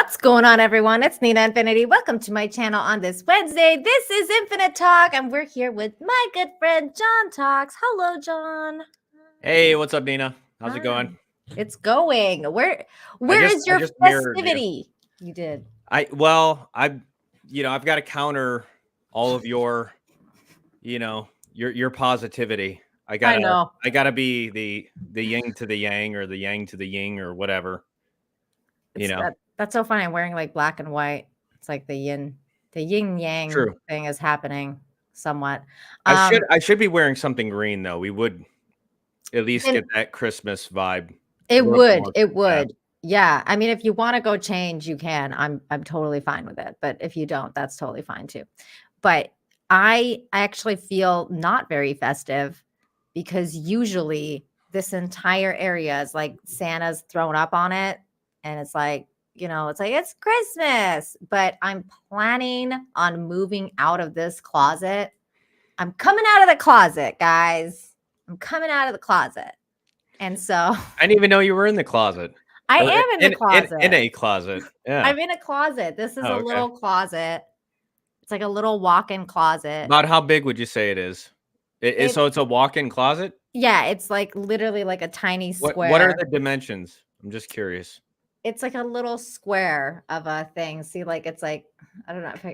What's going on, everyone? It's Nina Infinity. Welcome to my channel on this Wednesday. This is Infinite Talk, and we're here with my good friend, John Talks. Hello, John. Hey, what's up, Nina? How's it going? It's going. Where is your festivity? You did. I've got to counter all of your positivity. I gotta be the yin to the yang or the yang to the yin or whatever. That's so funny. I'm wearing like black and white. It's like the yin yang thing is happening somewhat. I should be wearing something green though. We would at least get that Christmas vibe. It would. Yeah. I mean, if you want to go change, you can. I'm totally fine with it. But if you don't, that's totally fine too. But I actually feel not very festive because usually this entire area is like Santa's thrown up on it. And it's like, it's Christmas, but I'm planning on moving out of this closet. I'm coming out of the closet, guys. I'm coming out of the closet. And so I didn't even know you were in the closet. I am in the closet. In a closet. Yeah. I'm in a closet. This is a little closet. It's like a little walk-in closet. About how big would you say it is? So it's a walk-in closet? Yeah, it's like literally like a tiny square. What are the dimensions? I'm just curious. It's like a little square of a thing. See, like it's like, I don't know if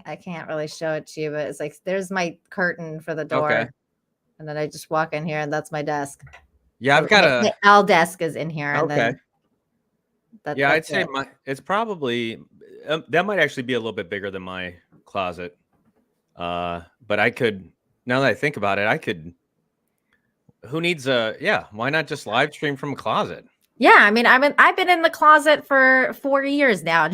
I can't really show it to you, but it's like there's my curtain for the door. Okay. And then I just walk in here and that's my desk. Yeah, I've got the L desk is in here. Okay. And then I'd say it's probably that might actually be a little bit bigger than my closet. But I could, now that I think about it, who needs why not just live stream from a closet? Yeah, I mean, I've been in the closet for 4 years now.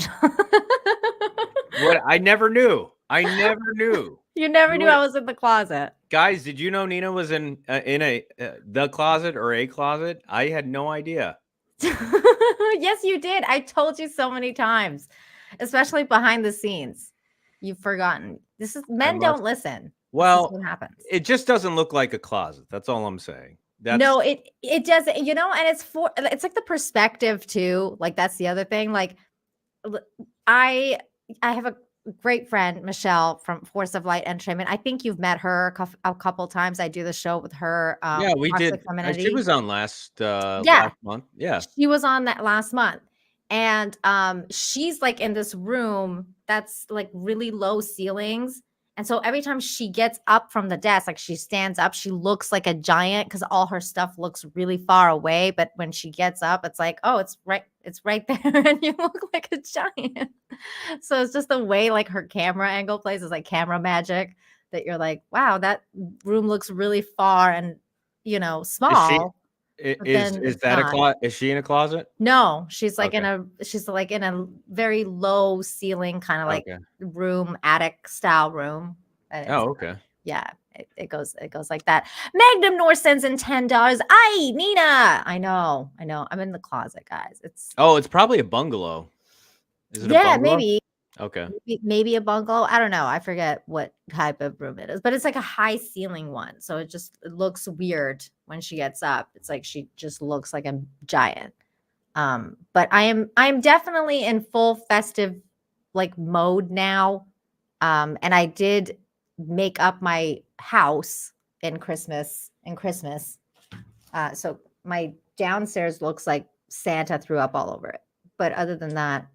What? I never knew. You never knew I was in the closet. Guys, did you know Nina was in the closet or a closet? I had no idea. Yes, you did. I told you so many times, especially behind the scenes. You've forgotten. Men don't listen. Well, this is what happens. It just doesn't look like a closet. That's all I'm saying. No, it doesn't, and it's like the perspective too. Like that's the other thing. Like I have a great friend, Michelle from Force of Light Entertainment. I think you've met her a couple times. I do the show with her. Yeah, we did. She was on last month. Yeah, she was on that last month. And she's like in this room that's like really low ceilings. And so every time she gets up from the desk, like she stands up, she looks like a giant because all her stuff looks really far away. But when she gets up, it's like, oh, it's right there. And you look like a giant. So it's just the way like her camera angle plays is like camera magic that you're like, wow, that room looks really far and, small. Is that a closet? Is she in a closet? No, she's like in a very low ceiling kind of like room, attic style room. Okay. Yeah, it goes like that. Magnum North sends in $10. Nina. I know. I'm in the closet, guys. It's probably a bungalow. Is it a bungalow? Maybe. Okay. Maybe a bungalow. I don't know. I forget what type of room it is, but it's like a high ceiling one. So it looks weird when she gets up. It's like she just looks like a giant. But I'm definitely in full festive like mode now. And I did make up my house in Christmas. So my downstairs looks like Santa threw up all over it. But other than that,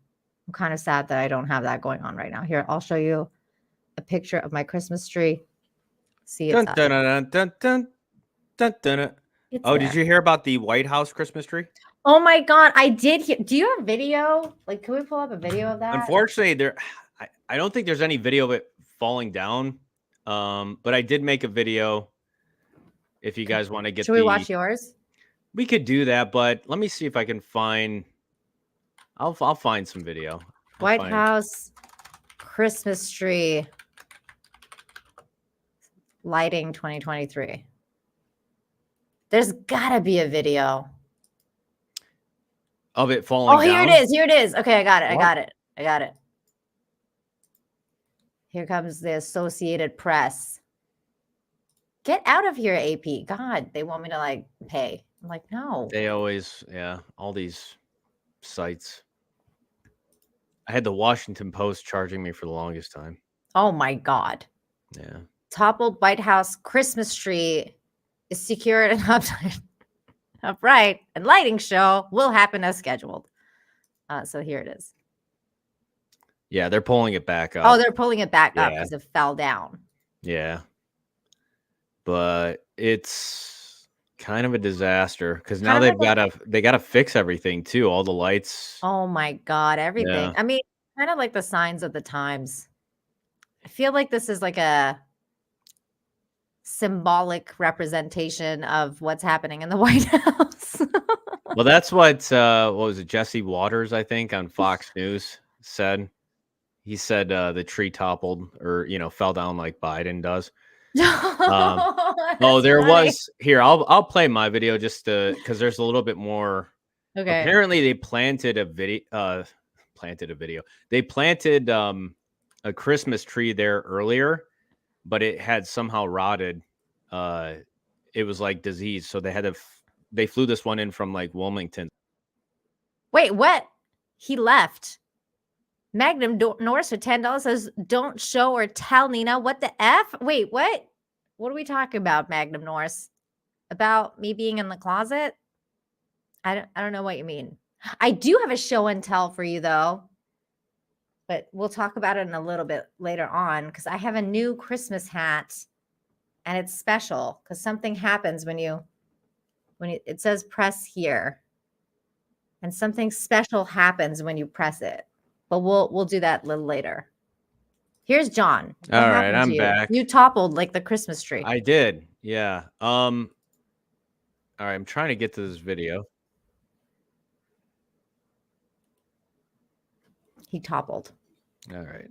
I'm kind of sad that I don't have that going on right now. Here, I'll show you a picture of my Christmas tree. See, it's did you hear about the White House Christmas tree? Oh my God, I did hear. Do you have video? Like, can we pull up a video of that? Unfortunately, I don't think there's any video of it falling down. But I did make a video. If you guys want to get, should we watch yours? We could do that, but let me see if I can find. I'll find some video. White House Christmas tree lighting 2023. There's gotta be a video of it falling down. Here it is. Okay, I got it. Here comes the Associated Press. Get out of here, AP. God, they want me to like pay. I'm like, no. They always, all these sites. I had the Washington Post charging me for the longest time. Oh my God. Yeah. Toppled White House Christmas tree is secured and upright, and lighting show will happen as scheduled. So here it is. Yeah, they're pulling it back up. Oh, they're pulling it back up Yeah. because it fell down. Yeah. But it's kind of a disaster because now Kind of they gotta fix everything too. All the lights. Oh my God, everything. Yeah. I mean, kind of like the signs of the times. I feel like this is like a symbolic representation of what's happening in the White House. Well, that's what was it? Jesse Waters, I think, on Fox News said. He said the tree toppled or fell down like Biden does. Oh, there funny. was here. I'll play my video just because there's a little bit more. Okay. Apparently, they planted a video. They planted a Christmas tree there earlier, but it had somehow rotted. It was like disease, so they had to. They flew this one in from like Wilmington. Wait, what? He left. Magnum Norse for $10 says, "Don't show or tell Nina what the F." Wait, what? What are we talking about, Magnum Norse? About me being in the closet? I don't know what you mean. I do have a show and tell for you though, but we'll talk about it in a little bit later on because I have a new Christmas hat, and it's special because something happens when it says press here, and something special happens when you press it. But we'll do that a little later. Here's John. All right, I'm back. You toppled like the Christmas tree. I did. Yeah. All right, I'm trying to get to this video. He toppled. All right.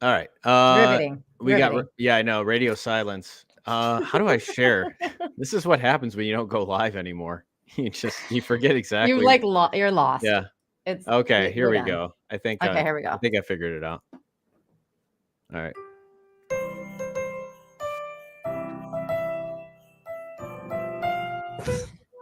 All right. Riveting. We got I know, radio silence. How do I share? This is what happens when you don't go live anymore. You forget exactly. You're lost. Yeah. It's okay. Here we go. I think. Okay, here we go. I think I figured it out. All right.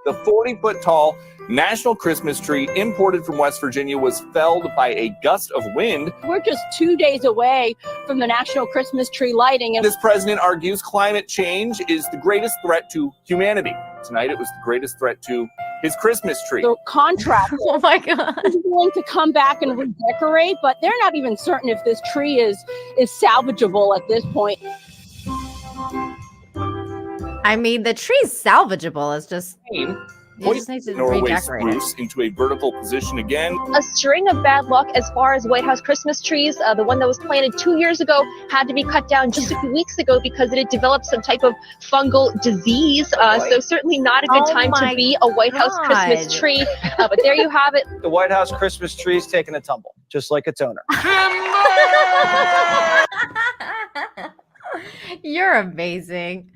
The 40-foot tall national Christmas tree imported from West Virginia was felled by a gust of wind. We're just 2 days away from the national Christmas tree lighting. And this president argues climate change is the greatest threat to humanity. Tonight, it was the greatest threat to his Christmas tree. The contractor Oh my God. is willing to come back and redecorate, but they're not even certain if this tree is salvageable at this point. I mean, the tree's salvageable. It's just you just need to Norway redecorate it. spruce into a vertical position again. A string of bad luck as far as White House Christmas trees. The one that was planted 2 years ago had to be cut down just a few weeks ago because it had developed some type of fungal disease. So certainly not a good time to be a White House Christmas tree. But there you have it. The White House Christmas tree is taking a tumble, just like its owner. You're amazing.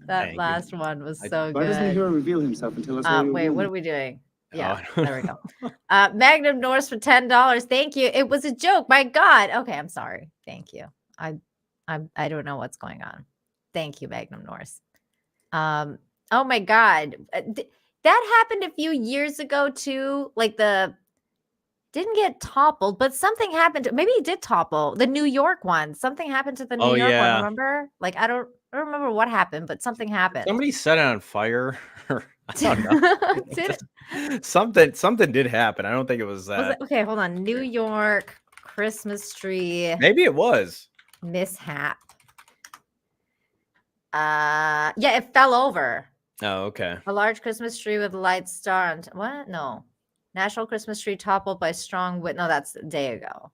That Thank last one was so Why doesn't the good. hero reveal himself until it's Wait, what are we doing? Yeah, Oh, there we go. Magnum Norse for $10. Thank you. It was a joke. My God. Okay, I'm sorry. Thank you. I don't know what's going on. Thank you, Magnum Norse. Oh my God. That happened a few years ago too. Like didn't get toppled, but something happened. Maybe it did topple. The New York one. Something happened to the New York one. Remember? Like I don't remember what happened, but something happened. Somebody set it on fire. I don't know. Did Something did happen. I don't think it was that. okay, hold on. New York Christmas tree Maybe it was. mishap. Yeah, it fell over. Oh, okay. A large Christmas tree with a light star on what? No. National Christmas tree toppled by strong wind. No, that's a day ago.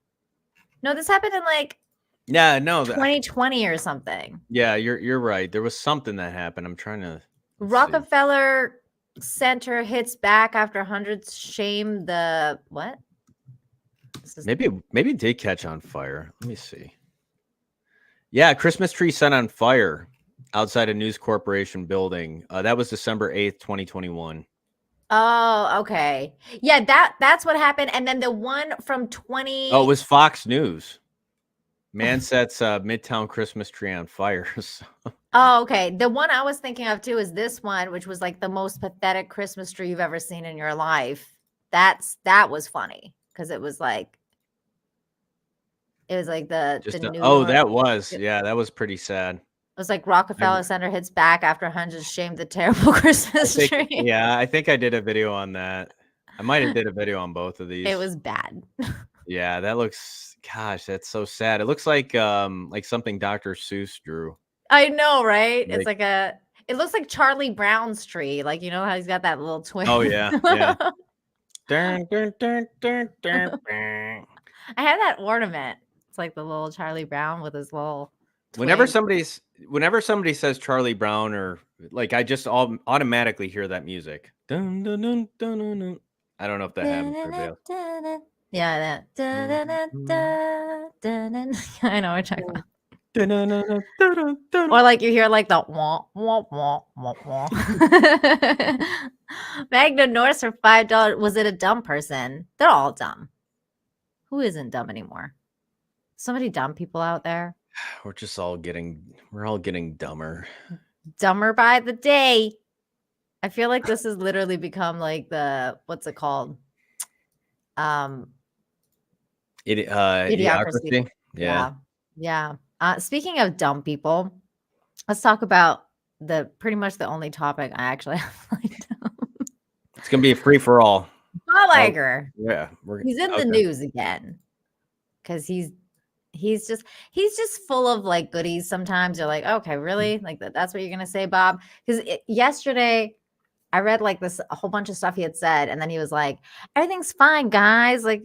No, this happened in like Yeah, no. 2020 or something. Yeah, you're right. There was something that happened. I'm trying to. Rockefeller Center hits back after hundreds shame the what? Maybe it did catch on fire. Let me see. Yeah, Christmas tree set on fire outside a News Corporation building. That was December 8th, 2021. Oh, okay. Yeah, that's what happened. And then the one from 20. Oh, it was Fox News. Man sets Midtown Christmas tree on fire. Oh, okay. The one I was thinking of too is this one, which was like the most pathetic Christmas tree you've ever seen in your life. That was funny because it was like the New York. that was pretty sad. It was like Rockefeller Center hits back after hundreds shame the terrible Christmas tree. Yeah, I think I did a video on that. I might have did a video on both of these. It was bad. Yeah, that looks. Gosh, that's so sad. It looks like something Dr. Seuss drew. I know, right? It's like it looks like Charlie Brown's tree. Like, you know how he's got that little twin. Oh yeah, yeah. Dun, I have that ornament. It's like the little Charlie Brown with his little twin. Whenever somebody says Charlie Brown, or like, I just automatically hear that music. Dun, dun, dun, dun, dun, dun. I don't know if that happens for Bill. Yeah, that. I know what you're talking about. Or like you hear like the wah wah wah wah wah. Magna Norse for $5. Was it a dumb person? They're all dumb. Who isn't dumb anymore? So many dumb people out there. We're all getting dumber. Dumber by the day. I feel like this has literally become like the what's it called? Idiocracy. Yeah. Yeah. Speaking of dumb people, let's talk about pretty much the only topic I actually have lined up. It's gonna be a free for all. Bob Iger. Yeah, he's in the news again because he's just full of like goodies. Sometimes you're like, okay, really? Like that's what you're gonna say, Bob? Because yesterday I read like a whole bunch of stuff he had said, and then he was like, everything's fine, guys. Like,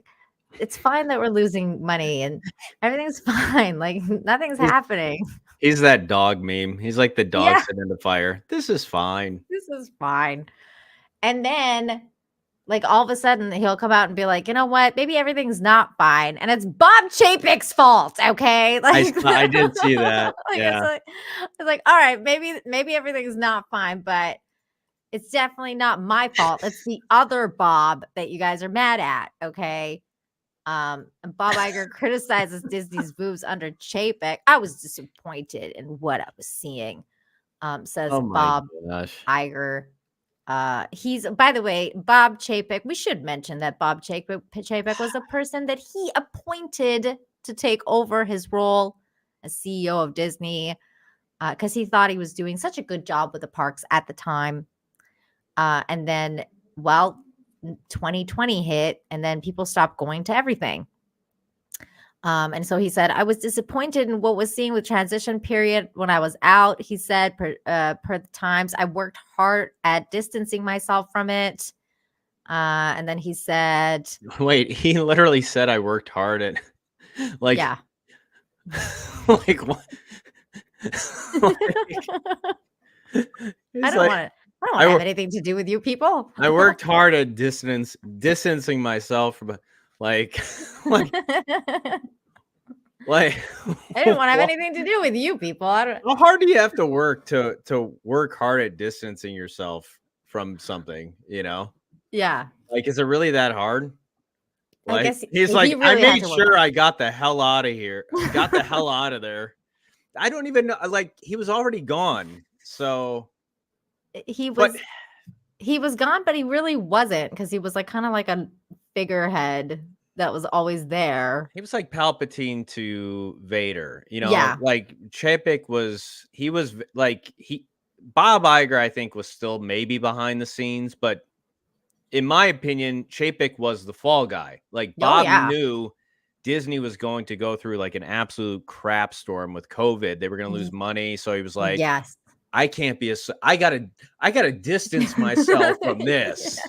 it's fine that we're losing money and everything's fine. Like, nothing's happening. He's that dog meme. He's like the dog sitting in the fire. This is fine. This is fine. And then, like, all of a sudden, he'll come out and be like, you know what? Maybe everything's not fine. And it's Bob Chapek's fault, okay? Like, I did see that. Like, yeah. it's like, all right, maybe everything's not fine, but it's definitely not my fault. It's the other Bob that you guys are mad at, okay? And Bob Iger criticizes Disney's moves under Chapek. I was disappointed in what I was seeing, says Bob Iger. He's, by the way, Bob Chapek. We should mention that Bob Chapek was a person that he appointed to take over his role as CEO of Disney because he thought he was doing such a good job with the parks at the time. And then, 2020 hit, and then people stopped going to everything. And so he said, I was disappointed in what was seen with transition period when I was out. He said, per the Times, I worked hard at distancing myself from it. And then he said, wait, he literally said, I worked hard at, like, yeah. Like, what? I don't want to have anything to do with you people. I worked hard at distancing myself from, like, I didn't want to have anything to do with you people. How hard do you have to work to work hard at distancing yourself from something, you know? Yeah. Like, is it really that hard? Like, I guess he's like, really I made sure I got the hell out of here. Got the hell out of there. I don't even know. Like, he was already gone. So he was gone, but he really wasn't, because he was like kind of like a figurehead that was always there. He was like Palpatine to Vader, you know. Yeah. Like Chapek Bob Iger, I think, was still maybe behind the scenes, but in my opinion, Chapek was the fall guy. Like, Bob knew Disney was going to go through like an absolute crap storm with COVID. They were going to lose money, so he was like, yes, I can't be I gotta distance myself from this.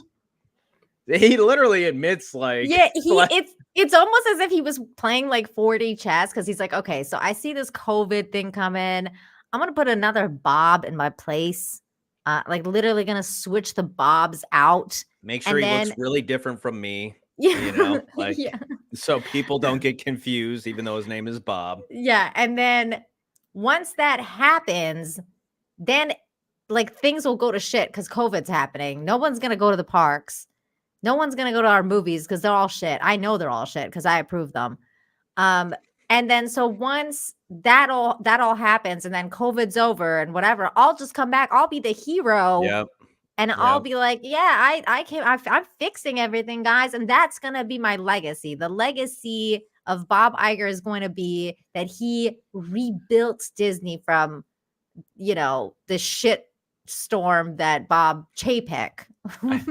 Yeah. He literally admits, like, it's almost as if he was playing like 4D chess, because he's like, okay, so I see this COVID thing coming. I'm gonna put another Bob in my place. Like, literally gonna switch the Bobs out. Make sure he looks really different from me. Yeah. You know, like, so people don't get confused, even though his name is Bob. Yeah. And then once that happens, then like things will go to shit because COVID's happening. No one's gonna go to the parks. No one's gonna go to our movies because they're all shit. I know they're all shit because I approve them. And then so once that all happens and then COVID's over and whatever, I'll just come back. I'll be the hero. Yep. And I'll be like, yeah, I'm fixing everything, guys. And that's going to be my legacy. The legacy of Bob Iger is going to be that he rebuilt Disney from, the shit storm that Bob Chapek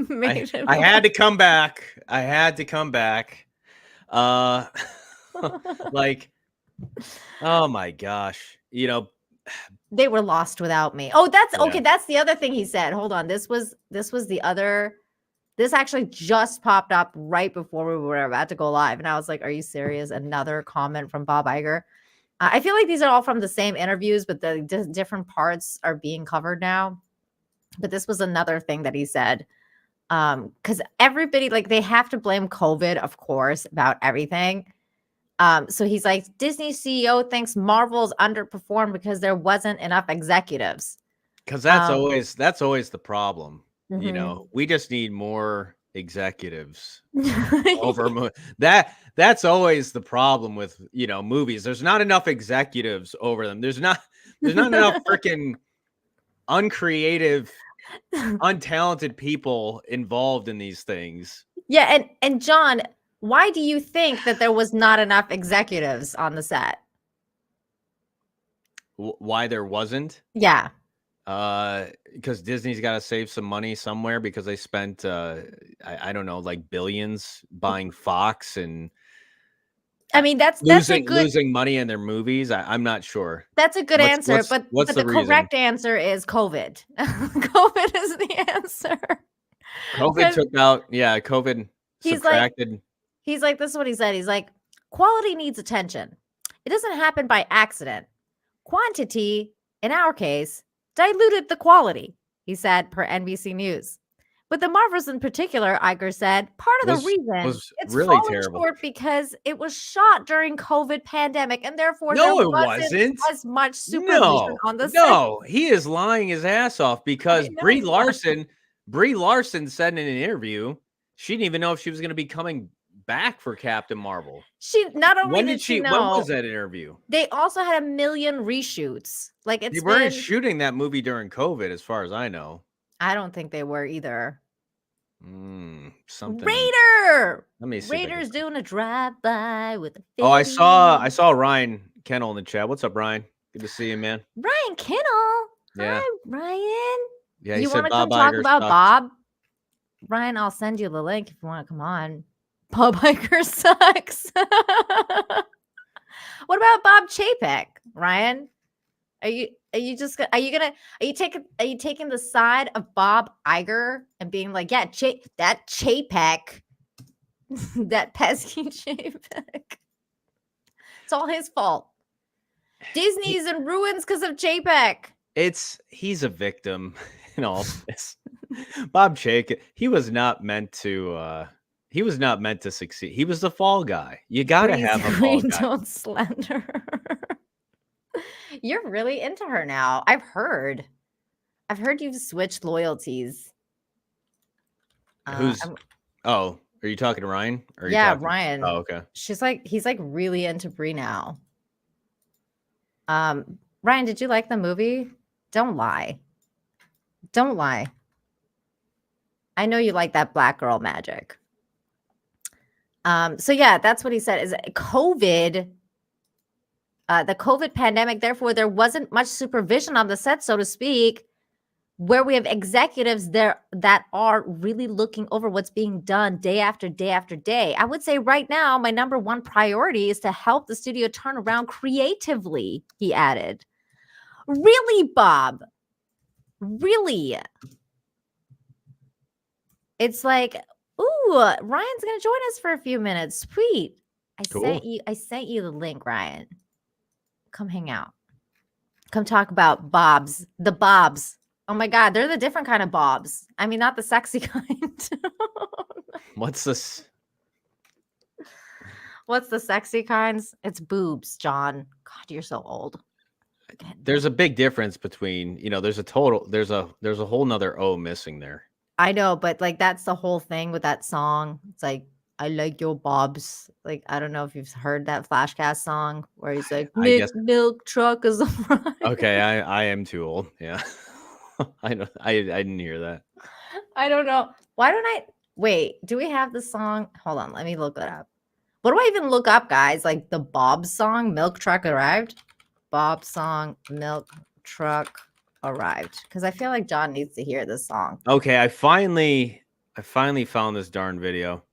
made it. I had to come back. Like, oh my gosh, they were lost without me. Oh, that's Yeah. okay. That's the other thing he said. Hold on. This was the other. This actually just popped up right before we were about to go live, and I was like, "Are you serious?" Another comment from Bob Iger. I feel like these are all from the same interviews, but the different parts are being covered now. But this was another thing that he said. Because everybody, like, they have to blame COVID, of course, about everything. So he's like, Disney CEO thinks Marvel's underperformed because there wasn't enough executives. Because that's always the problem. Mhm. We just need more executives over that's always the problem with movies. There's not enough executives over them. There's not enough freaking uncreative, untalented people involved in these things. Yeah, and John, why do you think that there was not enough executives on the set? Why there wasn't? Yeah. Because Disney's got to save some money somewhere because they spent I don't know, like billions buying Fox and I mean that's losing money in their movies. I'm not sure. That's a good answer, but the correct answer is COVID. COVID is the answer. COVID took out, COVID subtracted. He's like, this is what he said. He's like, quality needs attention. It doesn't happen by accident. Quantity, in our case, diluted the quality, he said per NBC News. With the Marvels in particular, Iger said, part of the reason it's really fallen terrible short because it was shot during COVID pandemic, and therefore there wasn't as much supervision on the set. No, he is lying his ass off because Brie Larson said in an interview she didn't even know if she was going to be coming back for Captain Marvel. She not only when was that interview? They also had 1 million reshoots. Like they weren't shooting that movie during COVID, as far as I know. I don't think they were either. Something. Raider. Let me see. Raider's doing a drive-by with a. Oh, I saw Ryan Kennel in the chat. What's up, Ryan? Good to see you, man. Ryan Kennel. Yeah. Hi, Ryan. Yeah, you want to come talk about Bob? Ryan, I'll send you the link if you want to come on. Bob Iger sucks. What about Bob Chapek, Ryan? Are you taking the side of Bob Iger and being like, yeah, that Chapek, that pesky Chapek, it's all his fault. Disney's in ruins because of Chapek. He's a victim in all this. Bob Chapek, he was not meant to succeed. He was the fall guy. You gotta have a fall guy. Don't slander her. You're really into her now. I've heard you've switched loyalties. Are you talking to Ryan? Ryan. Oh, okay. He's like really into Brie now. Ryan, did you like the movie? Don't lie. I know you like that black girl magic. So yeah, that's what he said is COVID. The COVID pandemic, therefore, there wasn't much supervision on the set, so to speak, where we have executives there that are really looking over what's being done day after day after day. I would say right now, my number one priority is to help the studio turn around creatively, he added. Really, Bob? Really? It's like, ooh, Ryan's going to join us for a few minutes. Sweet. I sent you the link, Ryan. Come hang out. Come talk about the Bobs. Oh my God, they're the different kind of Bobs. I mean, not the sexy kind. What's this? What's the sexy kinds? It's boobs, John. God, you're so old. There's a big difference between, there's a whole nother O missing there. I know, but like that's the whole thing with that song. It's like I like your bobs. Like, I don't know if you've heard that Flashcast song where he's like, I guess. milk truck is arrived." Okay, I am too old. Yeah. I know. I didn't hear that. I don't know. Why don't I wait? Do we have the song? Hold on, let me look it up. What do I even look up, guys? Like the Bob song, Milk Truck Arrived? Bob song, Milk Truck Arrived. Because I feel like John needs to hear this song. Okay, I finally found this darn video.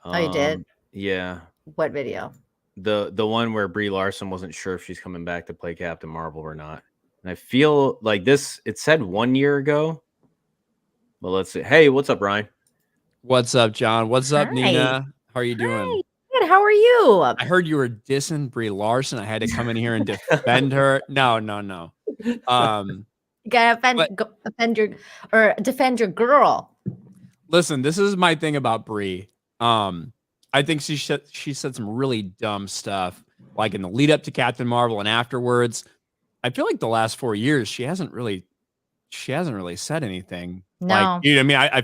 Oh, you did? Yeah. What video? The one where Brie Larson wasn't sure if she's coming back to play Captain Marvel or not. And I feel like this, it said 1 year ago. Well, let's see. Hey, what's up, Ryan? What's up, John? What's up, Hi. Nina? How are you doing? Hi. Good. How are you? I heard you were dissing Brie Larson. I had to come in here and defend her. No. You gotta defend your girl. Listen, this is my thing about Brie. I think she said some really dumb stuff, like in the lead up to Captain Marvel and afterwards. I feel like the last 4 years she hasn't really said anything. No. Like, you know what I mean? I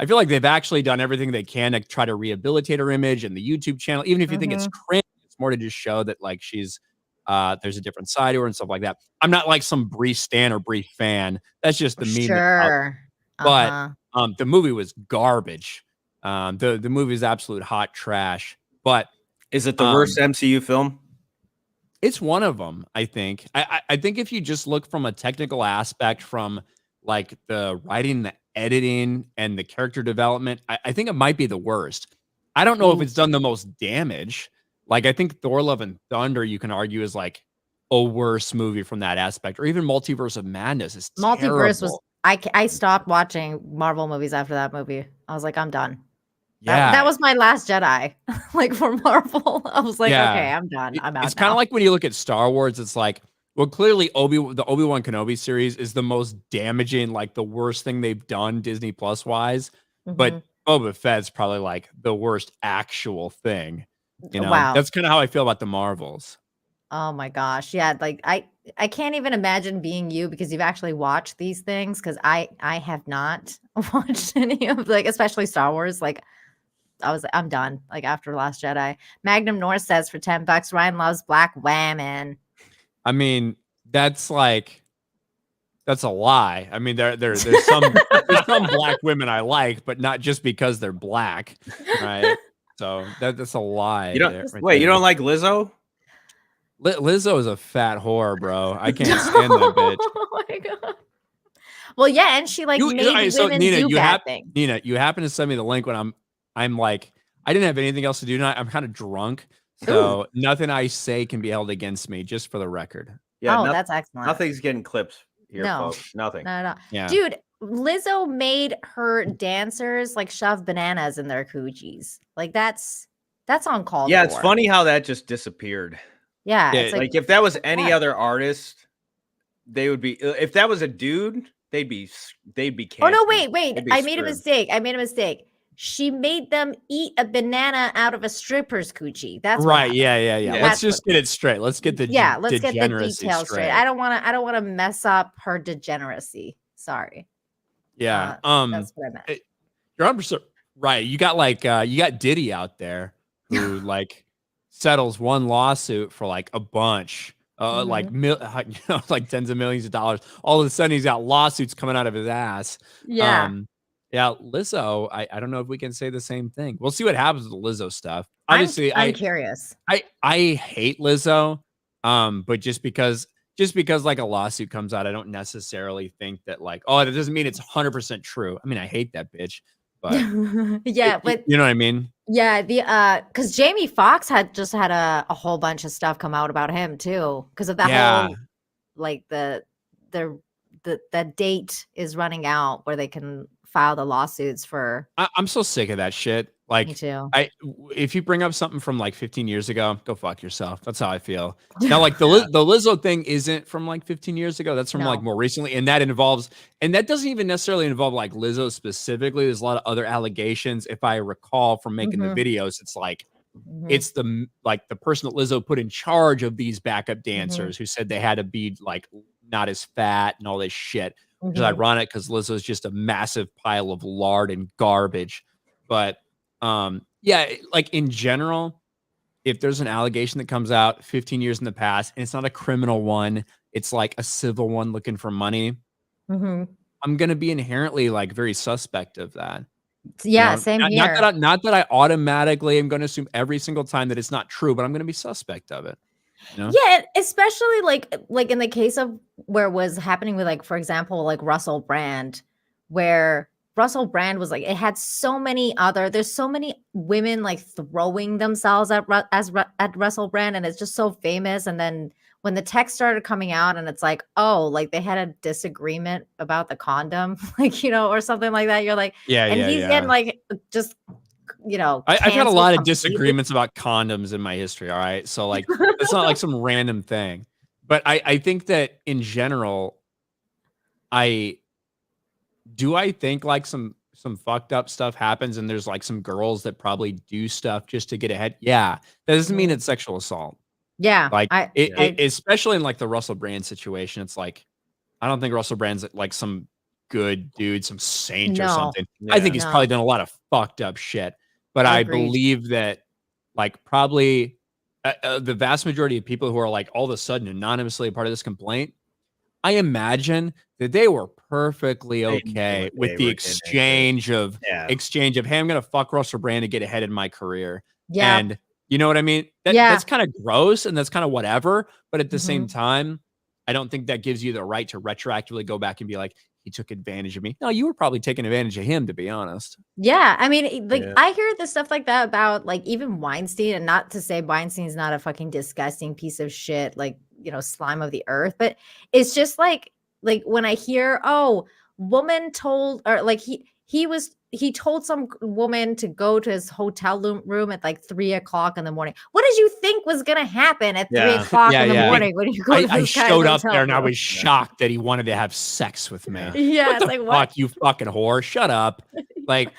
feel like they've actually done everything they can to try to rehabilitate her image and the YouTube channel. Even if you think it's cringe, it's more to just show that like she's there's a different side to her and stuff like that. I'm not like some Brie stan or Brie fan. That's just the meme. Sure. But the movie was garbage. The movie is absolute hot trash. But Is it the worst MCU film? it's one of them, I think. I think if you just look from a technical aspect, from like the writing, the editing, and the character development, I think it might be the worst. I don't know if it's done the most damage. Like, I think Thor: Love and Thunder, you can argue, is like a worse movie from that aspect, or even Multiverse of Madness is Multiverse terrible. was I stopped watching Marvel movies after that movie. I was like, I'm done. Yeah, That was my last Jedi. Like for Marvel, I was like, Yeah. okay, I'm done. I'm out. It's kind of like when you look at Star Wars, it's like, well, clearly the Obi-Wan Kenobi series is the most damaging, like the worst thing they've done Disney Plus wise. But Boba Fett's probably like the worst actual thing. You know, Wow. that's kind of how I feel about the Marvels. Oh my gosh. Yeah, like I can't even imagine being you because you've actually watched these things because I have not watched any of, like, especially Star Wars. Like I was I'm done. Like after Last Jedi. Magnum North says for $10, Ryan loves black women. I mean, that's a lie. I mean, there's some black women I like, but not just because they're black, right? So that's a lie. You don't you don't like Lizzo? Lizzo is a fat whore, bro. I can't stand that bitch. Oh my god. Well, yeah, and she like made women do bad things. Nina, you happen to send me the link when I'm like, I didn't have anything else to do tonight. I'm kind of drunk. So nothing I say can be held against me, just for the record. Yeah, that's excellent. Nothing's getting clips here, No. folks. Nothing. No. Yeah. Dude, Lizzo made her dancers like shove bananas in their coochies. Like that's uncalled for. Yeah, it's funny how that just disappeared. Yeah, Yeah, it's Like if that was any other artist, they would be. If that was a dude, they'd be canceled. Oh no, wait. They'd be I made a screwed. mistake. She made them eat a banana out of a stripper's coochie. That's right. what Yeah. That's Let's just get it straight. Let's get the let's get the degeneracy details straight. I don't want to mess up her degeneracy. Sorry. Yeah. That's what I meant. You're 100% right. You got like you got Diddy out there who like settles one lawsuit for like a bunch, like like tens of millions of dollars. All of a sudden, he's got lawsuits coming out of his ass. Yeah. Yeah, Lizzo. I don't know if we can say the same thing. We'll see what happens with the Lizzo stuff. Obviously, I'm curious. I hate Lizzo, but just because like a lawsuit comes out, I don't necessarily think that like, oh, that doesn't mean it's 100% true. I mean, I hate that bitch, but Yeah, but you know what I mean? yeah, because Jamie Foxx had a whole bunch of stuff come out about him too, because of that whole like the date is running out where they can file the lawsuits for. I'm so sick of that shit. Like, Me too. If you bring up something from like 15 years ago, go fuck yourself. That's how I feel. Now, like the Lizzo thing isn't from like 15 years ago. That's from like more recently, and that doesn't even necessarily involve like Lizzo specifically. There's a lot of other allegations. If I recall from making the videos, it's like it's the person that Lizzo put in charge of these backup dancers who said they had to be like not as fat and all this shit. Which is ironic because Lizzo is just a massive pile of lard and garbage. But Yeah, like in general, if there's an allegation that comes out 15 years in the past and it's not a criminal one, it's like a civil one looking for money, Mhm. I'm gonna be inherently like very suspect of that. Yeah, same Not here. not that I automatically am gonna assume every single time that it's not true, but I'm gonna be suspect of it. You know? Yeah, especially like in the case of where it was happening with like, for example, like Russell Brand, where Russell Brand was like, it had so many other, there's so many women like throwing themselves at at Russell Brand, and it's just so famous. And then when the text started coming out, and it's like, oh, like they had a disagreement about the condom, like or something like that. You're like, Yeah, and yeah, he's yeah. getting like just I've had a canceled lot of completely. disagreements about condoms in my history. All right. So like it's not like some random thing. But I think that in general, I think like some fucked up stuff happens and there's like some girls that probably do stuff just to get ahead. Yeah. That doesn't mean it's sexual assault. Yeah, Like I especially in like the Russell Brand situation, it's like I don't think Russell Brand's like some good dude, some saint or no, something. I think he's no, probably done a lot of fucked up shit. But I agreed. believe that like probably the vast majority of people who are like all of a sudden anonymously a part of this complaint, I imagine that they were perfectly They knew okay what with they the were getting into. exchange of, hey, I'm gonna fuck Russell Brand to get ahead in my career. Yeah, And you know what I mean? Yeah. That's kind of gross and that's kind of whatever. But at the same Mhm. time, I don't think that gives you the right to retroactively go back and be like, he took advantage of me. No, you were probably taking advantage of him, to be honest. Yeah, I mean, like Yeah. I hear the stuff like that about like even Weinstein, and not to say Weinstein's not a fucking disgusting piece of shit, like slime of the earth, but it's just like when I hear, oh, woman told, or like he told some woman to go to his hotel room at like 3 o'clock in the morning. What did you think was gonna happen at 3 o'clock Yeah, in the yeah. morning when you go to I this guy's showed up hotel there and I room? was shocked that he wanted to have sex with me. Yeah, What it's the like fuck, what? you fucking whore? Shut up. Like,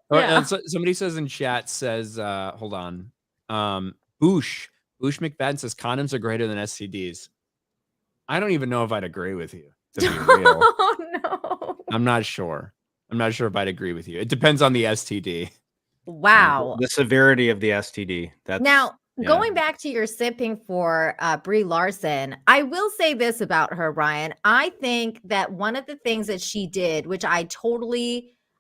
or, Yeah. somebody says in chat, says, hold on. Boosh McFadden says condoms are greater than STDs. I don't even know if I'd agree with you, to be real. Oh no. I'm not sure. I'm not sure if I'd agree with you. It depends on the STD. Wow. The severity of the STD. That's Now, yeah. going back to your simping for Brie Larson, I will say this about her, Ryan. I think that one of the things that she did, which I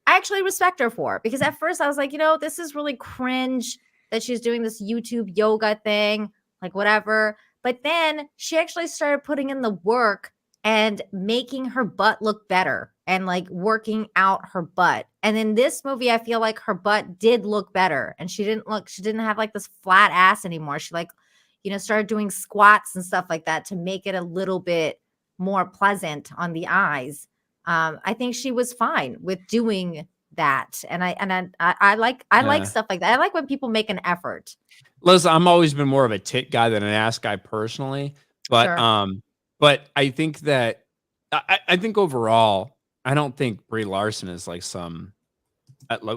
actually respect her for, because at first I was like, this is really cringe that she's doing this YouTube yoga thing, like whatever. But then she actually started putting in the work and making her butt look better and like working out her butt. And in this movie, I feel like her butt did look better, and she didn't have like this flat ass anymore. She started doing squats and stuff like that to make it a little bit more pleasant on the eyes. I think she was fine with doing that. And I like stuff like that. I like when people make an effort. Listen, I'm always been more of a tit guy than an ass guy personally, but Sure. but I think that I think overall, I don't think Brie Larson is like some.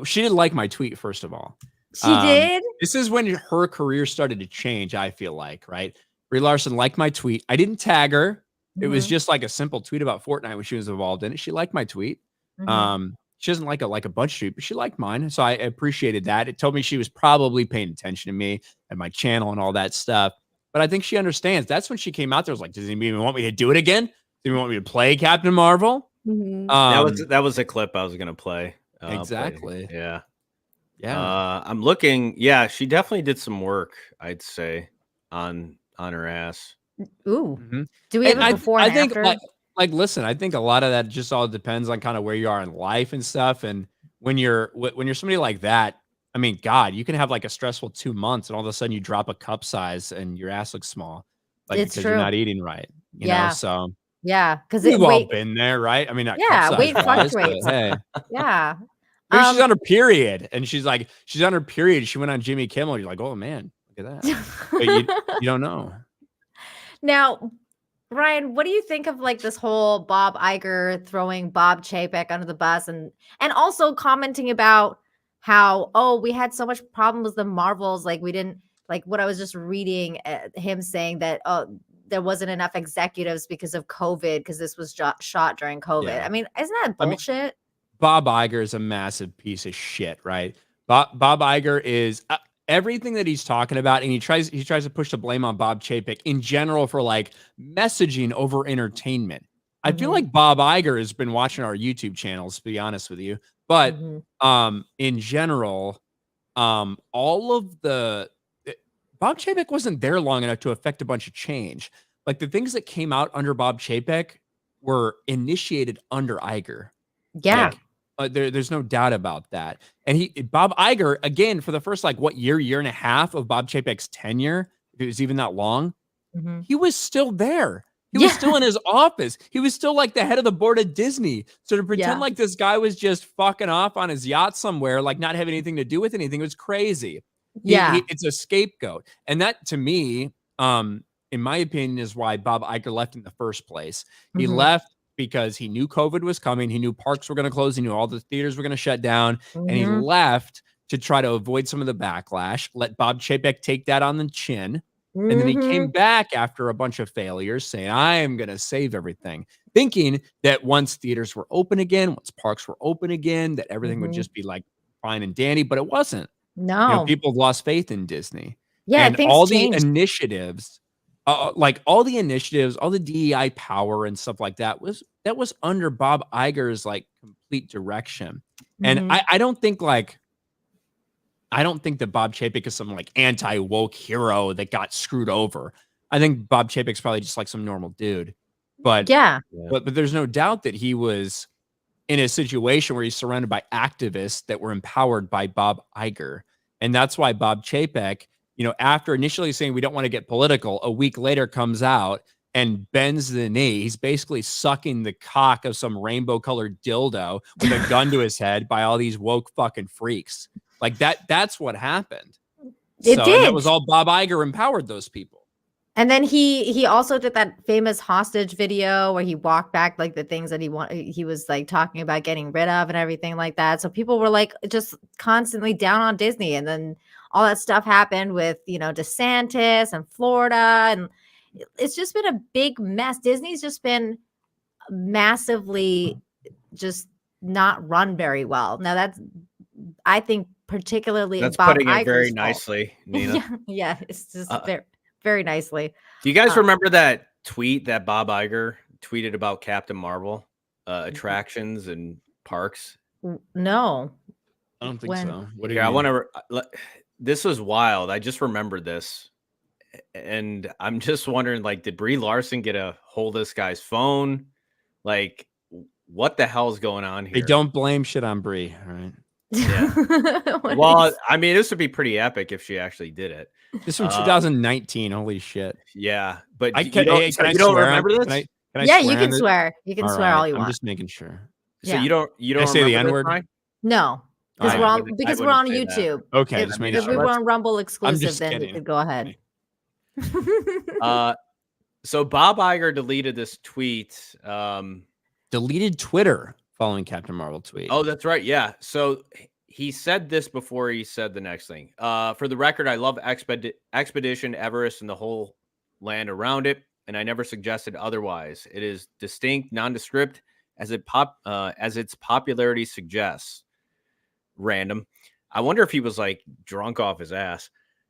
She didn't like my tweet, first of all. She did? This is when her career started to change. I feel like, right? Brie Larson liked my tweet. I didn't tag her. It was Mhm. just like a simple tweet about Fortnite when she was involved in it. She liked my tweet. Mhm. She doesn't like a bunch of tweets, but she liked mine. So I appreciated that. It told me she was probably paying attention to me and my channel and all that stuff. But I think she understands. That's when she came out there. Was like, does anybody even want me to do it again? Do you want me to play Captain Marvel? Mhm. That was a clip I was gonna play. Exactly. Yeah. Yeah. I'm looking. Yeah, she definitely did some work, I'd say, on her ass. Ooh. Mhm. Do we have And a before and I think after? listen, I think a lot of that just all depends on kind of where you are in life and stuff. And when you're somebody like that, I mean, God, you can have like a stressful 2 months and all of a sudden you drop a cup size and your ass looks small, like It's because you're true. not eating right. You know, Yeah. so Yeah, because we've all weight. been there, right? I mean, not cup Yeah, size weight wise, but fluctuates. hey. Yeah. Maybe she's on her period and she's on her period. She went on Jimmy Kimmel. You're like, oh man, look at that. But you don't know. Now, Ryan, what do you think of like this whole Bob Iger throwing Bob Chapek under the bus, and also commenting about how, oh, we had so much problem with the Marvels, like we didn't, like what I was just reading, him saying that there wasn't enough executives because of COVID, because this was shot during COVID. Yeah. I mean, isn't that I mean, bullshit? Bob Iger is a massive piece of shit, right? Bob Iger is everything that he's talking about, and he tries to push the blame on Bob Chapek in general for like messaging over entertainment. I feel like Bob Iger has been watching our YouTube channels, to be honest with you, but in general, all of the Bob Chapek wasn't there long enough to affect a bunch of change. Like the things that came out under Bob Chapek were initiated under Iger. Yeah. Like, there's no doubt about that. And Bob Iger, again, for the first like year and a half of Bob Chapek's tenure, if it was even that long, he was still there. He was still in his office. He was still like the head of the board of Disney. So to pretend like this guy was just fucking off on his yacht somewhere, like not having anything to do with anything, was crazy. It's a scapegoat. And that to me, in my opinion, is why Bob Iger left in the first place. He left because he knew COVID was coming. He knew parks were going to close. He knew all the theaters were going to shut down. And he left to try to avoid some of the backlash, let Bob Chapek take that on the chin. And then he came back after a bunch of failures saying, I am going to save everything, thinking that once theaters were open again, once parks were open again, that everything would just be like fine and dandy, but it wasn't. No. You know, people lost faith in Disney. Yeah. And all the initiatives, all the DEI power and stuff like that was under Bob Iger's like complete direction. And I don't think that Bob Chapek is some like anti-woke hero that got screwed over. I think Bob Chapek's probably just like some normal dude. But but there's no doubt that he was in a situation where he's surrounded by activists that were empowered by Bob Iger. And that's why Bob Chapek, you know, after initially saying we don't want to get political, a week later comes out and bends the knee. He's basically sucking the cock of some rainbow colored dildo with a gun to his head by all these woke fucking freaks. Like that's what happened. It did. And that was all Bob Iger empowered those people. And then he also did that famous hostage video where he walked back like the things that he was like talking about getting rid of and everything like that. So people were like just constantly down on Disney. And then all that stuff happened with, you know, DeSantis and Florida. And it's just been a big mess. Disney's just been massively just not run very well. Now that's, I think, particularly that's Bob putting Iger's it very fault. Nicely, Nina. yeah, it's just very, very nicely. Do you guys remember that tweet that Bob Iger tweeted about Captain Marvel attractions and parks? No, I don't think so. What do you Yeah, I mean? want to. This was wild. I just remembered this, and I'm just wondering, like, did Brie Larson get a hold of this guy's phone? Like, what the hell's going on here? They don't blame shit on Brie, all right? Yeah. Well, I mean, this would be pretty epic if she actually did it. This from 2019. Holy shit. Yeah, but I you can, don't, hey, so can I you don't swear remember on, this? can I Yeah, you swear can on this? swear. You can swear all you want. I'm just making sure. So Yeah. you don't Can I say the remember N-word? this, Ryan? No, because I we're on wouldn't- I we're on wouldn't say that. YouTube. Okay, If, just making if we sure. were on Rumble exclusive, just then you kidding. could go ahead. So Bob Iger deleted this tweet. Deleted Twitter following Captain Marvel tweet. Oh, that's right. Yeah. So he said this before he said the next thing. For the record, I love Expedition Everest and the whole land around it, and I never suggested otherwise. It is distinct, nondescript, as its popularity suggests. Random. I wonder if he was like drunk off his ass.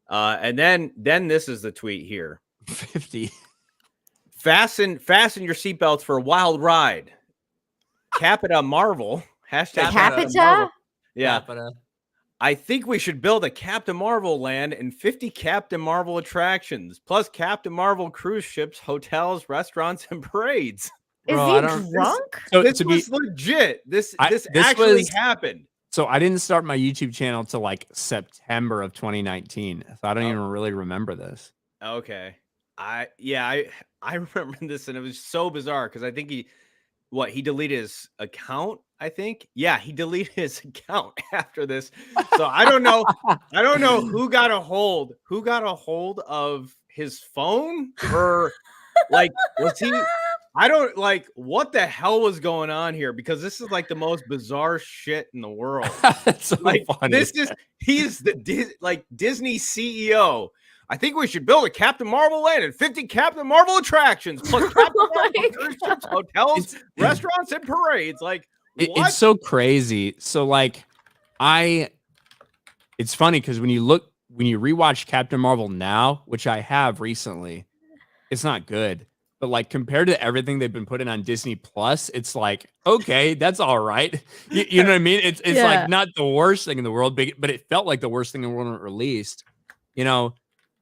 And then this is the tweet here. 50. Fasten your seatbelts for a wild ride. Capita Marvel. Hashtag Capita? Marvel. Yeah. Capita. I think we should build a Captain Marvel land and 50 Captain Marvel attractions, plus Captain Marvel cruise ships, hotels, restaurants, and parades. Is Bro, I he don't- drunk? So This to be was legit. This this actually was- happened. so I didn't start my YouTube channel till like September of 2019. So I don't Oh. even really remember this. Okay. I remember this, and it was so bizarre because I think he deleted his account. I think, yeah, he deleted his account after this. So I don't know who got a hold of his phone, or like was he? I don't like what the hell was going on here, because this is like the most bizarre shit in the world. That's so Like funny. he's the Disney CEO. I think we should build a Captain Marvel land and 50 Captain Marvel attractions, plus Captain Marvel cruise ships, hotels, restaurants, and parades. Like, what? It's so crazy. So like I it's funny because when you rewatch Captain Marvel now, which I have recently, it's not good. But like compared to everything they've been putting on Disney Plus, it's like, okay, that's all right. You know what I mean? It's like not the worst thing in the world, but it felt like the worst thing in the world when it released. You know,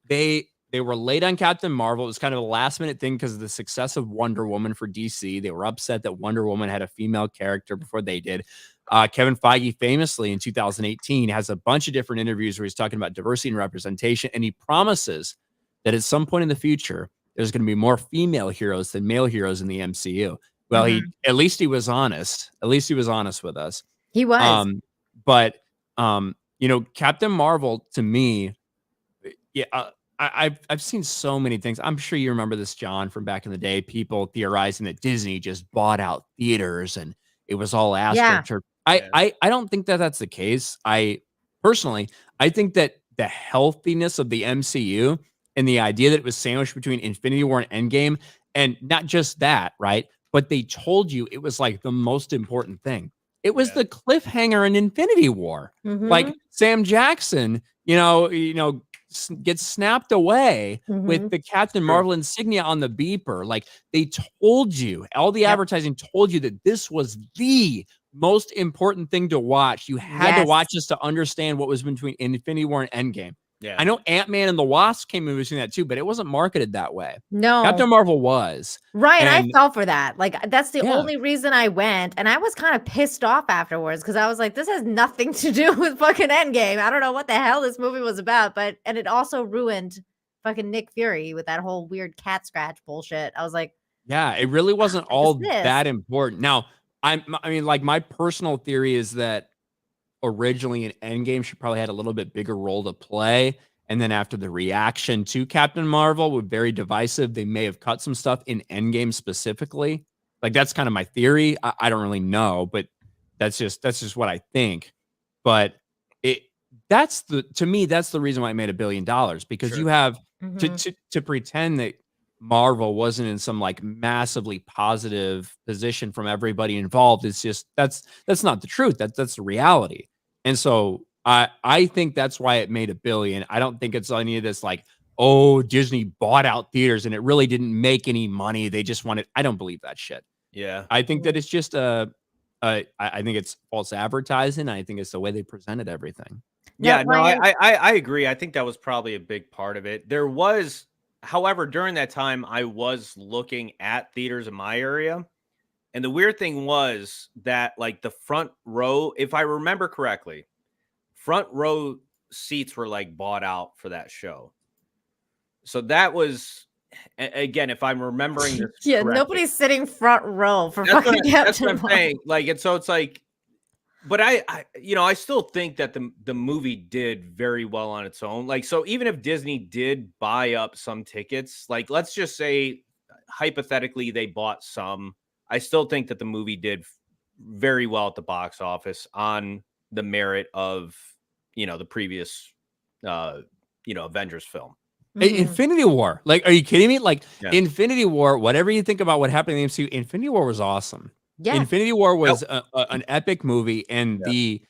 they were late on Captain Marvel. It was kind of a last minute thing because of the success of Wonder Woman for DC. They were upset that Wonder Woman had a female character before they did. Kevin Feige famously in 2018 has a bunch of different interviews where he's talking about diversity and representation, and he promises that at some point in the future, there's going to be more female heroes than male heroes in the MCU. Well, at least he was honest. At least he was honest with us. He was. But you know, Captain Marvel to me, I've seen so many things. I'm sure you remember this, John, from back in the day. People theorizing that Disney just bought out theaters and it was all AstroTurf. I don't think that that's the case. I think that the healthiness of the MCU and the idea that it was sandwiched between Infinity War and Endgame, and not just that, right? But they told you it was like the most important thing. It was the cliffhanger in Infinity War. Like Sam Jackson, you know, gets snapped away with the Captain Marvel insignia on the beeper. Like they told you, all the advertising told you that this was the most important thing to watch. You had to watch this to understand what was between Infinity War and Endgame. Yeah. I know Ant-Man and the Wasp came in between that too, but it wasn't marketed that way. No. Captain Marvel was. Ryan, I fell for that. Like, that's the only reason I went. And I was kind of pissed off afterwards because I was like, this has nothing to do with fucking Endgame. I don't know what the hell this movie was about. And it also ruined fucking Nick Fury with that whole weird cat scratch bullshit. I was like, yeah, it really wasn't all that important. Now, I mean, like, my personal theory is that originally an Endgame should probably had a little bit bigger role to play. And then after the reaction to Captain Marvel was very divisive, they may have cut some stuff in Endgame specifically. Like, that's kind of my theory. I don't really know, but that's just what I think. But to me, that's the reason why it made $1 billion, because you have to pretend that Marvel wasn't in some like massively positive position from everybody involved. It's just, that's not the truth. That's the reality. And so I think that's why it made $1 billion. I don't think it's any of this like, oh, Disney bought out theaters and it really didn't make any money. They just wanted, I don't believe that shit. Yeah. I think that it's just I think it's false advertising. I think it's the way they presented everything. Yeah, no, I agree. I think that was probably a big part of it. There was, however, during that time, I was looking at theaters in my area. And the weird thing was that, like, the front row, if I remember correctly, front row seats were, like, bought out for that show. So that was, again, if I'm remembering this correctly, nobody's sitting front row for fucking Captain That's what I'm saying. Like, and so it's like, but I still think that the movie did very well on its own. Like, so even if Disney did buy up some tickets, like, let's just say hypothetically they bought some, I still think that the movie did very well at the box office on the merit of, the previous, Avengers film. Infinity War. Like, are you kidding me? Like, Infinity War, whatever you think about what happened in the MCU, Infinity War was awesome. Yeah. Infinity War was an epic movie, and the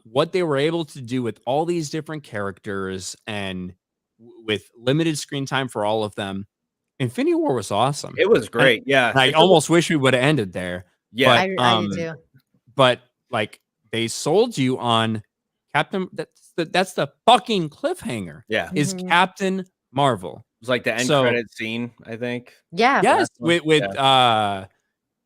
what they were able to do with all these different characters and with limited screen time for all of them, Infinity War was awesome. It was great. I almost wish we would have ended there. Yeah, but, I do too. But like, they sold you on Captain. That's the fucking cliffhanger. Yeah, is Captain Marvel. It was like the end credit scene, I think. Yeah. Yes,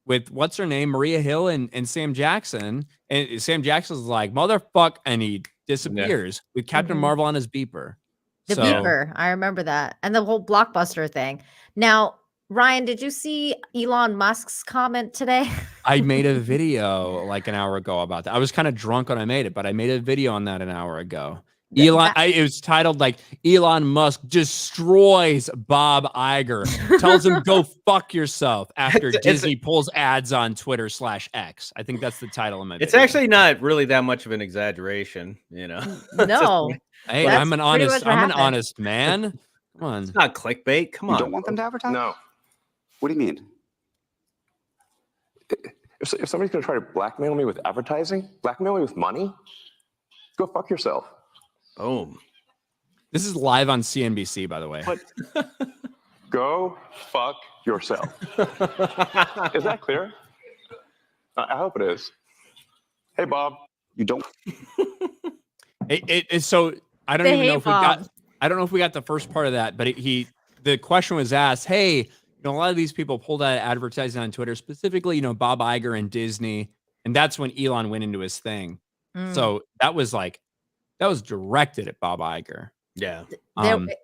with what's her name, Maria Hill and Sam Jackson, and Sam Jackson's like, motherfuck, and he disappears with Captain Marvel on his beeper. The beeper, I remember that, and the whole blockbuster thing. Now, Ryan, did you see Elon Musk's comment today? I made a video like an hour ago about that. I was kind of drunk when I made it, but I made a video on that an hour ago. It was titled like Elon Musk destroys Bob Iger, tells him go fuck yourself after Disney pulls ads on Twitter /X. I think that's the title of my video. It's actually not really that much of an exaggeration, No. Hey, I'm an honest man. Come on. It's not clickbait. Come on. You don't want them to advertise? No. What do you mean? If somebody's going to try to blackmail me with advertising, blackmail me with money, go fuck yourself. Boom. This is live on CNBC, by the way. But go fuck yourself. Is that clear? I hope it is. Hey, Bob, you don't. So I don't even know if Bob. I don't know if we got the first part of that, but the question was asked, hey, a lot of these people pulled out advertising on Twitter, specifically, Bob Iger and Disney. And that's when Elon went into his thing. So that was directed at Bob Iger. Yeah.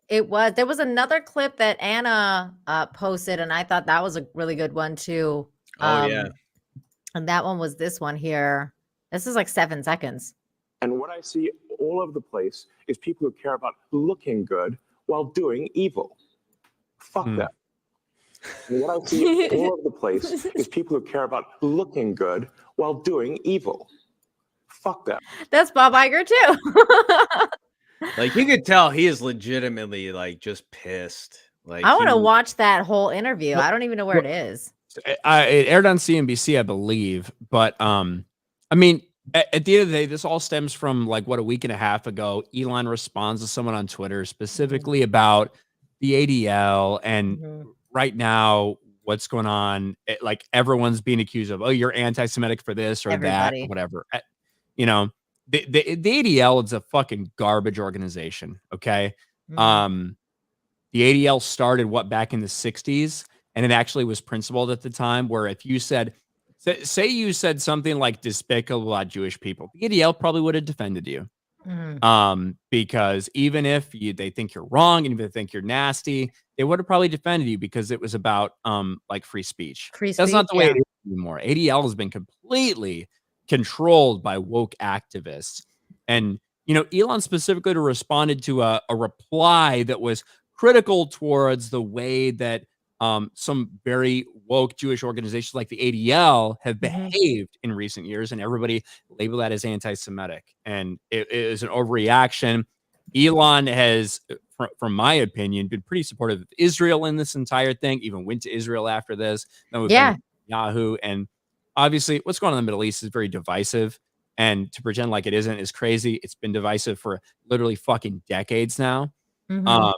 There was another clip that Anna posted, and I thought that was a really good one too. Yeah. And that one was this one here. This is like 7 seconds. And what I see all over the place is people who care about looking good while doing evil. Fuck that. And what I see all over the place is people who care about looking good while doing evil. Fuck that. That's Bob Iger too. Like, you could tell he is legitimately like just pissed. Like, I want to watch that whole interview. I don't even know where it is. It aired on CNBC, I believe. But I mean, at the end of the day, this all stems from like a week and a half ago. Elon responds to someone on Twitter specifically about the ADL and right now what's going on. Like, everyone's being accused of, oh, you're anti-Semitic for this or that or whatever. The ADL is a fucking garbage organization. Okay. The ADL started back in the 60s, and it actually was principled at the time where if you said, say you said something like despicable about Jewish people, the ADL probably would have defended you. Because even if they think you're wrong, and if they think you're nasty, they would have probably defended you because it was about like free speech. That's not the way it is anymore. ADL has been completely controlled by woke activists. And, Elon specifically responded to a reply that was critical towards the way that some very woke Jewish organizations like the ADL have behaved in recent years, and everybody labeled that as anti-Semitic. And it is an overreaction. Elon has, from my opinion, been pretty supportive of Israel in this entire thing, even went to Israel after this. Yahoo. And obviously what's going on in the Middle East is very divisive. And to pretend like it isn't is crazy. It's been divisive for literally fucking decades now. But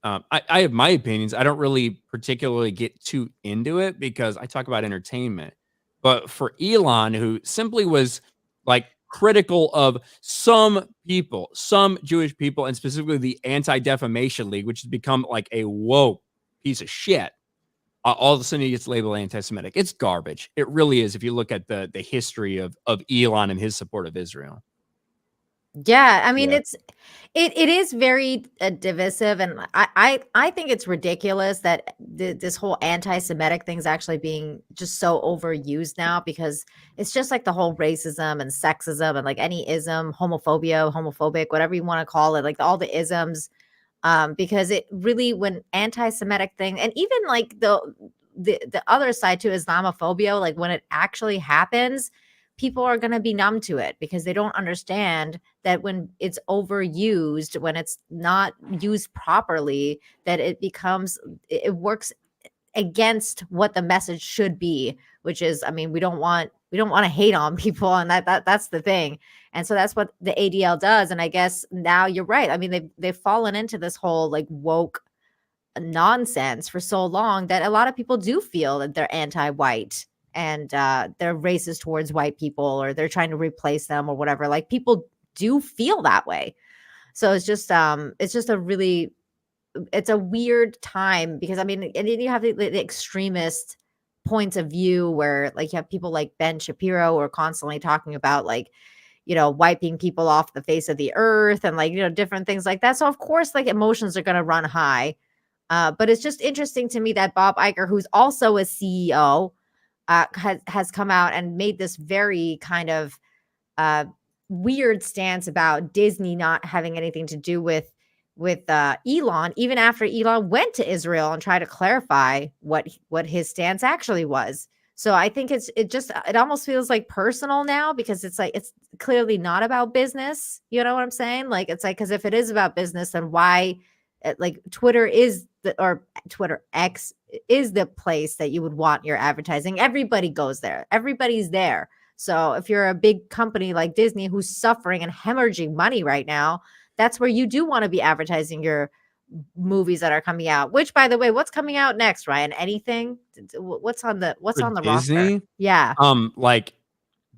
I have my opinions. I don't really particularly get too into it because I talk about entertainment. But for Elon, who simply was like critical of some people, some Jewish people, and specifically the Anti-Defamation League, which has become like a woke piece of shit, all of a sudden he gets labeled anti-Semitic. It's garbage. It really is. If you look at the history of Elon and his support of Israel. Yeah, I mean, it is very divisive, and I think it's ridiculous that this whole anti-Semitic thing is actually being just so overused now, because it's just like the whole racism and sexism and like any ism, homophobia, homophobic, whatever you want to call it, like all the isms, because it really, when anti-Semitic thing, and even like the other side to Islamophobia, like when it actually happens, people are going to be numb to it because they don't understand that when it's overused, when it's not used properly, that it works against what the message should be, which is, I mean, we don't want to hate on people, and that's the thing. And so that's what the ADL does. And I guess now you're right. I mean, they've fallen into this whole like woke nonsense for so long that a lot of people do feel that they're anti-white and they're racist towards white people, or they're trying to replace them or whatever. Like, people do feel that way. So it's just it's a weird time, because I mean, and then you have the extremist points of view where like you have people like Ben Shapiro who are constantly talking about like, wiping people off the face of the earth and like, different things like that. So of course, like, emotions are going to run high. But it's just interesting to me that Bob Iger, who's also a CEO, has come out and made this very kind of weird stance about Disney not having anything to do with Elon, even after Elon went to Israel and tried to clarify what his stance actually was. So I think it almost feels like personal now, because it's like, it's clearly not about business. You know what I'm saying? Like, it's like, because if it is about business, then why, like, Twitter X is the place that you would want your advertising. Everybody goes there. Everybody's there. So if you're a big company like Disney who's suffering and hemorrhaging money right now, that's where you do want to be advertising your movies that are coming out. Which, by the way, what's coming out next, Ryan? Anything? What's on the For roster? Disney? Yeah. Like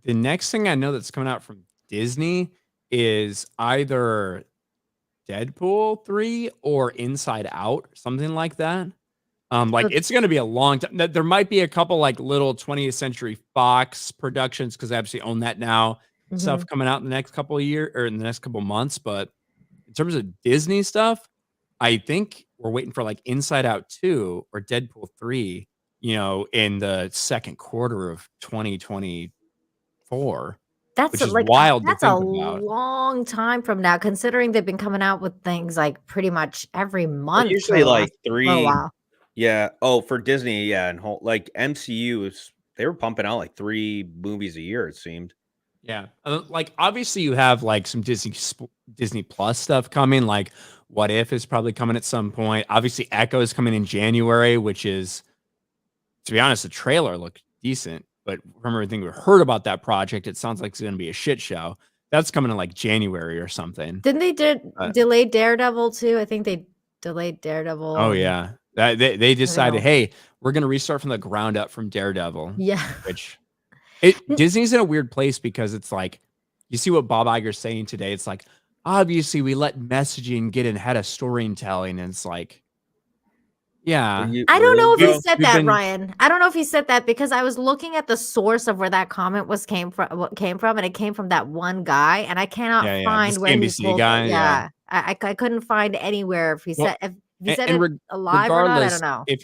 the next thing I know that's coming out from Disney is either Deadpool 3 or Inside Out, something like that. Like it's going to be a long time. There might be a couple like little 20th Century Fox productions because I actually own that now. Stuff coming out in the next couple of years or in the next couple of months. But in terms of Disney stuff, I think we're waiting for like Inside Out 2 or Deadpool 3, in the second quarter of 2024. That's Which is like wild to that's a think about. long time from now, considering they've been coming out with things like pretty much every month. Usually for the like last three. little while. Yeah. Oh, for Disney, yeah, and like MCU they were pumping out like 3 movies a year. It seemed. Yeah. Like obviously you have like some Disney Plus stuff coming. Like What If is probably coming at some point. Obviously Echo is coming in January, which is, to be honest, the trailer looked decent. But from everything we heard about that project, it sounds like it's going to be a shit show. That's coming in like January or something. Didn't they delay Daredevil too? I think they delayed Daredevil. Oh yeah, they decided, hey, we're going to restart from the ground up from Daredevil. Yeah. Which Disney's in a weird place because it's like, you see what Bob Iger's saying today. It's like, obviously we let messaging get ahead of storytelling, and it's like, yeah. I don't know if he said that, Ryan. I don't know if he said that because I was looking at the source of where that comment came from, and it came from that one guy, and I cannot find where he's NBC guy. Yeah, I couldn't find anywhere if he said if he said it alive or not. I don't know. If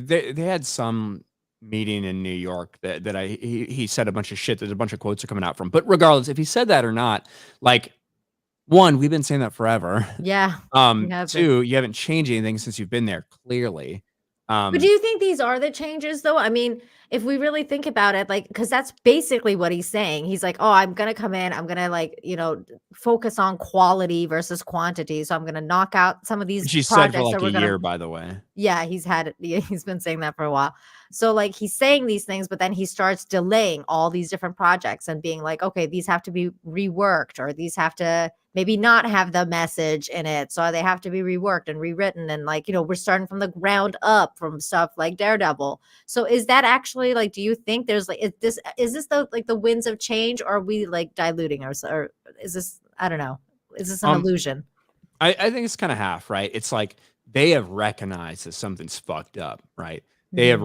they had some meeting in New York that he said a bunch of shit that a bunch of quotes are coming out from. But regardless, if he said that or not, like, one, we've been saying that forever. Yeah. 2, you haven't changed anything since you've been there, clearly. But do you think these are the changes, though? I mean, if we really think about it, like, because that's basically what he's saying. He's like, oh, I'm going to come in. I'm going to, like, focus on quality versus quantity. So I'm going to knock out some of these She projects said for like that a year, by the way. Yeah, he's been saying that for a while. So like he's saying these things, but then he starts delaying all these different projects and being like, okay, these have to be reworked, or these have to maybe not have the message in it. So they have to be reworked and rewritten. And like, we're starting from the ground up from stuff like Daredevil. So is that actually like, do you think there's like, is this the winds of change, or are we like diluting ourselves, or is this, I don't know, is this an illusion? I think it's kind of half, right? It's like they have recognized that something's fucked up, right? They have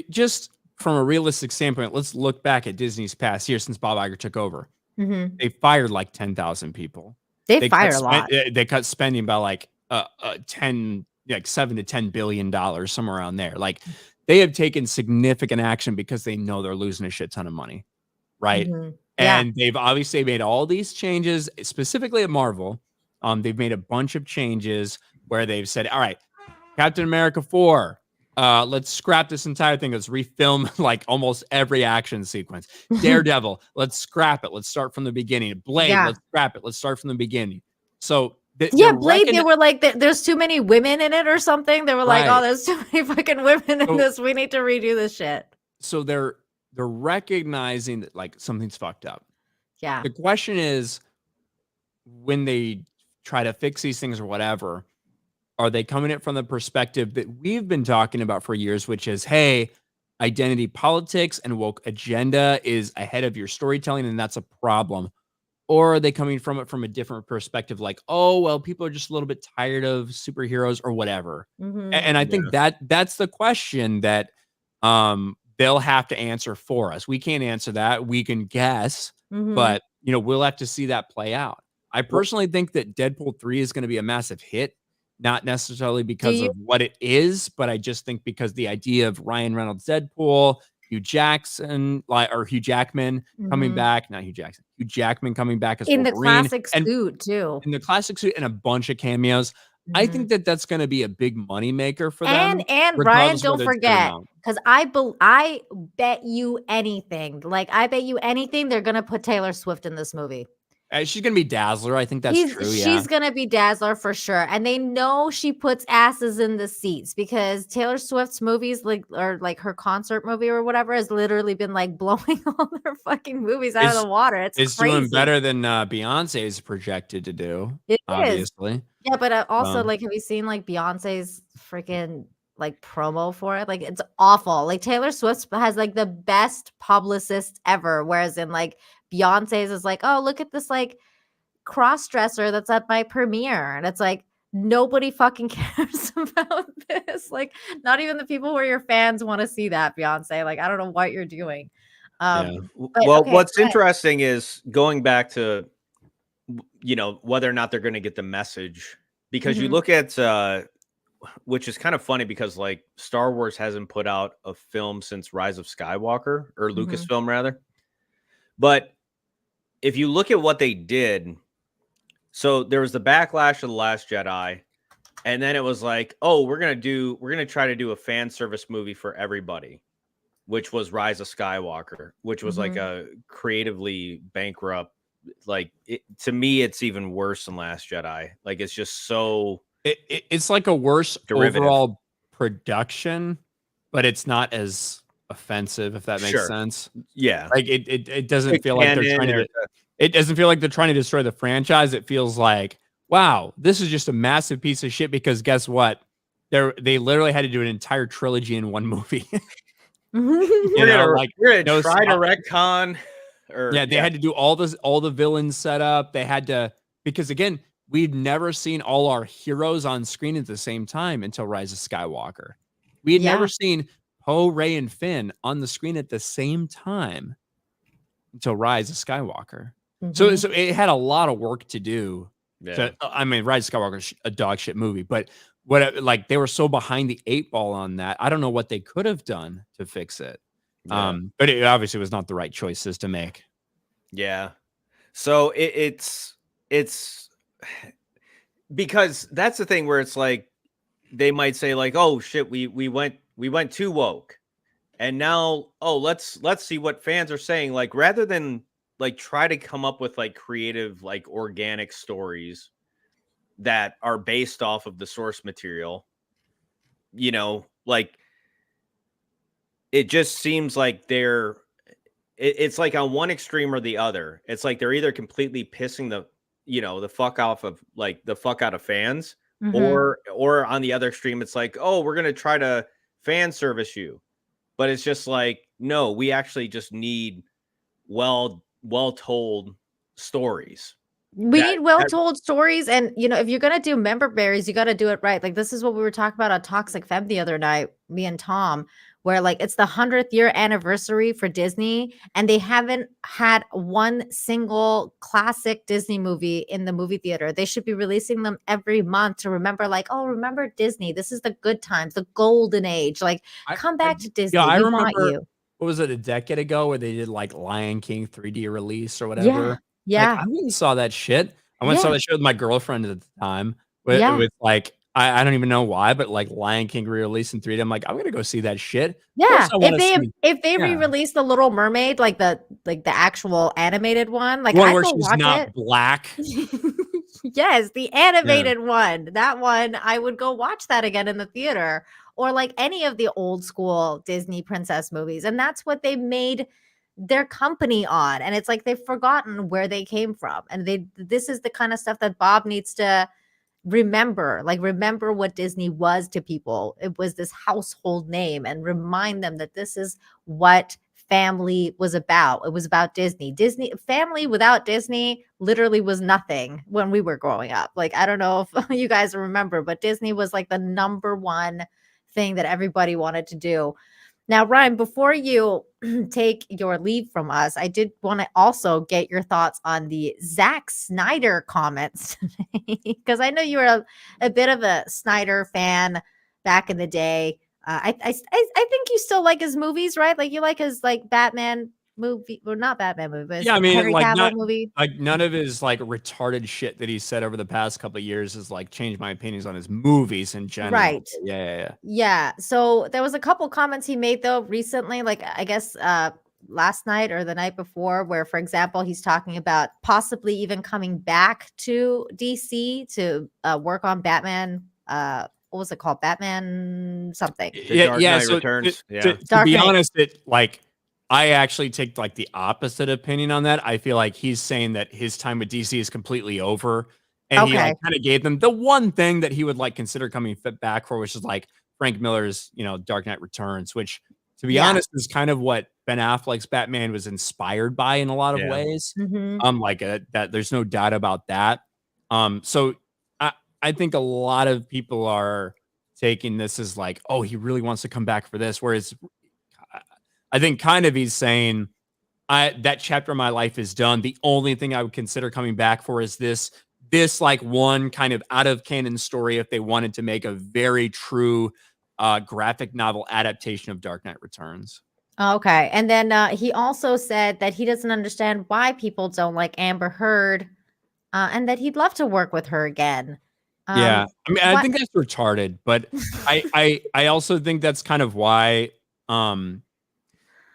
just from a realistic standpoint, let's look back at Disney's past year since Bob Iger took over. They fired like 10,000 people. They fired a lot. They cut spending by like 7 to $10 billion, somewhere around there. Like they have taken significant action because they know they're losing a shit ton of money, right? And they've obviously made all these changes, specifically at Marvel. They've made a bunch of changes where they've said, all right, Captain America 4, let's scrap this entire thing. Let's refilm like almost every action sequence. Daredevil, let's scrap it. Let's start from the beginning. Blade, let's scrap it. Let's start from the beginning. So Blade, they were like, there's too many women in it or something. They were like, oh, there's too many fucking women in this. We need to redo this shit. So they're recognizing that like something's fucked up. Yeah. The question is, when they try to fix these things or whatever, are they coming at it from the perspective that we've been talking about for years, which is, hey, identity politics and woke agenda is ahead of your storytelling, and that's a problem? Or are they coming from it from a different perspective, like, oh, well, people are just a little bit tired of superheroes or whatever? And I think that's the question that they'll have to answer for us. We can't answer that. We can guess, but we'll have to see that play out. I personally think that Deadpool 3 is going to be a massive hit. Not necessarily because of what it is, but I just think because the idea of Ryan Reynolds Deadpool, Hugh Jackman coming back, not Hugh Jackson, Hugh Jackman coming back as in Wolverine, the classic suit too. In the classic suit and a bunch of cameos. I think that's going to be a big money maker for them. And Ryan, don't forget, because I bet you anything, they're going to put Taylor Swift in this movie. She's gonna be Dazzler. I think that's true. Yeah. She's gonna be Dazzler for sure, and they know she puts asses in the seats because Taylor Swift's movies, like her concert movie or whatever, has literally been like blowing all their fucking movies out of the water. It's crazy. Doing better than Beyonce is projected to do. It obviously. Is. Yeah, but also like, have you seen like Beyonce's freaking like promo for it? Like, it's awful. Like Taylor Swift has like the best publicist ever, whereas in like Beyonce's is like, oh, look at this like cross-dresser that's at my premiere, and it's like nobody fucking cares about this. Like, not even the people who are your fans want to see that, Beyonce. Like, I don't know what you're doing. Well, what's interesting is going back to, you know, whether or not they're going to get the message, because you look at which is kind of funny because like Star Wars hasn't put out a film since Rise of Skywalker, or Lucasfilm rather. But if you look at what they did, so there was the backlash of The Last Jedi, and then it was like, oh, we're going to try to do a fan service movie for everybody, which was Rise of Skywalker, which was like a creatively bankrupt, like to me, it's even worse than Last Jedi. Like, it's just so it's like a worse overall production, but it's not as offensive, if that makes sense. Yeah. Like it doesn't feel like they're trying to it doesn't feel like they're trying to destroy the franchise. It feels like, wow, this is just a massive piece of shit, because guess what? They literally had to do an entire trilogy in one movie. We're gonna try to retcon. They had to do all the villains set up. They had to, because again, we've never seen all our heroes on screen at the same time until Rise of Skywalker. We had never seen Poe, Rey, and Finn on the screen at the same time until Rise of Skywalker. So it had a lot of work to do. I mean, Rise of Skywalker is a dog shit movie, but like they were so behind the 8 ball on that. I don't know what they could have done to fix it. But it obviously was not the right choices to make. Yeah. So it's because that's the thing where it's like they might say like, oh shit, we went too woke, and now let's see what fans are saying, like, rather than like try to come up with like creative, like organic stories that are based off of the source material, you know, like it just seems like it's like on one extreme or the other. It's like they're either completely pissing the fuck off of like the fuck out of fans, or on the other extreme, it's like, oh, we're gonna try to fan service you, but it's just like, no, we actually just need well told stories. We need well told stories, and you know, if you're gonna do member berries, you got to do it right. Like, this is what we were talking about on Toxic Femme the other night, me and Tom, where like it's the 100th year anniversary for Disney, and they haven't had one single classic Disney movie in the movie theater. They should be releasing them every month to remember, like, oh, remember Disney. This is the good times, the golden age. Like, come back to Disney. Yeah, I we remember. want you. What was it, a decade ago, where they did like Lion King 3D release or whatever? Yeah. Like, I went and saw that shit. I went and saw that shit with my girlfriend at the time. With like, I don't even know why, but like Lion King re-release in 3D. I'm like, I'm gonna go see that shit. Yeah. If they re-release the Little Mermaid, like the actual animated one, like one where she's not black. Yes, the animated one. That one, I would go watch that again in the theater, or like any of the old school Disney princess movies. And that's what they made their company on. And it's like they've forgotten where they came from. And this is the kind of stuff that Bob needs to remember. Like, remember what Disney was to people. It was this household name, and remind them that this is what family was about. It was about Disney. Family without Disney literally was nothing when we were growing up. Like, I don't know if you guys remember, but Disney was like the number one thing that everybody wanted to do. Now, Ryan, before you take your leave from us, I did want to also get your thoughts on the Zack Snyder comments today, because I know you were a bit of a Snyder fan back in the day. I think you still like his movies, right? Like, you like his like Batman movie, or not Batman movie, but yeah, I mean, Henry like Cavill movie. Like, none of his like retarded shit that he said over the past couple of years has like changed my opinions on his movies in general. Right. Yeah. Yeah. So there was a couple comments he made though recently, like I guess last night or the night before, where, for example, he's talking about possibly even coming back to DC to work on Batman. What was it called? Batman something. The Dark Knight So Returns. to Dark be Knight. honest, I actually take like the opposite opinion on that. I feel like he's saying that his time with DC is completely over. And he like kind of gave them the one thing that he would like consider coming back for, which is like Frank Miller's, Dark Knight Returns, which to be honest is kind of what Ben Affleck's Batman was inspired by in a lot of ways. That there's no doubt about that. So I think a lot of people are taking this as like, oh, he really wants to come back for this. Whereas I think kind of he's saying, that chapter of my life is done. The only thing I would consider coming back for is this like one kind of out of canon story if they wanted to make a very true graphic novel adaptation of Dark Knight Returns. Okay. And then he also said that he doesn't understand why people don't like Amber Heard and that he'd love to work with her again. I mean, I think that's retarded, but I also think that's kind of why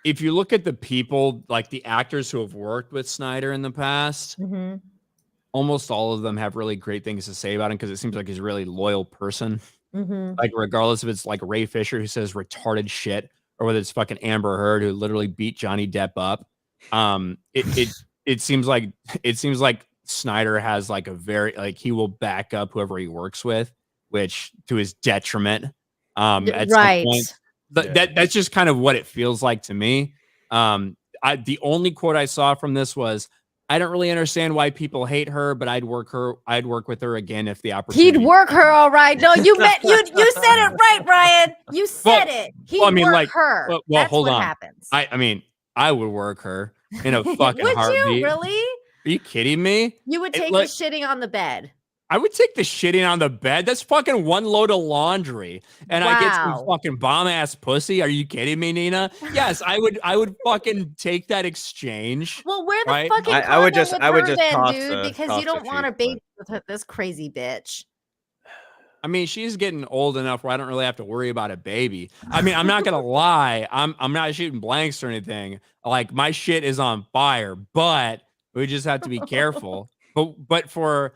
if you look at the people, like the actors who have worked with Snyder in the past, almost all of them have really great things to say about him because it seems like he's a really loyal person. Like regardless if it's like Ray Fisher who says retarded shit or whether it's fucking Amber Heard who literally beat Johnny Depp up. It seems like Snyder has like a very like he will back up whoever he works with, which to his detriment. At some point. That's just kind of what it feels like to me. The only quote I saw from this was, I don't really understand why people hate her, but I'd work with her again if the opportunity. He'd work her, all right. No, you said it right, Brian. You said it. He'd work her. Well, that's hold what on. happens. I mean, I would work her in a fucking would heartbeat. you really? Are you kidding me? You would take the shitting on the bed. I would take the shitting on the bed. That's fucking one load of laundry. And I get some fucking bomb ass pussy. Are you kidding me, Nina? Yes, I would fucking take that exchange. Well, where the right? fucking I would just then, toss dude, because toss you don't the want to cheek, baby with this crazy bitch. I mean, she's getting old enough where I don't really have to worry about a baby. I mean, I'm not gonna lie. I'm not shooting blanks or anything. Like my shit is on fire, but we just have to be careful. But for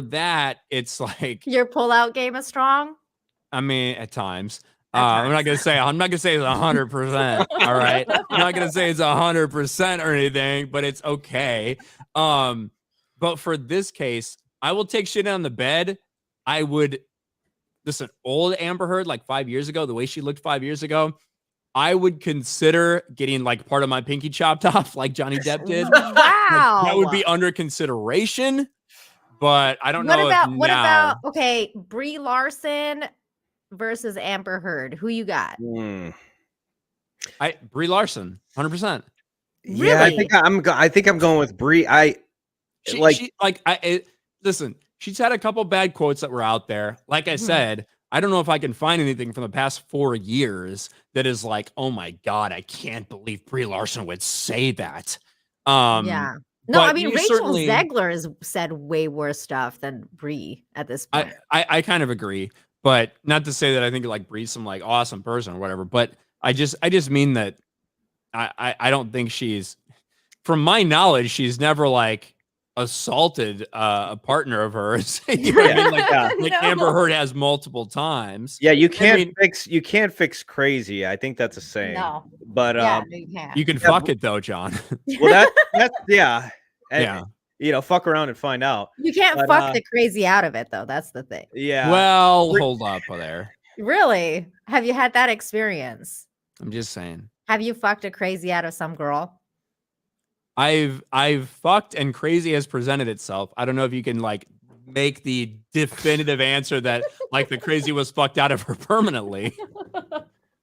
that, it's like your pullout game is strong. I mean, at times. I'm not gonna say it's 100%. All right, I'm not gonna say it's 100% or anything, but it's okay. But for this case, I will take shit on the bed. I would listen. Old Amber Heard, like 5 years ago, the way she looked 5 years ago, I would consider getting like part of my pinky chopped off, like Johnny Depp did. Wow, that would be under consideration. But I don't know. What about Brie Larson versus Amber Heard? Who you got? Brie Larson, 100%. Yeah, really? I think I'm going with Brie. Listen. She's had a couple bad quotes that were out there. Like I said, I don't know if I can find anything from the past 4 years that is like, oh my God, I can't believe Brie Larson would say that. Yeah. No, I mean, Rachel Zegler has said way worse stuff than Brie at this point. I kind of agree, but not to say that I think like Brie's some like awesome person or whatever, but I just mean that I don't think she's, from my knowledge, she's never like assaulted a partner of hers. You know what I mean? Like Amber Heard has multiple times. Yeah, you can't fix crazy. I think that's a saying. No. But you can fuck it though, John. Well, that's yeah. Fuck around and find out. You can't fuck the crazy out of it though. That's the thing. Yeah. Well, hold up there. Really? Have you had that experience? I'm just saying. Have you fucked a crazy out of some girl? I've fucked and crazy has presented itself. I don't know if you can like make the definitive answer that like the crazy was fucked out of her permanently.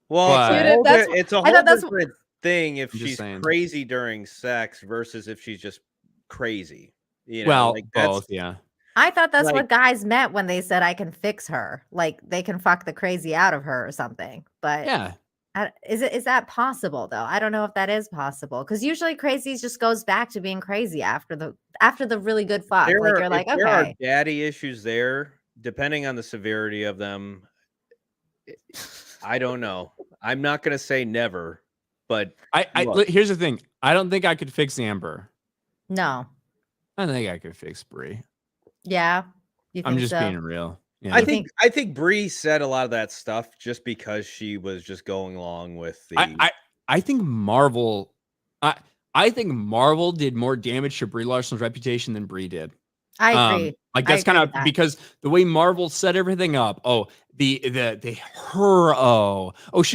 Well, it's a whole different thing if she's crazy during sex versus if she's just crazy. Both, yeah. I thought that's what guys meant when they said I can fix her. Like they can fuck the crazy out of her or something. But yeah. Is that possible though? I don't know if that is possible because usually crazy just goes back to being crazy after the really good fuck. There are daddy issues there, depending on the severity of them. I don't know. I'm not gonna say never, But here's the thing. I don't think I could fix Amber. No. I think I could fix Brie. Yeah. You think I'm just so? being real. Yeah. I think Brie said a lot of that stuff just because she was just going along with the. I think Marvel. I think Marvel did more damage to Brie Larson's reputation than Brie did. I agree. Like that's kind of because the way Marvel set everything up. Oh, she's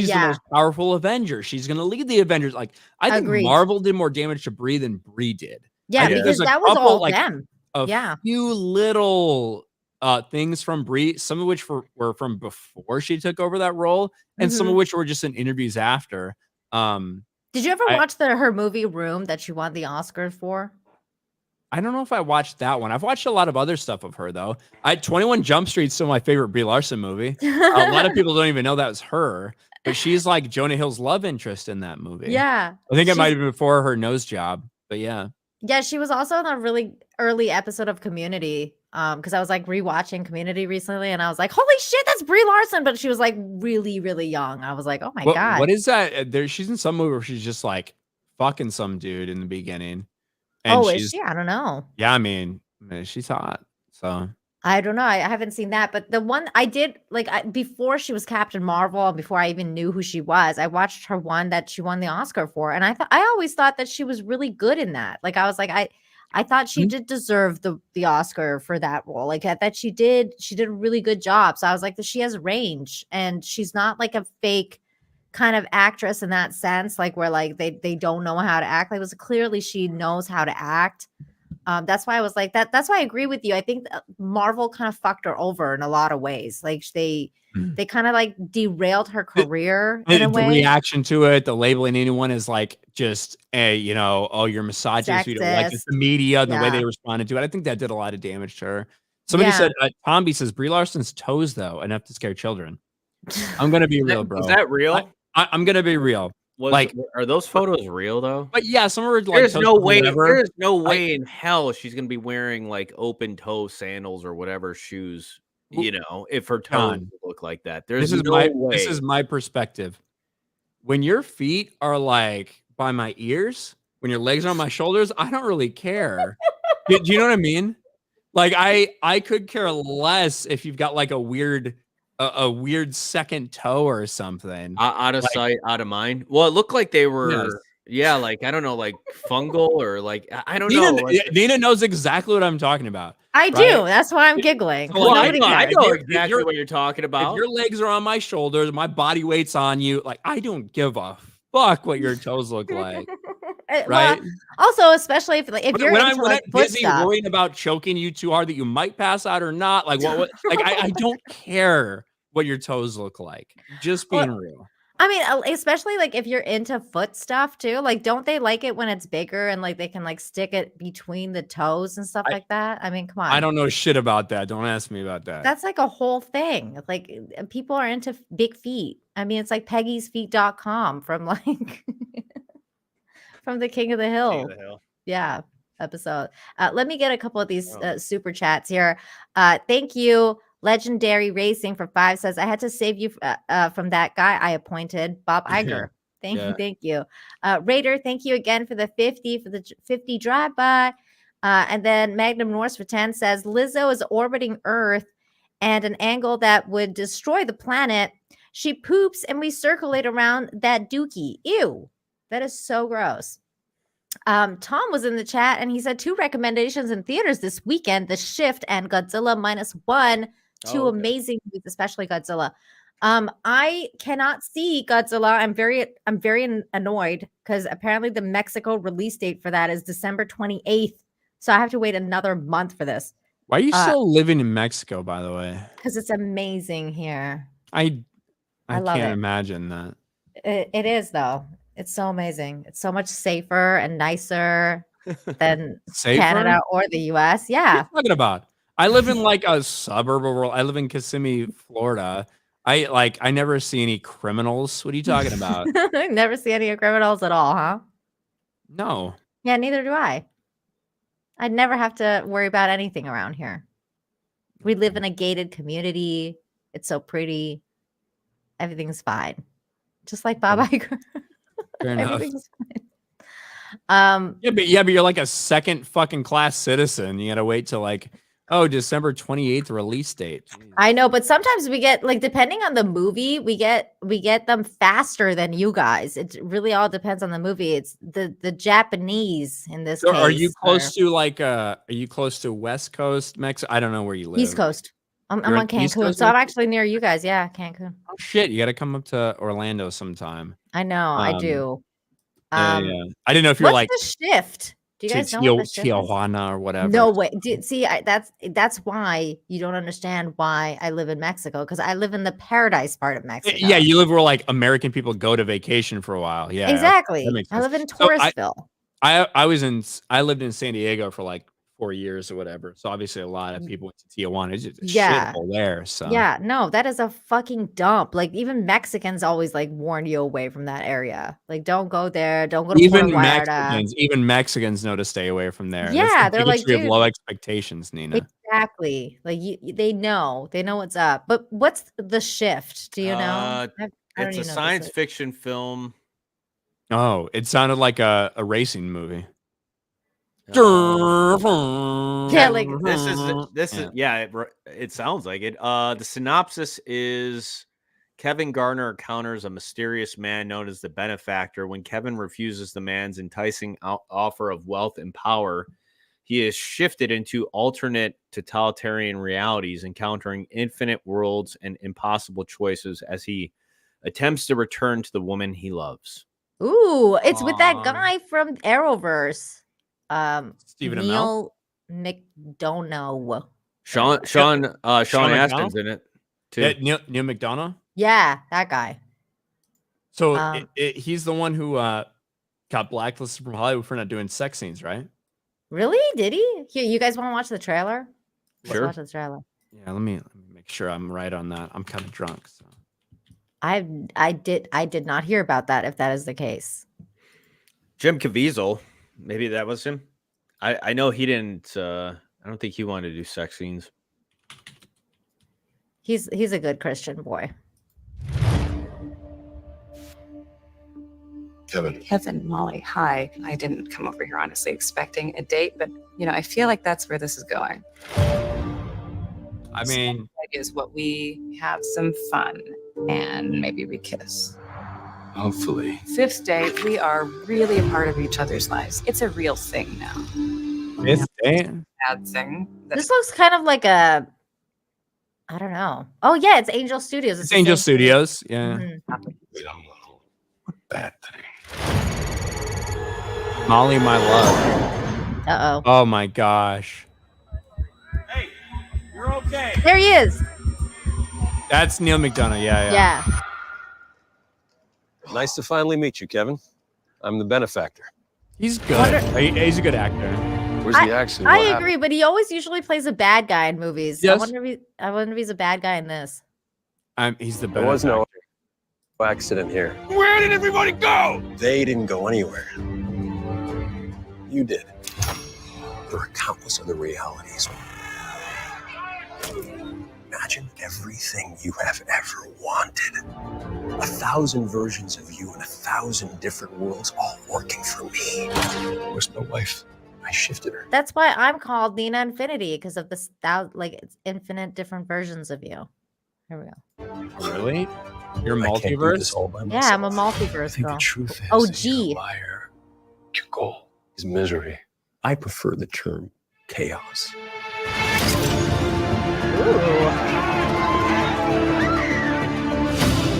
the most powerful Avenger. She's gonna lead the Avengers. Like I think Marvel did more damage to Brie than Brie did. Yeah, because that was all them. A few little things from Brie, some of which were from before she took over that role, and some of which were just in interviews after. Did you ever watch her movie Room that she won the Oscar for? I don't know if I watched that one. I've watched a lot of other stuff of her though. 21 Jump Street's still my favorite Brie Larson movie. A lot of people don't even know that was her, but she's like Jonah Hill's love interest in that movie. Yeah. I think it might have been before her nose job, but yeah. Yeah, she was also in a really early episode of Community. Because I was like rewatching Community recently, and I was like, "Holy shit, that's Brie Larson!" But she was like really, really young. I was like, "Oh my god!" What is that? She's in some movie where she's just like fucking some dude in the beginning. And is she? I don't know. Yeah, I mean, she's hot. So I don't know. I haven't seen that, but the one I did before she was Captain Marvel, and before I even knew who she was, I watched her one that she won the Oscar for, and I always thought that she was really good in that. Like I was like I thought she did deserve the Oscar for that role. Like that she did a really good job. So I was like, she has range, and she's not like a fake kind of actress in that sense, like where like they don't know how to act. Like it was clearly she knows how to act. That's why I was like that. That's why I agree with you. I think Marvel kind of fucked her over in a lot of ways. Like they kind of like derailed her career in a way. The reaction to it, the labeling anyone is like just you're misogynist. You don't like the media and the way they responded to it. I think that did a lot of damage to her. Somebody said, Tomby says Brie Larson's toes though enough to scare children. I'm gonna be real, bro. Is that real? I'm gonna be real. Are those photos real though? But yeah, some are like there's no way in hell she's gonna be wearing like open toe sandals or whatever shoes, if her toes look like that. There's no way. This is my perspective. When your feet are like by my ears, when your legs are on my shoulders, I don't really care. Do you know what I mean? Like I could care less if you've got like a weird second toe or something. Out of sight, out of mind. Well, it looked like they were, like, I don't know, like fungal or like, I don't know. Nina knows exactly what I'm talking about. I do. That's why I'm giggling. Well, I know exactly what you're talking about. If your legs are on my shoulders, my body weight's on you. Like, I don't give a fuck what your toes look like. Right. Well, also, especially if you're when into I'm busy stuff. worrying about choking you too hard that you might pass out or not, like what like I don't care what your toes look like. Just being real. I mean, especially like if you're into foot stuff too, like don't they like it when it's bigger and like they can like stick it between the toes and stuff like that? I mean, come on. I don't know shit about that. Don't ask me about that. That's like a whole thing. Like people are into big feet. I mean, it's like peggysfeet.com from like from the King of the Hill. King of the Hill. Yeah, episode. Let me get a couple of these super chats here. Thank you. Legendary Racing for 5 says, I had to save you from that guy I appointed, Bob Iger. Thank you. Raider, thank you again for the 50 drive-by. And then Magnum Norse for 10 says, Lizzo is orbiting Earth and an angle that would destroy the planet. She poops and we circulate around that dookie. Ew. That is so gross. Tom was in the chat and he said 2 recommendations in theaters this weekend, The Shift and Godzilla -1. Two amazing movies, especially Godzilla. I cannot see Godzilla. I'm very annoyed because apparently the Mexico release date for that is December 28th. So I have to wait another month for this. Why are you still living in Mexico, by the way? Because it's amazing here. I love can't it. imagine that. It is though. It's so amazing. It's so much safer and nicer than Canada or the US. Yeah. What are you talking about? I live in like a suburb of world. I live in Kissimmee, Florida. I never see any criminals. What are you talking about? Never see any criminals at all, huh? No. Yeah, neither do I. I'd never have to worry about anything around here. We live in a gated community. It's so pretty. Everything's fine. Just like Bob Iger. Fair enough. Everything's fine. Yeah, but you're like a second fucking class citizen. You gotta wait till like, December 28th release date. Jeez. I know, but sometimes we get like, depending on the movie, we get them faster than you guys. It really all depends on the movie. It's the Japanese in this So case. are you close to like are you close to West Coast Mexico? I don't know where you live. East Coast? I'm You're on in East Cancun, Coast so I'm Mexico? actually near you guys. Yeah, Cancun. Oh shit, you gotta come up to Orlando sometime. I know, I do. Yeah. I didn't know if you're like what's the shift? Do you to guys know what the shift is? Tijuana or whatever. No way. See, that's why you don't understand why I live in Mexico, because I live in the paradise part of Mexico. Yeah, you live where like American people go to vacation for a while. Yeah, exactly. that makes I live in sense. So Touristville. I lived in San Diego for like 4 years or whatever. So obviously a lot of people went to Tijuana. It's just a shithole there. So Yeah, no, that is a fucking dump. Like even Mexicans always like warn you away from that area. Like don't go there. Don't go to Puerto Vallarta. Even Mexicans know to stay away from there. Yeah, they're like, we have dude, low expectations, Nina. Exactly. Like they know what's up. But what's the shift? Do you know? I don't It's a even know science fiction film. Oh, it sounded like a racing movie. Yeah, like this is it sounds like it. The synopsis is Kevin Garner encounters a mysterious man known as the benefactor. When Kevin refuses the man's enticing offer of wealth and power, he is shifted into alternate totalitarian realities, encountering infinite worlds and impossible choices as he attempts to return to the woman he loves. Ooh, it's with that guy from Arrowverse. Stephen Neil McDonough. Sean Astin's in it too. Yeah, Neil McDonough. Yeah, that guy. So he's the one who got blacklisted from Hollywood for not doing sex scenes, right? Really? Did he? Here, you guys want to watch the trailer? Sure. Let's watch the trailer. Yeah, let me make sure I'm right on that. I'm kind of drunk. So. I did not hear about that. If that is the case, Jim Caviezel, maybe that was him. I know he didn't. I don't think he wanted to do sex scenes. He's a good Christian boy. Kevin, Molly, hi. I didn't come over here honestly expecting a date, but I feel like that's where this is going. I mean, so the idea is what we have some fun and maybe we kiss. Hopefully. Fifth date, we are really a part of each other's lives. It's a real thing now. Fifth date? Bad thing. This looks kind of like a. I don't know. Oh yeah, it's Angel Studios. It's Angel Studios. Yeah. Bad thing. Molly, my love. Uh-oh. Oh my gosh. Hey, you're okay. There he is. That's Neil McDonough. Yeah. Yeah. Nice to finally meet you, Kevin. I'm the benefactor. He's good. He's a good actor. Where's the accent? I agree, but he always usually plays a bad guy in movies. Yes. I wonder if he's a bad guy in this. He's the There best. was no accident here. Where did everybody go? They didn't go anywhere. You did. There are countless other realities. Imagine everything you have ever wanted. 1,000 versions of you in 1,000 different worlds, all working for me. Where's my wife? I shifted her. That's why I'm called Nina Infinity, because of this. It's infinite different versions of you. Here we go. Really? You're I can't do multiverse? this all by Yeah, myself. I'm a multiverse I think girl. the truth is Oh, that you're gee. a liar. Your goal is misery. I prefer the term chaos.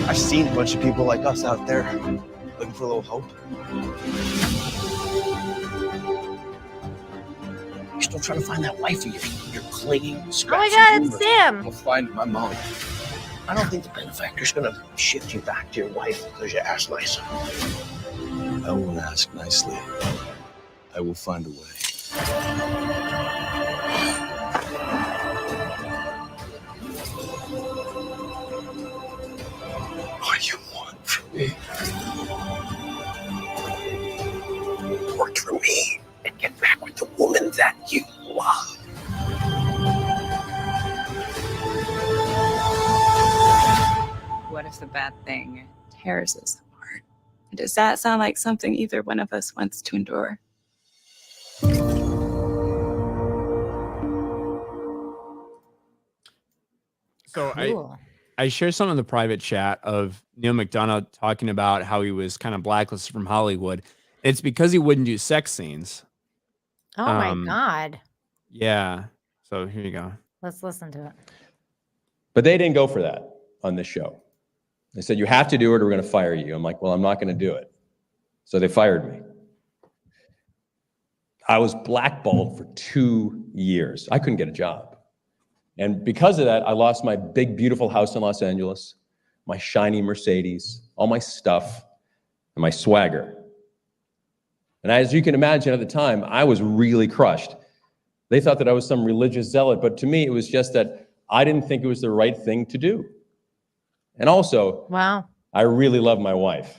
I've seen a bunch of people like us out there looking for a little hope. You're still trying to find that wife of yours. You're clinging. Oh my God, it's Sam. I'll find my mom. I don't think the benefactor's gonna shift you back to your wife because you asked nice. I won't ask nicely. I will find a way. What do you want from me? Work for me and get back with the woman that you love. What if the bad thing tears us apart? Does that sound like something either one of us wants to endure? So Cool. I shared some in the private chat of Neil McDonough talking about how he was kind of blacklisted from Hollywood. It's because he wouldn't do sex scenes. Oh my God. Yeah. So here you go. Let's listen to it. But they didn't go for that on this show. They said, you have to do it or we're going to fire you. I'm like, well, I'm not going to do it. So they fired me. I was blackballed for 2 years. I couldn't get a job. And because of that, I lost my big, beautiful house in Los Angeles, my shiny Mercedes, all my stuff, and my swagger. And as you can imagine at the time, I was really crushed. They thought that I was some religious zealot, but to me, it was just that I didn't think it was the right thing to do. And also, wow, I really love my wife.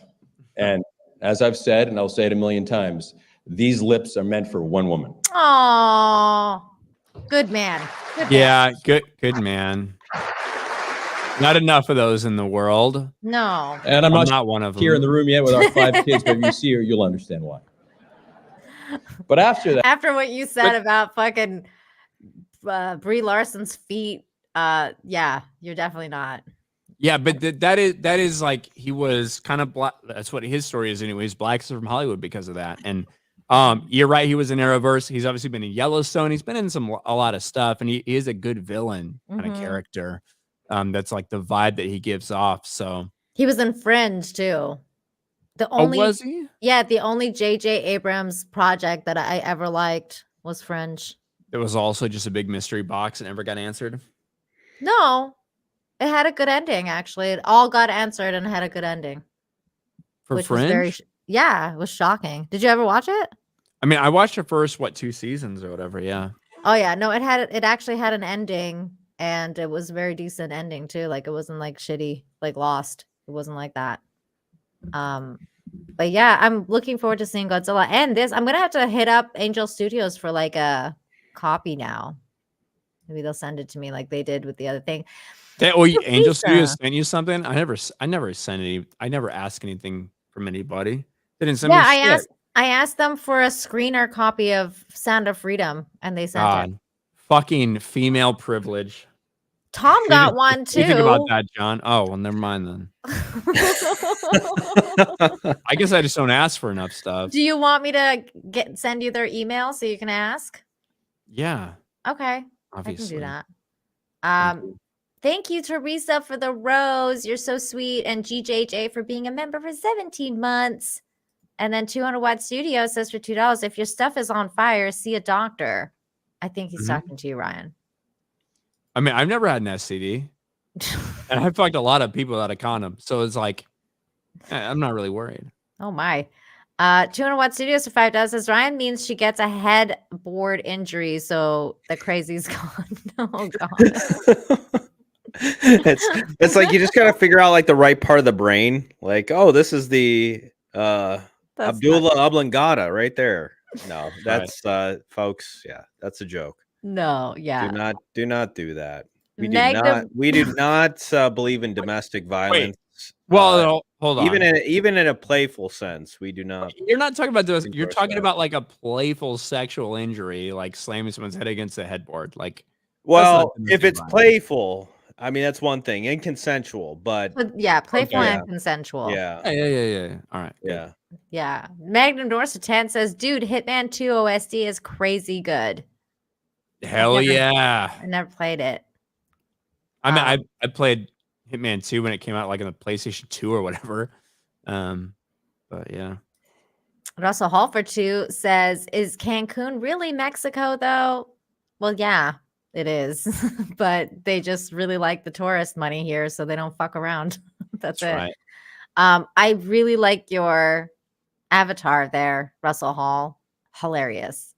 And as I've said, and I'll say it a million times, these lips are meant for one woman. Oh, good man. Good Yeah, good man. Not enough of those in the world. No. And I'm not one of them here in the room yet with our 5 kids, but if you see her, you'll understand why. But after that, After what you said about fucking Brie Larson's feet, yeah, you're definitely not. Yeah, but that is like he was kind of black. That's what his story is, anyways. Blacklisted from Hollywood because of that. And you're right. He was in Arrowverse. He's obviously been in Yellowstone. He's been in a lot of stuff, and he is a good villain kind of character. That's like the vibe that he gives off. So he was in Fringe too. The only was he? Yeah, the only J.J. Abrams project that I ever liked was Fringe. It was also just a big mystery box and never got answered. No, it had a good ending. Actually, it all got answered and had a good ending. For Fringe? Yeah, it was shocking. Did you ever watch it? I mean, I watched the first 2 seasons or whatever. Yeah. Oh yeah, no, it actually had an ending, and it was a very decent ending too. Like it wasn't like shitty, like Lost. It wasn't like that. But yeah, I'm looking forward to seeing Godzilla and this. I'm gonna have to hit up Angel Studios for like a copy now. Maybe they'll send it to me like they did with the other thing. Angel Studios sent you something? I never sent any. I never asked anything from anybody. They didn't send me shit. I asked them for a screener copy of Sound of Freedom, and they sent it. Fucking female privilege. Tom got one too. What do you think about that, John? Oh, well, never mind then. I guess I just don't ask for enough stuff. Do you want me to send you their email so you can ask? Yeah. Okay. Obviously. I can do that. Thank you, Teresa, for the rose. You're so sweet. And GJJ for being a member for 17 months. And then 200 Watt Studio says for $2, if your stuff is on fire, see a doctor. I think he's talking to you, Ryan. I mean, I've never had an STD. And I've fucked a lot of people without a condom. So it's like, I'm not really worried. Oh, my. 200 Watt Studios for $5 says Ryan means she gets a headboard injury. So the crazy's gone. Oh, God. It's like you just gotta figure out like the right part of the brain. Like, oh, this is the Abdullah oblongata right there. No, that's folks. Yeah, that's a joke. No, yeah. Do not do that. We do not believe in domestic violence. Well, hold on. Even in a playful sense, we do not. You're not talking about this. You're talking about like a playful sexual injury, like slamming someone's head against the headboard. Like, well, if it's playful, I mean that's one thing, inconsensual, but yeah, playful and consensual. Yeah. All right. Yeah. Yeah. Magnum Dorset 10 says, dude, Hitman 2 OSD is crazy good. Hell yeah. I never played it. I mean, I played Hitman 2 when it came out, like in the PlayStation 2 or whatever. But yeah. Russell Halford 2 says, is Cancun really Mexico though? Well, yeah, it is. But they just really like the tourist money here, so they don't fuck around. That's it. Right. I really like your avatar there, Russell Hall. Hilarious.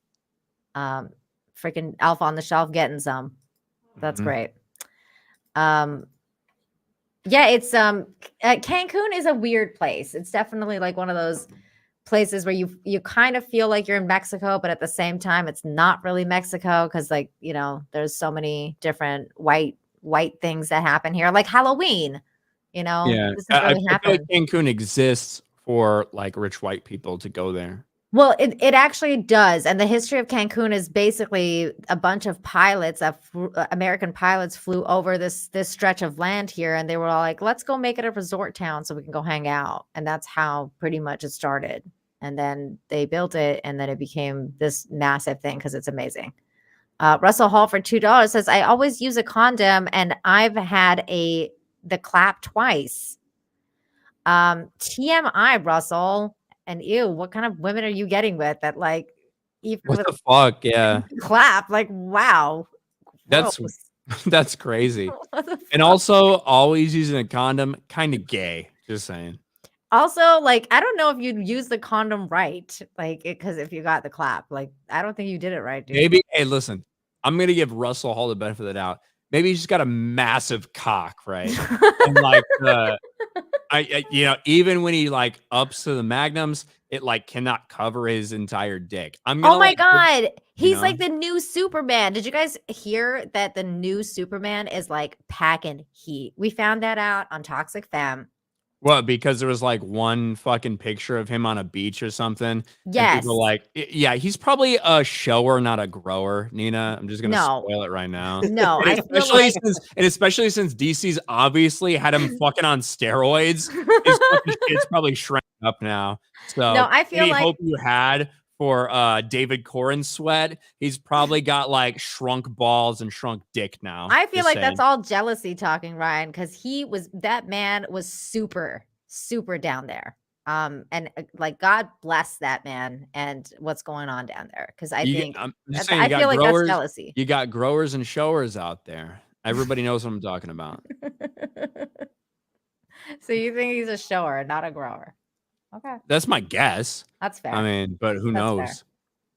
Freaking Elf on the Shelf getting some. That's great. Yeah, it's Cancun is a weird place. It's definitely like one of those places where you kind of feel like you're in Mexico, but at the same time it's not really Mexico because, like, you know, there's so many different white things that happen here, like Halloween. You know, yeah, I feel like Cancun exists for like rich white people to go there. Well, it actually does. And the history of Cancun is basically a bunch of pilots, American pilots flew over this stretch of land here, and they were all like, let's go make it a resort town so we can go hang out. And that's how pretty much it started. And then they built it, and then it became this massive thing because it's amazing. Russell Hall for $2 says, I always use a condom, and I've had the clap twice. TMI, Russell. And ew, what kind of women are you getting with that like even What the fuck? Yeah. clap? Like, wow. That's Gross. that's crazy. What the And fuck? also always using a condom, kind of gay. Just saying. Also, like, I don't know if you'd use the condom right. Like, because if you got the clap, like, I don't think you did it right, dude. Maybe, hey, listen, I'm gonna give Russell Hall the benefit of the doubt. Maybe he's just got a massive cock, right? And like you know, even when he like ups to the magnums, it like cannot cover his entire dick. Oh my like, God. He's know? like the new Superman. Did you guys hear that the new Superman is like packing heat? We found that out on Toxic Femme. What, because there was like one fucking picture of him on a beach or something. And Yes. people were like, yeah, he's probably a shower, not a grower, Nina. I'm just gonna No. spoil it right now. No, And I feel especially like especially since DC's obviously had him fucking on steroids. His fucking shit's probably shrank up now. So No, I feel any like hope you had for David Corn's sweat, he's probably got like shrunk balls and shrunk dick now. I feel Just like saying. that's all jealousy talking, Ryan, because that man was super, super down there. And like God bless that man and what's going on down there. Because I think I'm just saying, I you got feel like growers, that's jealousy. You got growers and showers out there. Everybody knows what I'm talking about. So you think he's a shower, not a grower? Okay, That's my guess. that's fair. I mean, but who That's fair. knows?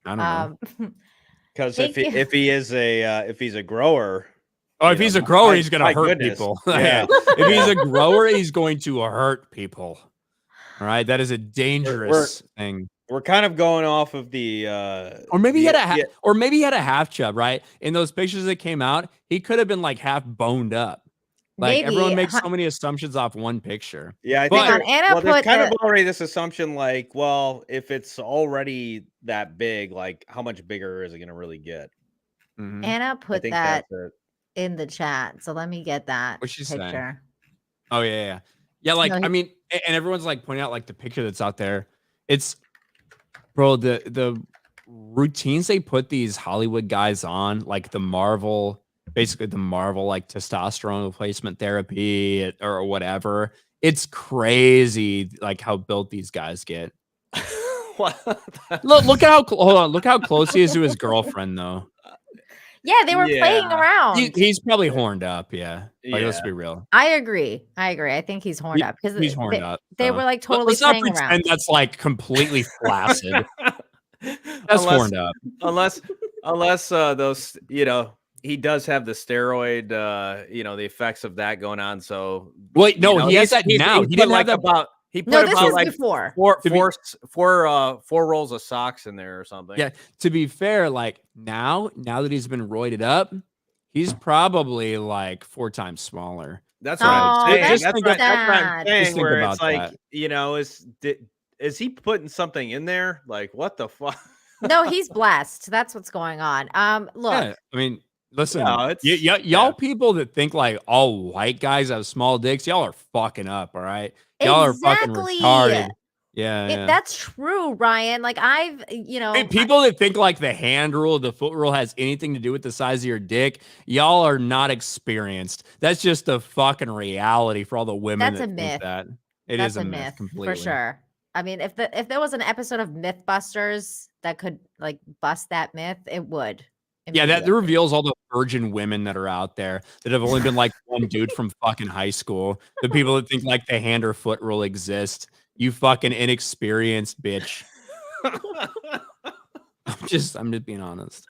I don't know. Because Thank you. if he's a grower, Oh, if you he's know, a grower, my- he's gonna my hurt goodness. people. Yeah. If he's a grower, he's going to hurt people. All right, that is a dangerous thing. We're kind of going off of the Or maybe he had the- maybe he had a half chub, right? In those pictures that came out, he could have been like half boned up. Like Maybe. everyone makes so many assumptions off one picture. Yeah, I But- think Hang on, Anna there's put kind of the- already this assumption like, well, if it's already that big, like how much bigger is it going to really get? Mhm. Anna I put think that that's it. in the chat. So let me get that What's she saying? picture. Oh yeah. Like No, I mean, and everyone's like pointing out like the picture that's out there. It's bro, the routines they put these Hollywood guys on, like basically the Marvel like testosterone replacement therapy or whatever. It's crazy like how built these guys get. Look at how hold on, look how close he is to his girlfriend though. Yeah, they were playing Yeah. around. He's probably horned up, yeah. Like, let's Yeah. be real. I agree. I think he's horned up because He's horned up. They so. were like totally Let's not playing pretend around. that's like completely flaccid. That's horned up. unless those, you know, he does have the steroid, you know, the effects of that going on. So Wait, no, you know, he has that now. He He put didn't like have that. he put No, this about was like before. four rolls of socks in there or something. Yeah, to be fair, like now that he's been roided up, he's probably like 4 times smaller. That's Oh, what I'm saying. that's That's what I'm sad. saying. Just think Where about it's like, that. you know, is he putting something in there? Like, what the fuck? No, he's blessed. That's what's going on. Look, Yeah, I mean, listen, No, it's- y'all yeah. people that think like all white guys have small dicks, y'all are fucking up. All right, y'all are fucking Exactly. retarded. Yeah. that's true, Ryan. Like Hey, people that think like the hand rule, the foot rule has anything to do with the size of your dick, y'all are not experienced. That's just a fucking reality for all the women. That's a that myth. Think that it that's is a myth completely for sure. I mean, if there was an episode of Mythbusters that could like bust that myth, it would. Yeah, that immediately. reveals all the virgin women that are out there that have only been like one dude from fucking high school. The people that think like the hand or foot rule exists. You fucking inexperienced bitch. I'm just being honest.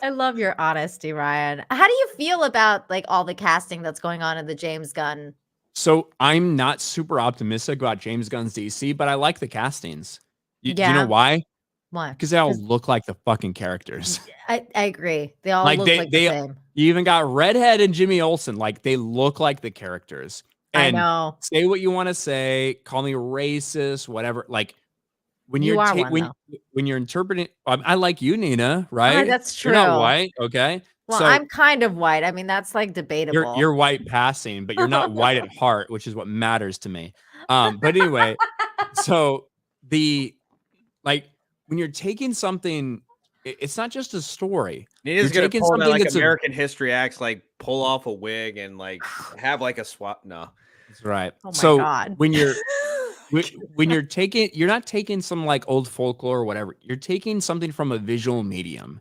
I love your honesty, Ryan. How do you feel about like all the casting that's going on in the James Gunn? So I'm not super optimistic about James Gunn's DC, but I like the castings. Do you know Yeah. why? Why? Because they all look like the fucking characters. I agree. They all Like look they like the same. you even got Redhead and Jimmy Olsen. Like they look like the characters. I And know. say what you want to say, call me racist, whatever. Like when You you're are one, though. when you're interpreting, I like you, Nina, right? That's You're not true. white, okay? Well, So I'm kind of white. I mean, that's like debatable. you're white passing, but you're not white at heart, which is what matters to me. But anyway, so like when you're taking something, it's not just a story. Nina's You're gonna taking pull that something like that's American History X, like pull off a wig and like have like a swap. No, that's right. Oh my So God. when you're you're not taking some like old folklore or whatever. You're taking something from a visual medium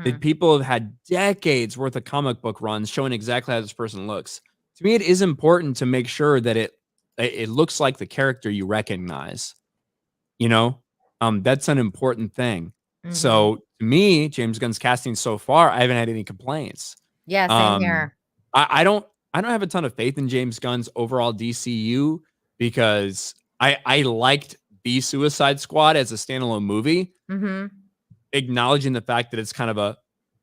that people have had decades worth of comic book runs showing exactly how this person looks. To me, it is important to make sure that it looks like the character you recognize. You know, that's an important thing. So to me, James Gunn's casting so far, I haven't had any complaints. Yeah, same here. I don't have a ton of faith in James Gunn's overall DCU because I liked The Suicide Squad as a standalone movie, acknowledging the fact that it's kind of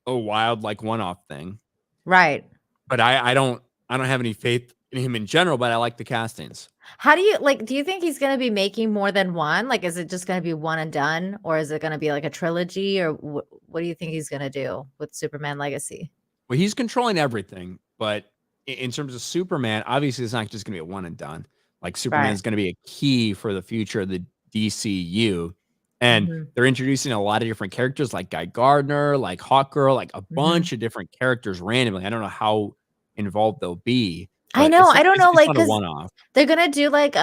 a wild like one-off thing. Right. But I don't have any faith in him in general, but I like the castings. How do you do you think he's going to be making more than one? Like, is it just going to be one and done, or is it going to be like a trilogy, or what do you think he's going to do with Superman Legacy? Well, he's controlling everything, but in terms of Superman, obviously it's not just going to be a one and done. Like Superman's going to be a key for the future of the DCU. And they're introducing a lot of different characters like Guy Gardner, like Hawkgirl, like a bunch of different characters randomly. I don't know how involved they'll be. I know. I don't know. Like, because they're going to do like,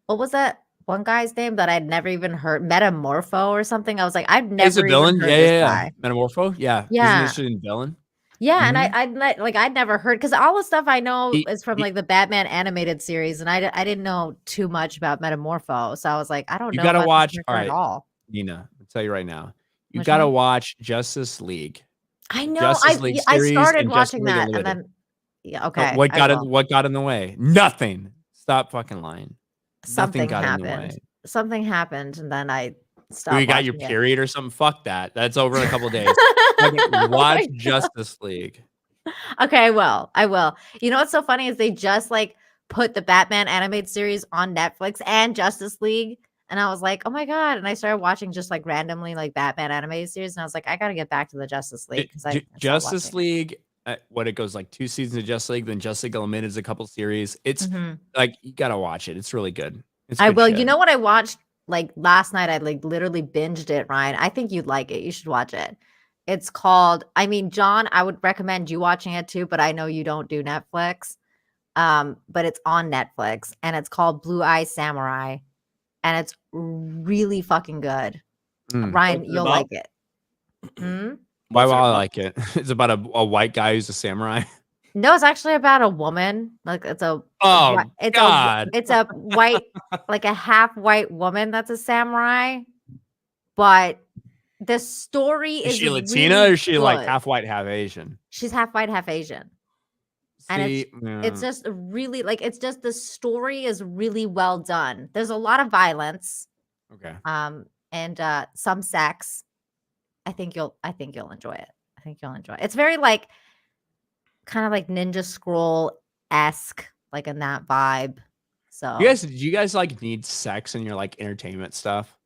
what was that one guy's name that I'd never even heard? Metamorpho or something. I was like, I've never He's a villain. even heard this guy. Metamorpho. Yeah. Yeah. Isn't he interested in villain? Yeah, and I'd never heard, because all the stuff I know is from like the Batman animated series, and I didn't know too much about Metamorpho, so I was like, I don't know. You gotta about watch. this All character right, at all. Nina, I'll tell you right now. You Which gotta one? watch Justice League. I know. Justice League I series started and watching Justice League that, and Unlimited. then okay. What I will. got in the way? Nothing. Stop fucking lying. Something Nothing got in the happened. way. Something happened, and then I stopped. You got your watching it. period or something? Fuck that. That's over in a couple days. Watch Justice League. Okay, I will. You know what's so funny is they just like put the Batman animated series on Netflix and Justice League, and I was like, oh my God. And I started watching just like randomly like Batman animated series, and I was like, I gotta get back to the Justice League, because I Justice League, it goes like 2 seasons of Justice League, then Justice League Unlimited is a couple series. It's like, you gotta watch it. It's really good. It's I good will. shit. You know what I watched like last night? I like literally binged it, Ryan. I think you'd like it. You should watch it. It's called, I mean, John, I would recommend you watching it too, but I know you don't do Netflix. But it's on Netflix, and it's called Blue Eye Samurai, and it's really fucking good. Ryan, you'll like it. Why will I like it? It's about a white guy who's a samurai. No, it's actually about a woman. Like it's a white, like a half white woman that's a samurai. But the story is she Latina really or is she like good. half white, half Asian? She's half white, half Asian. And it's just really like, it's just, the story is really well done. There's a lot of violence. Okay. And some sex. I think you'll enjoy it. It's very like kind of like Ninja Scroll-esque, like in that vibe. So Do you guys like need sex in your like entertainment stuff?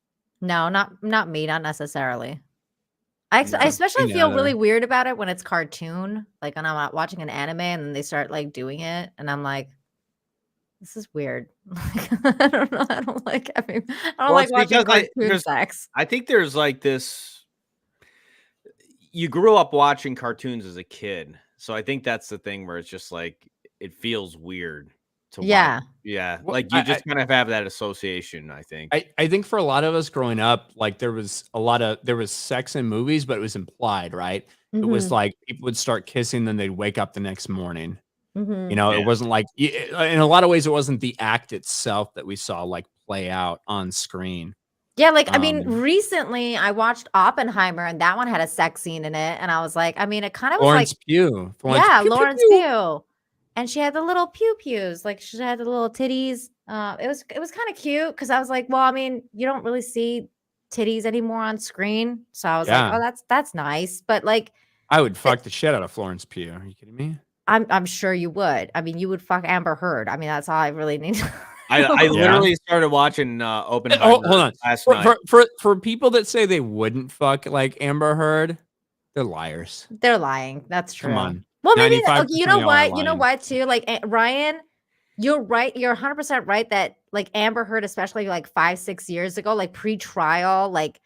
no, not me, not necessarily. I Yeah, especially me feel neither. really weird about it when it's cartoon, like when I'm watching an anime and then they start like doing it, and I'm like, this is weird. I don't know. I don't like watching cartoon sex. I think there's like this. You grew up watching cartoons as a kid, so I think that's the thing where it's just like it feels weird to watch. Yeah, Well, like you just kind of have that association. I think. I think for a lot of us growing up, like there was sex in movies, but it was implied, right? It was like people would start kissing, then they'd wake up the next morning. You know, it wasn't like, in a lot of ways, it wasn't the act itself that we saw like play out on screen. Yeah, like I mean, recently I watched Oppenheimer, and that one had a sex scene in it, and I was like, I mean, it kind of was Lawrence like, Pugh. Lawrence Pugh, and she had the little pews, like she had the little titties. It was kind of cute, because I was like, well, I mean, you don't really see titties anymore on screen, so I was like, oh, that's nice, but like, I would fuck the shit out of Florence Pugh. Are you kidding me? I'm sure you would. I mean, you would fuck Amber Heard. I mean, that's all I really need to I literally started watching Oppenheimer Hold on. last night. For people that say they wouldn't fuck like Amber Heard, they're liars. They're lying. That's true. Come on. Well, maybe okay, 95% you know of y'all are what? You know lying. what too? Like Ryan, you're right. You're 100% right that like Amber Heard, especially like 5-6 years ago, like pre-trial, like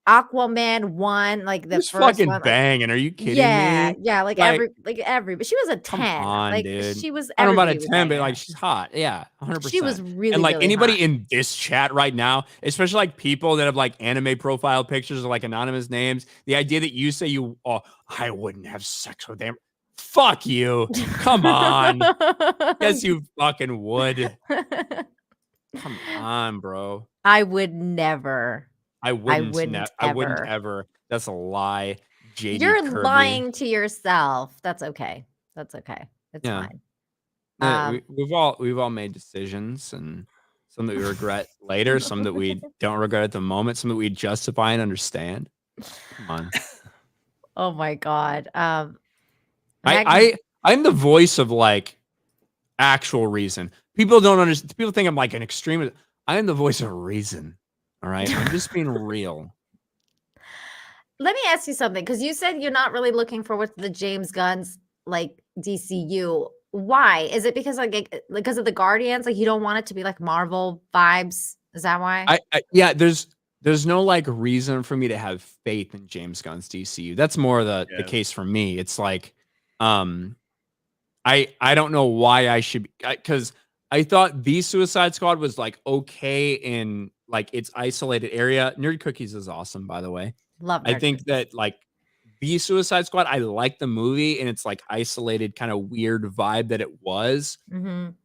Aquaman 1, like the Just first fucking one, like, banging. Are you kidding yeah, me? yeah, like every, but she was a 10. Come on, like dude. she was. I don't know about a everybody was 10, but banging like her. she's hot. Yeah, 100%. She was really, and like really anybody hot. in this chat right now, especially like people that have like anime profile pictures or like anonymous names, the idea that you say I wouldn't have sex with them. Fuck you. Come on. Yes, you fucking would. Come on, bro. I would never. I wouldn't ever. ever. That's a lie. JD You're Kirby. lying to yourself. That's okay. That's okay. It's fine. We've all made decisions, and some that we regret later, some that we don't regret at the moment, some that we justify and understand. Come on. Oh my God. I'm the voice of like actual reason. People don't understand. People think I'm like an extremist. I am the voice of reason. All right. I'm just being real. Let me ask you something, because you said you're not really looking forward to the James Gunn's like DCU. Why? Is it because because of the Guardians? Like you don't want it to be like Marvel vibes? Is that why? Yeah, there's no like reason for me to have faith in James Gunn's DCU. That's more the case for me. It's like I don't know why I should, because I thought the Suicide Squad was like okay in like its isolated area. Nerd Cookies is awesome, by the way. Love I think that like the Suicide Squad, I like the movie and it's like isolated kind of weird vibe that it was.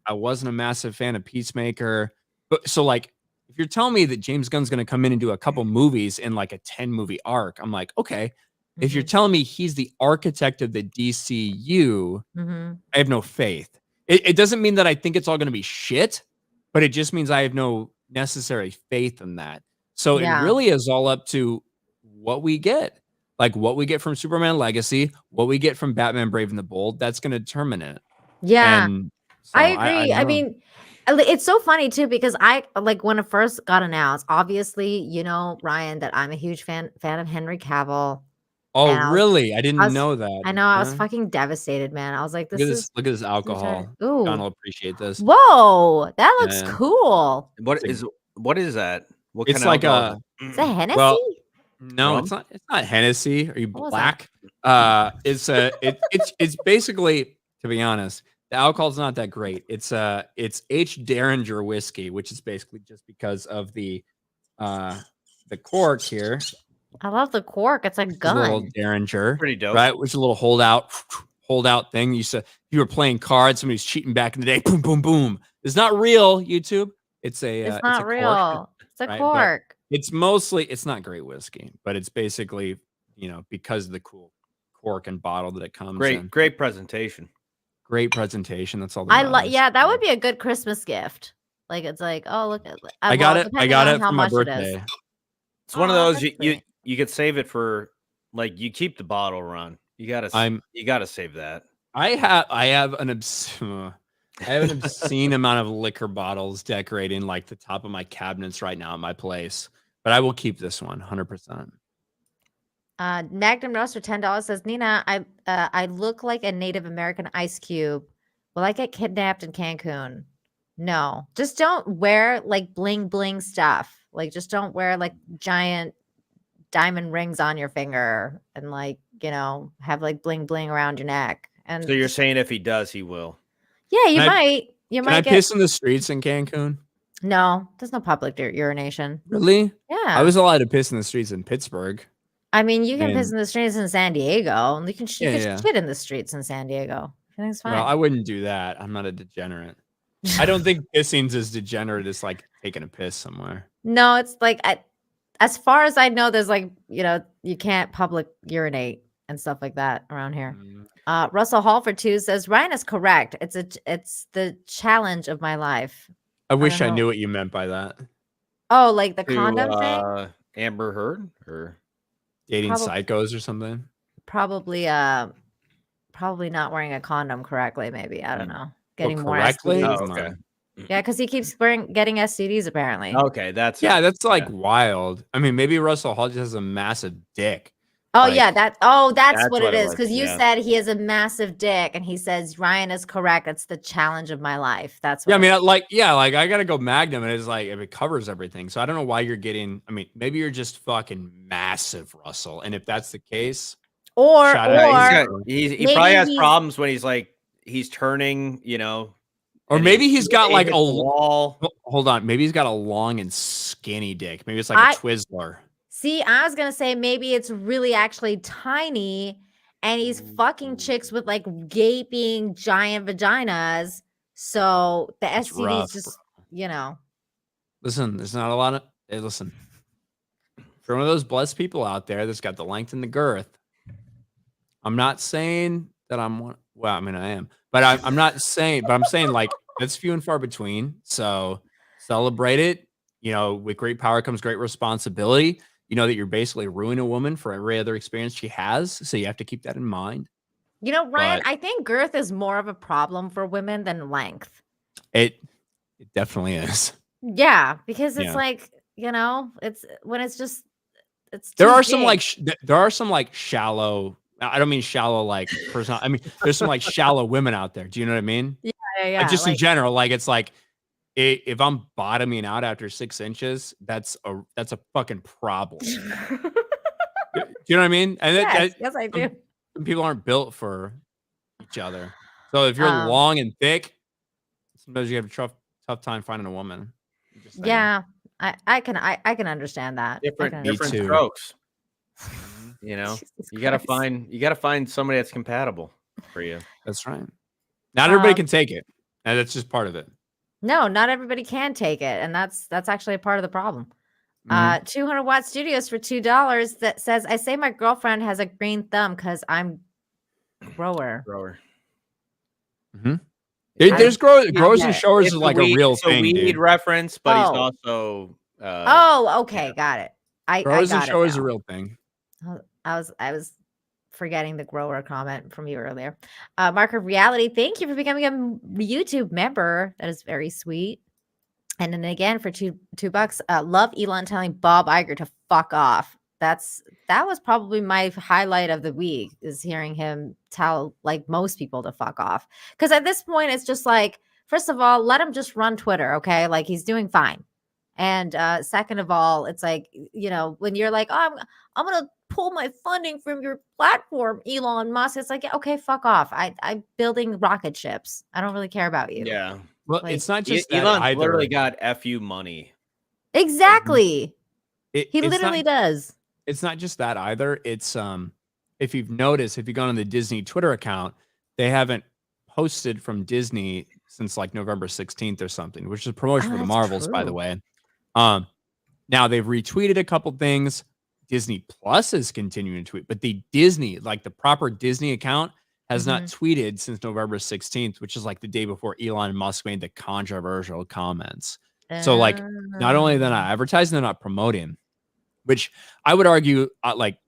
I wasn't a massive fan of Peacemaker. But so like if you're telling me that James Gunn's going to come in and do a couple movies in like a 10 movie arc, I'm like, okay. If you're telling me he's the architect of the DCU, I have no faith. It doesn't mean that I think it's all going to be shit, but it just means I have no necessary faith in that. So it really is all up to what we get. Like what we get from Superman Legacy, what we get from Batman Brave and the Bold, that's going to determine it. Yeah. And so I agree. I mean, it's so funny too, because I like when it first got announced, obviously, Ryan, that I'm a huge fan of Henry Cavill. Oh, really? I didn't know that. I know. I was fucking devastated, man. I was like, look at this alcohol. Ooh. John will appreciate this. Whoa, that looks cool. What is that? What it's kind like of Is that Hennessy? Well, no, it's not Hennessy. Are you black? It's basically, to be honest, the alcohol's not that great. It's H. Derringer whiskey, which is basically just because of the cork here. I love the cork. It's a gun. A little Derringer. Pretty dope. Right? Which is a little holdout thing. You said you were playing cards, somebody's cheating back in the day. Boom, boom, boom. It's not real, YouTube. It's not real. Cork, it's a right? cork. But it's not great whiskey, but it's basically, because of the cool cork and bottle that it comes in. Great presentation. Great presentation. That's all that matters. Yeah, that would be a good Christmas gift. Like it's like, oh, look at I got it for my birthday. It's one of those you could save it for, like, you keep the bottle, Ron. You gotta save that. I have an obscene amount of liquor bottles decorating like the top of my cabinets right now at my place, but I will keep this one 100%. Magnum Roaster $10 says, Nina, I look like a Native American Ice Cube. Will I get kidnapped in Cancun? No, just don't wear like bling bling stuff. Like just don't wear like giant diamond rings on your finger and like, have like bling bling around your neck. And so you're saying if he does, he will. Yeah, you might. Can I piss in the streets in Cancun? No, there's no public urination. Really? Yeah. I was allowed to piss in the streets in Pittsburgh. I mean, you can piss in the streets in San Diego. You can shit in the streets in San Diego. Everything's fine. Well, I wouldn't do that. I'm not a degenerate. I don't think pissing's as degenerate as like taking a piss somewhere. No, it's like as far as I know, there's like, you can't public urinate and stuff like that around here. Russell Halford 2 says Ryan is correct. It's the challenge of my life. I wish I knew what you meant by that. Oh, like the condom thing? Amber Heard or dating psychos or something? Probably probably not wearing a condom correctly. Maybe I don't know. Getting more correctly? STDs. Oh, okay. Yeah, because he keeps getting STDs apparently. Okay, that's that's like wild. I mean, maybe Russell Hall just has a massive dick. Oh Like, yeah, that's what it is. was, Because you yeah. said he has a massive dick, and he says Ryan is correct. That's the challenge of my life. That's what Yeah, I mean, like I gotta go Magnum, and it's like if it covers everything. So I don't know why you're getting. I mean, maybe you're just fucking massive, Russell. And if that's the case, or shout out. he maybe probably has he's- problems when he's turning, Or and maybe he's got like hits a the wall. Hold on, maybe he's got a long and skinny dick. Maybe it's like a Twizzler. See, I was gonna say maybe it's really actually tiny, and he's fucking chicks with like gaping giant vaginas. So the That's STDs rough, just, Listen, there's not a lot of. Hey, listen, for one of those blessed people out there that's got the length and the girth, I'm not saying that I'm one. Well, I mean, I am, but I'm not saying. But I'm saying like it's few and far between. So celebrate it. With great power comes great responsibility. You know that you're basically ruining a woman for every other experience she has. So you have to keep that in mind. Ryan, But- I think girth is more of a problem for women than length. It definitely is. Yeah, because it's Yeah. like, it's when it's just There too are some big. there are some like shallow. I don't mean shallow like person. I mean there's some like shallow women out there. Do you know what I mean? Yeah. Like, just in general, like it's like if I'm bottoming out after 6 inches, that's a fucking problem. Do you know what I mean? And yes, I do. some people aren't built for each other. So if you're Um, long and thick, sometimes you have a tough time finding a woman. Just saying. Yeah, I can understand that. Different Me too. strokes. You Jesus gotta Christ. find somebody that's compatible for you. That's right. Not everybody Um, can take it, and that's just part of it. No, not everybody can take it, and that's actually a part of the problem. Mhm. 200 Watt Studios for $2 that says, I say my girlfriend has a green thumb because I'm grower. Mhm. There's growers yeah, and showers It's is like a real it's thing, a weed dude. reference, but he's Oh. also Okay, got it. I Growers and got it showers is a now. real thing. I was forgetting the grower comment from you earlier. Mark of Reality, thank you for becoming a YouTube member. That is very sweet. And then again for $2, love Elon telling Bob Iger to fuck off. That was probably my highlight of the week, is hearing him tell like most people to fuck off. Because at this point, it's just like, first of all, let him just run Twitter, okay? Like he's doing fine. And second of all, it's like, when you're like, oh, I'm gonna pull my funding from your platform, Elon Musk. It's like, yeah, okay, fuck off. I'm building rocket ships. I don't really care about you. Yeah. Well, Like, it's not just that Elon's either. literally got FU money. Exactly. He It's literally not, does. It's not just that either. It's if you've noticed, if you've gone on the Disney Twitter account, they haven't posted from Disney since like November 16th or something, which is a promotion for the that's Marvels, by the true. way. Now they've retweeted a couple things. Disney Plus is continuing to tweet, but the Disney, like the proper Disney account, has not tweeted since November 16th, which is like the day before Elon Musk made the controversial comments. So like, not only they're not advertising, they're not promoting, which I would argue, like,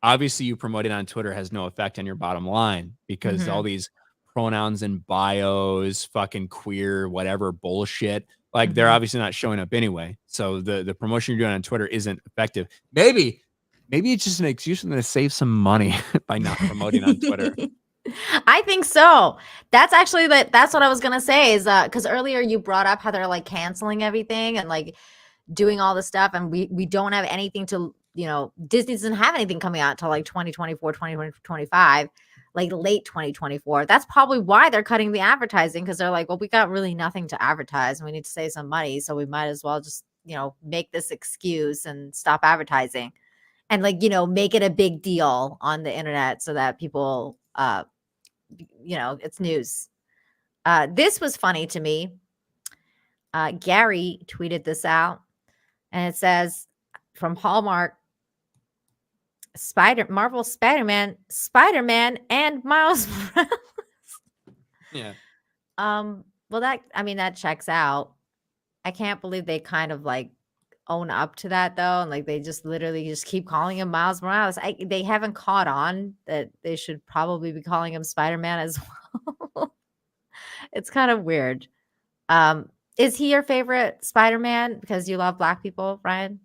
obviously you promoting on Twitter has no effect on your bottom line, because all these pronouns and bios, fucking queer, whatever bullshit, like they're obviously not showing up anyway. So the promotion you're doing on Twitter isn't effective. Maybe it's just an excuse for them to save some money by not promoting on Twitter. I think so. That's actually that's what I was gonna say, is because earlier you brought up how they're like canceling everything and like doing all the stuff, and we don't have anything to, Disney doesn't have anything coming out until like 2024, 2025, like late 2024. That's probably why they're cutting the advertising, because they're like, well, we got really nothing to advertise and we need to save some money, so we might as well just, make this excuse and stop advertising and like, make it a big deal on the internet so that people it's news. This was funny to me. Gary tweeted this out, and it says, from Hallmark, Marvel Spider-Man, and Miles Morales. Yeah. Well, that checks out. I can't believe they kind of like own up to that though, and like they just literally just keep calling him Miles Morales. They haven't caught on that they should probably be calling him Spider-Man as well. It's kind of weird. Is he your favorite Spider-Man because you love black people, Ryan?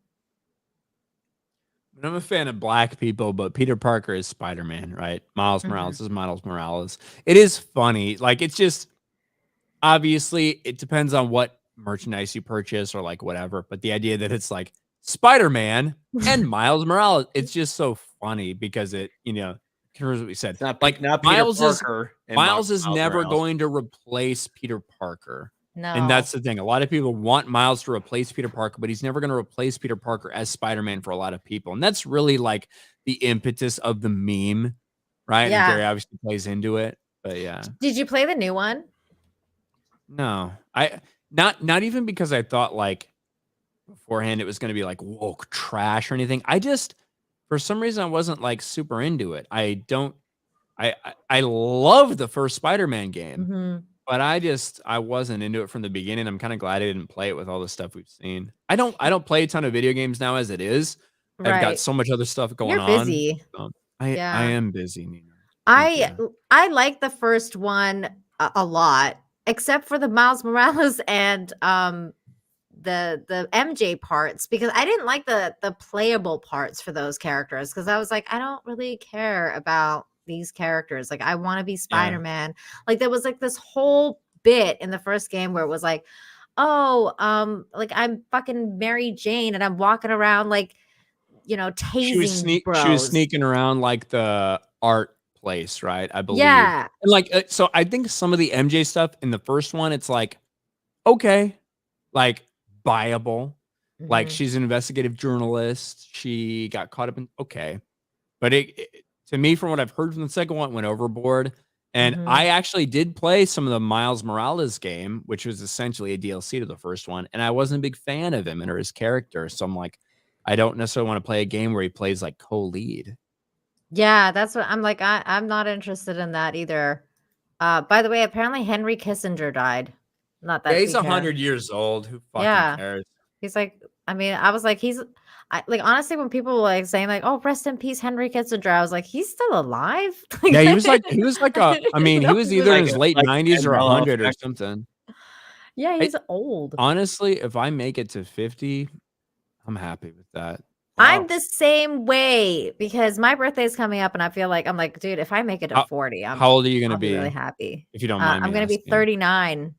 I'm a fan of black people, but Peter Parker is Spider-Man, right? Miles Morales is Miles Morales. It is funny. Like, it's just, obviously, it depends on what merchandise you purchase or like whatever. But the idea that it's like Spider-Man and Miles Morales, it's just so funny because it, here's what we said. It's not like not Miles Peter is Parker and Miles is never Morales. going to replace Peter Parker. No. And that's the thing. A lot of people want Miles to replace Peter Parker, but he's never going to replace Peter Parker as Spider-Man for a lot of people. And that's really like the impetus of the meme, right? Yeah. And Gary obviously plays into it. But yeah. Did you play the new one? No. Not even because I thought like beforehand it was going to be like woke trash or anything. I just, for some reason, I wasn't like super into it. I love the first Spider-Man game. But I wasn't into it from the beginning. I'm kind of glad I didn't play it with all the stuff we've seen. I don't play a ton of video games now as it is. I've got so much other stuff going on. You're busy. So I am busy, Nina. I like the first one a lot, except for the Miles Morales and the MJ parts, because I didn't like the playable parts for those characters, because I was like, I don't really care about these characters. Like, I want to be Spider-Man. Like, there was like this whole bit in the first game where it was like, oh, like I'm fucking Mary Jane and I'm walking around like, tasing bros. She was sneaking around like the art place, right? I believe. Yeah. And like, so I think some of the MJ stuff in the first one, it's like, okay, like buyable. Like, she's an investigative journalist. She got caught up in, okay. But to me, from what I've heard from the second one, it went overboard. And I actually did play some of the Miles Morales game, which was essentially a DLC to the first one. And I wasn't a big fan of him or his character. So I'm like, I don't necessarily want to play a game where he plays like co-lead. Yeah, that's what I'm like. I'm not interested in that either. By the way, apparently Henry Kissinger died. Not that he's 100 years old. Who fucking cares? He's like, I mean, I was like, like, honestly, when people were like saying like, oh, rest in peace, Henry Kissinger, I was like, he's still alive? Yeah, he was like he was either in his late 90s or 100 or something. Yeah, he's old. Honestly, if I make it to 50, I'm happy with that. I'm the same way, because my birthday is coming up and I feel like, I'm like, dude, if I make it to 40, how old are you going to be? Really happy. If you don't mind I'm going to be 39.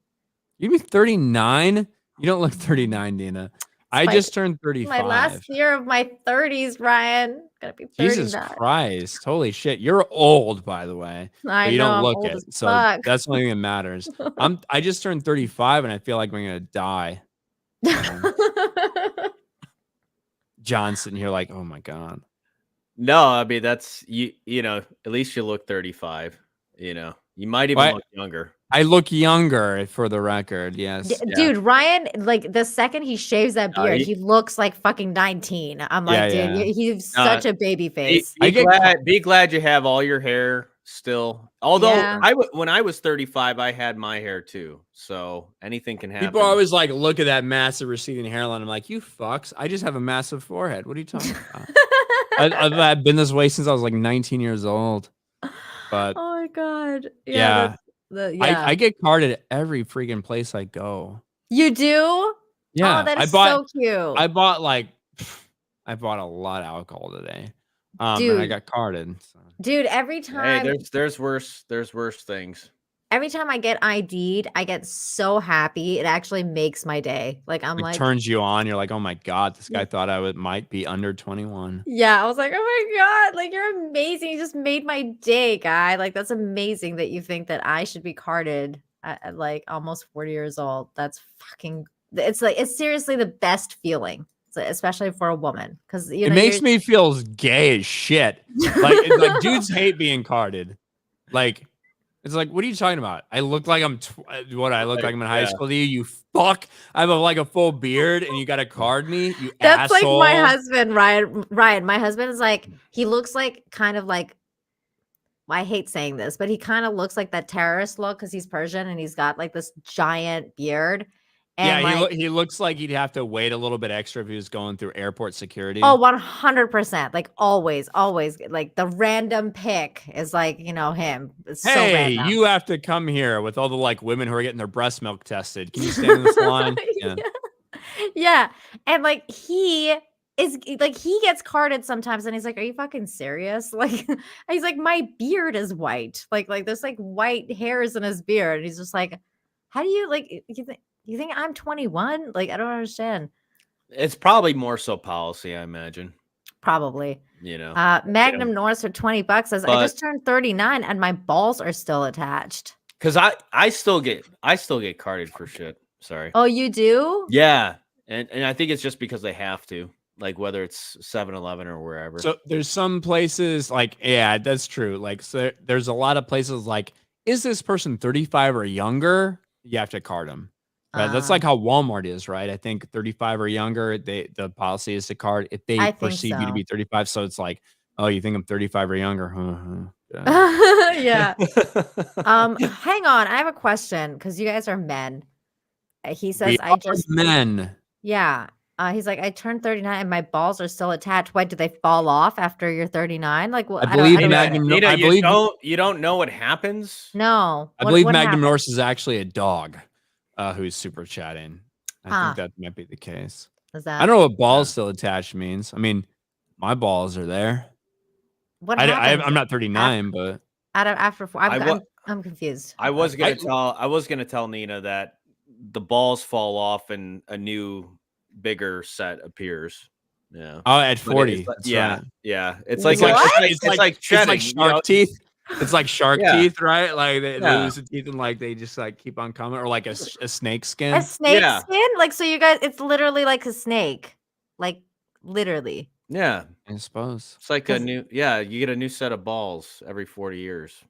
You be 39? You don't look 39, Dina. I just turned 35. My last year of my 30s, Ryan. Gonna be 39. Jesus Christ. Holy shit. You're old, by the way. I know, you don't I'm look old it. as So fuck. that's the only thing that matters. I just turned 35 and I feel like I'm gonna die. John's sitting here like, oh my God. No, I mean, that's at least you look 35. You might even look younger. I look younger, for the record. Yes, dude. Ryan, like, the second he shaves that beard, he looks like fucking 19. I'm like, dude, he's such a baby face. Be glad you have all your hair still. Although when I was 35, I had my hair too. So anything can happen. People always like, look at that massive receding hairline. I'm like, you fucks. I just have a massive forehead. What are you talking about? I've been this way since I was like 19 years old. But oh my God. Yeah. I get carded at every freaking place I go. You do? Yeah. Oh, that is so cute. I bought a lot of alcohol today. Dude, and I got carded. So. Dude, every time there's worse things. Every time I get ID'd, I get so happy. It actually makes my day. Like, I'm like, turns you on. You're like, oh my God, this guy thought I might be under 21. Yeah, I was like, oh my God, like, you're amazing. You just made my day, guy. Like, that's amazing that you think that I should be carded at like almost 40 years old. That's fucking, it's seriously the best feeling, especially for a woman, because it makes me feel gay as shit. Like dudes hate being carded. Like, it's like, what are you talking about? I look like I'm I look like I'm in high school to you. You fuck. I have like a full beard and you got to card me. You That's asshole. Like my husband, Ryan. My husband is like, he looks like kind of like, well, I hate saying this, but he kind of looks like that terrorist look because he's Persian and he's got like this giant beard. And yeah, like, he looks like he'd have to wait a little bit extra if he was going through airport security. oh, 100%. Like always, always. Like the random pick is like, him. It's so Hey, random. you have to come here with all the like women who are getting their breast milk tested. Can you stand in this line? Yeah. Yeah. And like he gets carded sometimes and he's like, are you fucking serious? Like he's like, my beard is white. Like there's like white hairs in his beard. And he's just like, how do you like you think I'm 21? Like, I don't understand. It's probably more so policy, I imagine. Probably. Magnum Norris for $20 says, I just turned 39 and my balls are still attached. Because I still get carded for shit. Sorry. Oh, you do? Yeah. And I think it's just because they have to, like whether it's 7-Eleven or wherever. So there's some places like, yeah, that's true. Like, so there's a lot of places like, is this person 35 or younger? You have to card them. Right? That's like how Walmart is, right? I think 35 or younger, the policy is to card if they perceive you to be 35. So it's like, oh, you think I'm 35 or younger? Yeah. Hang on. I have a question because you guys are men. He says, men. Yeah. He's like, I turned 39 and my balls are still attached. Why do they fall off after you're 39? Like, well, I believe you don't know what happens. No. I believe Magnum Norris is actually a dog who's super chatting. I think that might be the case. Is that? I don't know what balls still attached means. I mean, my balls are there. What happens? I'm not 39, but after 4, I'm confused. I was gonna tell Nina that the balls fall off and a new bigger set appears. Yeah. Oh, at 40. Right. Yeah. It's like shark teeth. It's like shark teeth, right? Like they lose the teeth and like they just like keep on coming, or like a snake skin. A snake skin? Like, so you guys, it's literally like a snake. Like literally. Yeah. I suppose. It's like you get a new set of balls every 40 years.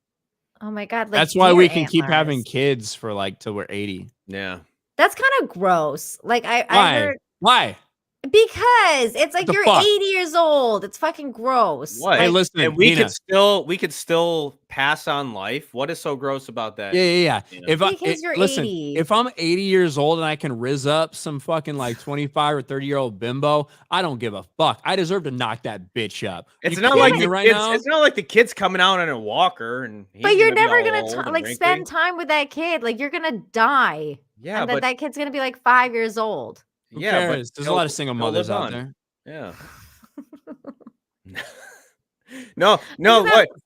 Oh my God. Like, that's why we can keep having kids for like till we're 80. Yeah. That's kind of gross. Like I heard. Why? Because it's like you're 80 years old. It's fucking gross. What? Hey, listen, and we could still pass on life. What is so gross about that? Yeah. Because you're 80. If I'm 80 years old and I can rizz up some fucking like 25 or 30-year-old bimbo, I don't give a fuck. I deserve to knock that bitch up. It's not like it's not like the kid's coming out on a walker and. But you're never gonna spend time with that kid. Like you're gonna die. Yeah, and that kid's gonna be like 5 years old. Who cares? There's a lot of single mothers out there. Yeah. No.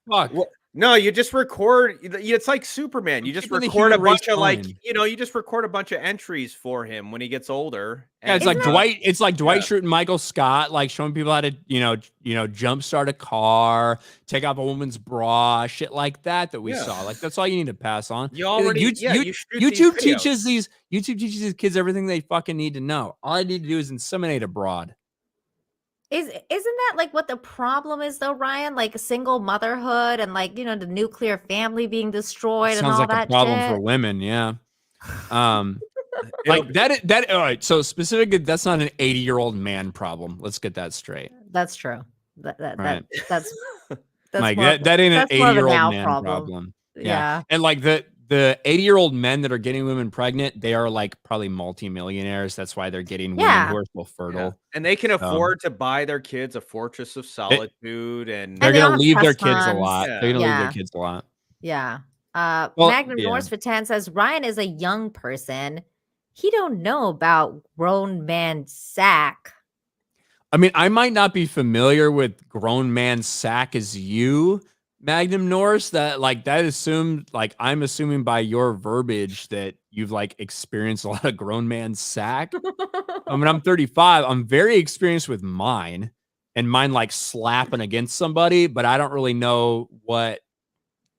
What? No, you just record. It's like Superman. You just record a bunch of you just record a bunch of entries for him when he gets older. Yeah, it's like Dwight. It's like Dwight Schrute and Michael Scott, like showing people how to, jumpstart a car, take off a woman's bra, shit like that we saw. Like that's all you need to pass on. YouTube teaches these kids everything they fucking need to know. All I need to do is inseminate a broad. Isn't that like what the problem is though, Ryan? Like single motherhood and like, the nuclear family being destroyed and all that. Sounds like a problem for women, yeah. Like that all right. So specifically, that's not an 80-year-old man problem. Let's get that straight. That's true. That's like that ain't an 80-year-old man problem. Yeah. And like the 80-year-old men that are getting women pregnant, they are like probably multimillionaires. That's why they're getting women who are still fertile. Yeah. And they can afford to buy their kids a fortress of solitude, and they're going to leave their kids a lot. They're going to leave their kids a lot. Yeah. Magnum Norris for 10 says, Ryan is a young person. He don't know about grown man sack. I mean, I might not be familiar with grown man sack as you, Magnum Norris, that assumed, like, I'm assuming by your verbiage that you've like experienced a lot of grown man sack. I mean, I'm 35. I'm very experienced with mine, and mine like slapping against somebody, but I don't really know what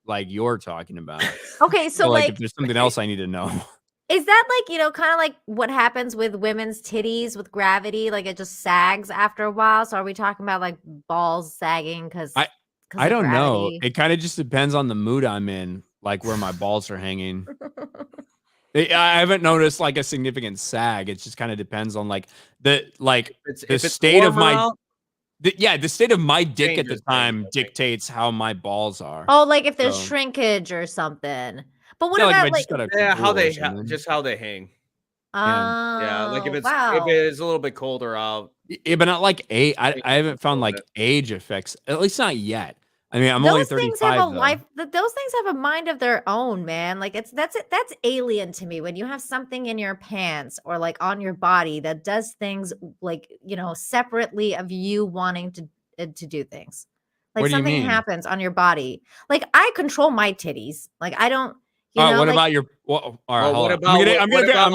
like you're talking about. Okay, so like if there's something else I need to know. Is that like, kind of like what happens with women's titties with gravity? Like it just sags after a while. So are we talking about like balls sagging because I don't know. It kind of just depends on the mood I'm in, like where my balls are hanging. I haven't noticed like a significant sag. It just kind of depends on like the state of my the state of my dick at the time dictates how my balls are. Oh, like if there's shrinkage or something. But what about how they hang? Yeah, like if Wow. it is a little bit colder out. Yeah, but not like I haven't found like age effects, at least not yet. I mean, I'm only Those things have 35 a though. life. Those things have a mind of their own, man. Like that's alien to me when you have something in your pants or like on your body that does things like separately of you wanting to do things. Like What do you something mean? happens on your body. Like I control my titties. Like I don't. All right, what like, about your? Well, all right, Well, hold what on. about-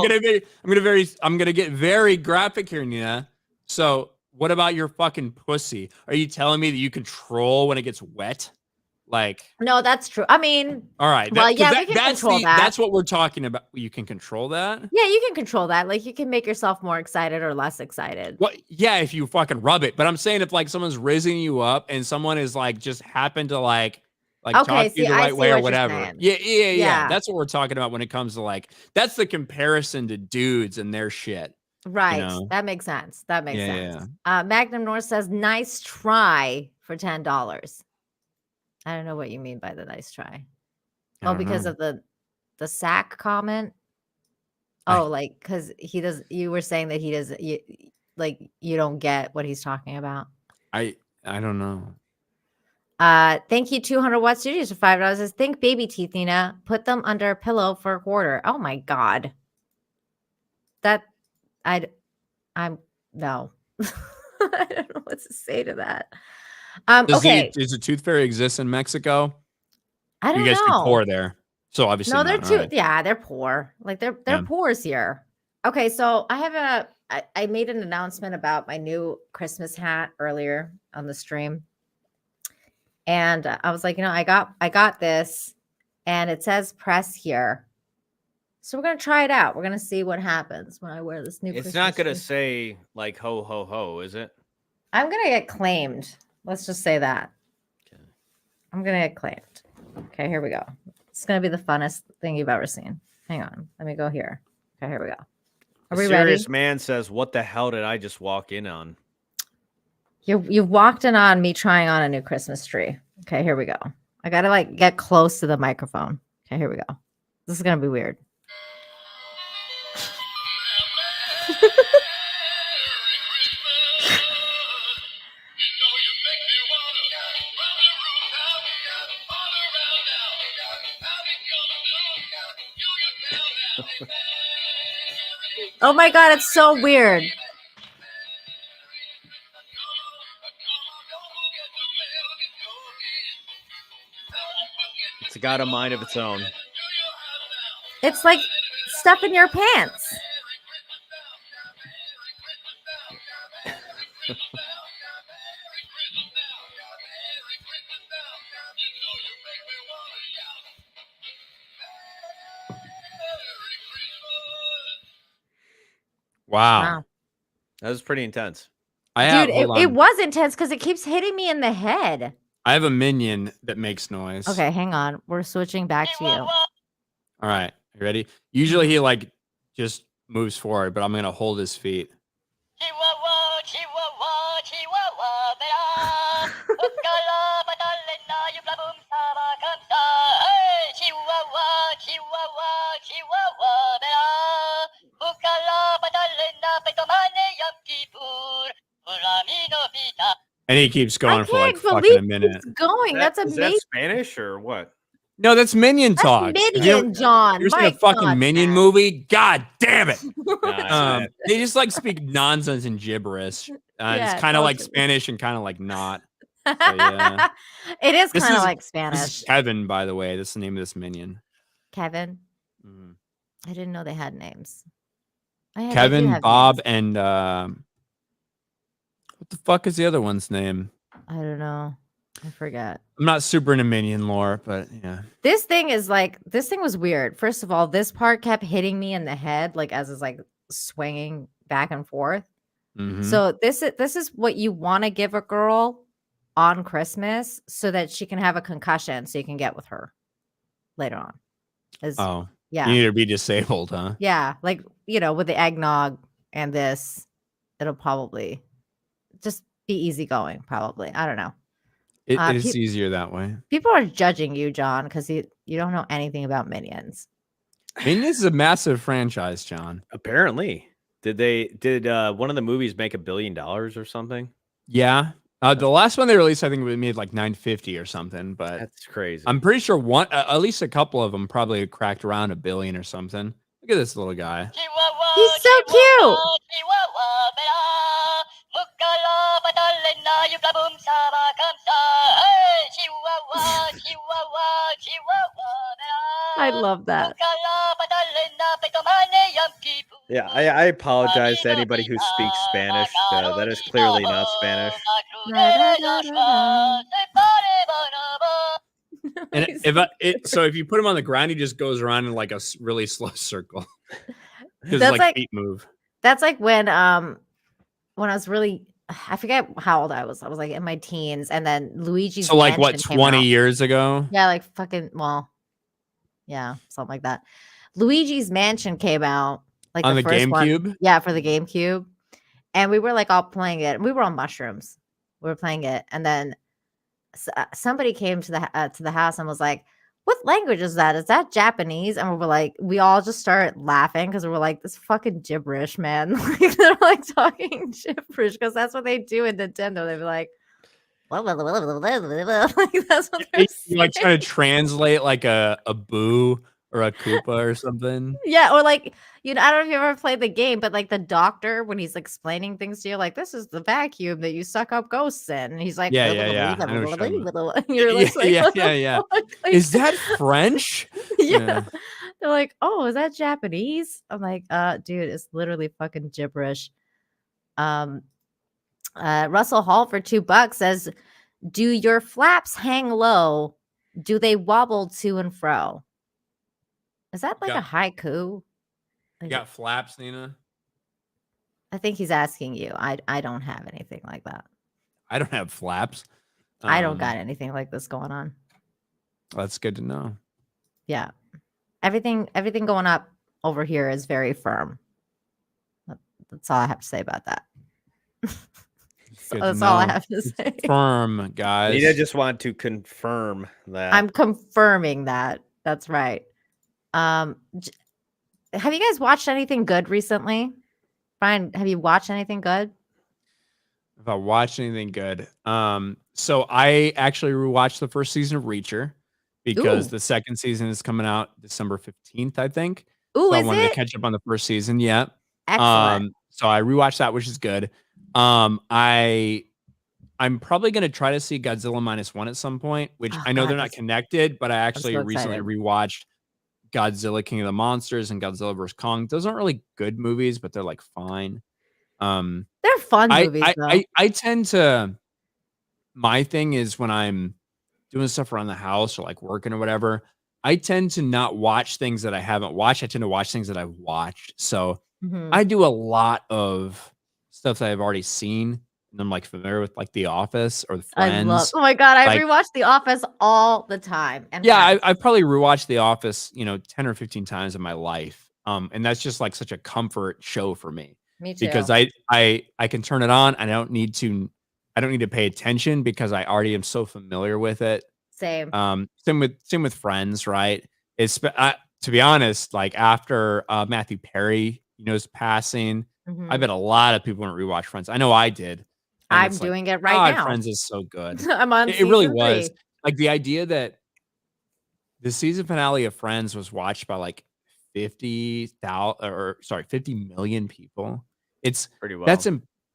I'm gonna get very graphic here, Nina. So, what about your fucking pussy? Are you telling me that you control when it gets wet? Like, no, that's true. I mean, all right. well, yeah, we can control that. That's what we're talking about. You can control that? Yeah, you can control that. Like you can make yourself more excited or less excited. Well, yeah, if you fucking rub it. But I'm saying if like someone's raising you up and someone is like just happened to like talk to you the right way or whatever. Yeah. That's what we're talking about when it comes to like that's the comparison to dudes and their shit. Right. That makes sense. That makes sense. Magnum North says, nice try for $10. I don't know what you mean by the nice try. Oh, because of the sack comment. Oh, like because he does. You were saying that he does. You don't get what he's talking about. I don't know. Thank you, 200 Watt Studios for $5. Says, think baby teeth, Nina. Put them under a pillow for a quarter. Oh my god. I'm no. I don't know what to say to that. Okay. Does the tooth fairy exist in Mexico? I don't know. You guys know. too poor there. So obviously no, they're not, too. right. Yeah, they're poor. Like they're poors here. Okay, so I made an announcement about my new Christmas hat earlier on the stream, and I was like, I got this, and it says press here. So we're gonna try it out. We're gonna see what happens when I wear this new. It's not gonna say like ho ho ho, is it? I'm gonna get claimed. Let's just say that. Okay. I'm gonna get claimed. Okay, here we go. It's gonna be the funnest thing you've ever seen. Hang on, let me go here. Okay, here we go. Are we ready? Serious man says, "What the hell did I just walk in on?" You've walked in on me trying on a new Christmas tree. Okay, here we go. I gotta like get close to the microphone. Okay, here we go. This is gonna be weird. Oh my god, it's so weird. It's got a mind of its own. It's like stuff in your pants. Wow. That was pretty intense. Dude, it was intense because it keeps hitting me in the head. I have a minion that makes noise. Okay, hang on. We're switching back to you. All right. You ready? Usually he like just moves forward, but I'm going to hold his feet. And he keeps going for like fucking a minute. It's going. That's amazing. Is that Spanish or what? No, that's Minion talk. Minion, John. You're a fucking Minion movie? God damn it. They just like speak nonsense and gibberish. It's kind of like Spanish and kind of like not. So, yeah. It is kind of like Spanish. This is Kevin, by the way. That's the name of this minion. Kevin? I didn't know they had names. Kevin, Bob, and what the fuck is the other one's name? I don't know. I forget. I'm not super into minion lore, but yeah. This thing was weird. First of all, this part kept hitting me in the head, like as it's like swinging back and forth. So this is what you want to give a girl on Christmas so that she can have a concussion so you can get with her later on. Yeah. You need to be disabled, huh? Yeah. Like, with the eggnog and this, it'll probably just be easygoing, probably. I don't know. It is easier that way. People are judging you, John, because you don't know anything about minions. Minions is a massive franchise, John. Apparently. Did one of the movies make $1 billion or something? Yeah. The last one they released, I think we made like 950 or something, but that's crazy. I'm pretty sure at least a couple of them probably cracked around $1 billion or something. Look at this little guy. He's so cute. I love that. Yeah, I apologize to anybody who speaks Spanish. That is clearly not Spanish. And if you put him on the ground, he just goes around in like a really slow circle. Because That's like feet move. That's like when I was really, I forget how old I was. I was like in my teens, and then Luigi's. So like what, Mansion 20 years ago? Yeah, like fucking yeah, something like that. Luigi's Mansion came out like on the first GameCube. One. Yeah, for the GameCube, and we were like all playing it. We were on mushrooms. We were playing it, and then somebody came to the house and was like, "What language is that? Is that Japanese?" And we were like, we all just started laughing because we were like, "This fucking gibberish, man!" Like they're like talking gibberish because that's what they do in Nintendo. They'd be like, like that's what they're like trying to translate like a boo or a Koopa or something. Yeah, or like, I don't know if you ever played the game, but like the doctor, when he's explaining things to you, like, this is the vacuum that you suck up ghosts in. And he's like, yeah. And you're like, yeah. Is that French? Yeah. They're like, oh, is that Japanese? I'm like, dude, it's literally fucking gibberish. Russell Hall for $2 says, do your flaps hang low? Do they wobble to and fro? Is that like a haiku? You got flaps, Nina? I think he's asking you. I don't have anything like that. I don't have flaps. I don't got anything like this going on. That's good to know. Yeah. Everything going up over here is very firm. That's all I have to say about that. That's all I have to say. Firm, guys. I just want to confirm that. I'm confirming that. That's right. Have you guys watched anything good recently? Brian, have you watched anything good? If I watched anything good. So I actually rewatched the first season of Reacher because the second season is coming out December 15th, I think. Ooh, so I is wanted it? to catch up on the first season. Yeah. Excellent. So I rewatched that, which is good. I'm probably going to try to see Godzilla -1 at some point, which I know they're not connected, but I actually recently rewatched Godzilla King of the Monsters and Godzilla vs. Kong. Those aren't really good movies, but they're like fine. They're fun movies, though. I tend to, my thing is when I'm doing stuff around the house or like working or whatever, I tend to not watch things that I haven't watched. I tend to watch things that I've watched. So I do a lot of stuff that I've already seen. And I'm like familiar with like The Office or Friends. Oh my God, I rewatch The Office all the time. And yeah, I've probably rewatched The Office, 10 or 15 times in my life. And that's just like such a comfort show for me. Me too. Because I can turn it on. I don't need to pay attention because I already am so familiar with it. Same. Same with Friends, right? It's to be honest, like after Matthew Perry, is passing, I bet a lot of people didn't rewatch Friends. I know I did. I'm doing it right now. Friends is so good. I'm on. It really was. Like the idea that the season finale of Friends was watched by like 50 million people. It's pretty well.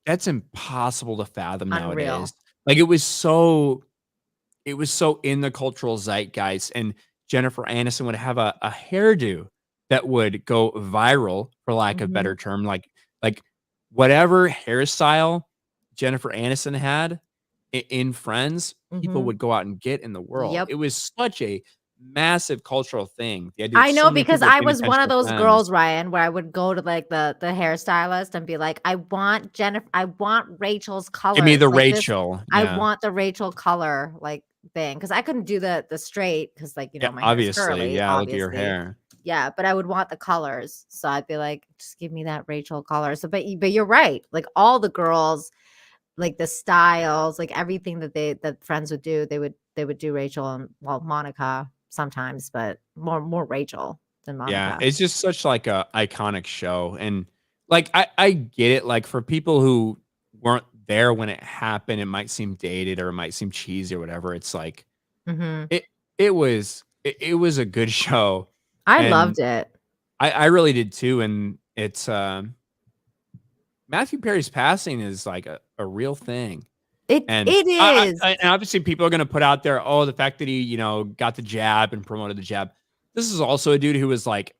That's impossible to fathom Unreal. Nowadays. Like it was so in the cultural zeitgeist, and Jennifer Aniston would have a hairdo that would go viral, for lack of a better term. Like whatever hairstyle Jennifer Aniston had in Friends, people would go out and get in the world. Yep. It was such a massive cultural thing. The idea I know, because I was one of those girls, Ryan, where I would go to like the hairstylist and be like, I want Rachel's color. Give me the like Rachel. I want the Rachel color like thing, because I couldn't do the straight because like my obviously, hair's curly, look at your hair. Yeah, but I would want the colors, so I'd be like, just give me that Rachel color. So, but you're right, like all the girls, like the styles, like everything that Friends would do, they would do Rachel and Monica sometimes, but more Rachel. than Yeah, Monica. it's just such like a iconic show, and like I get it. Like for people who weren't there when it happened, it might seem dated or it might seem cheesy or whatever. It's like Hmm. it was a good show. I And loved it. I really did too. And it's Matthew Perry's passing is like a real thing. And It is. and obviously people are going to put out there, oh, the fact that he, you know, got the jab and promoted the jab. This is also a dude who was like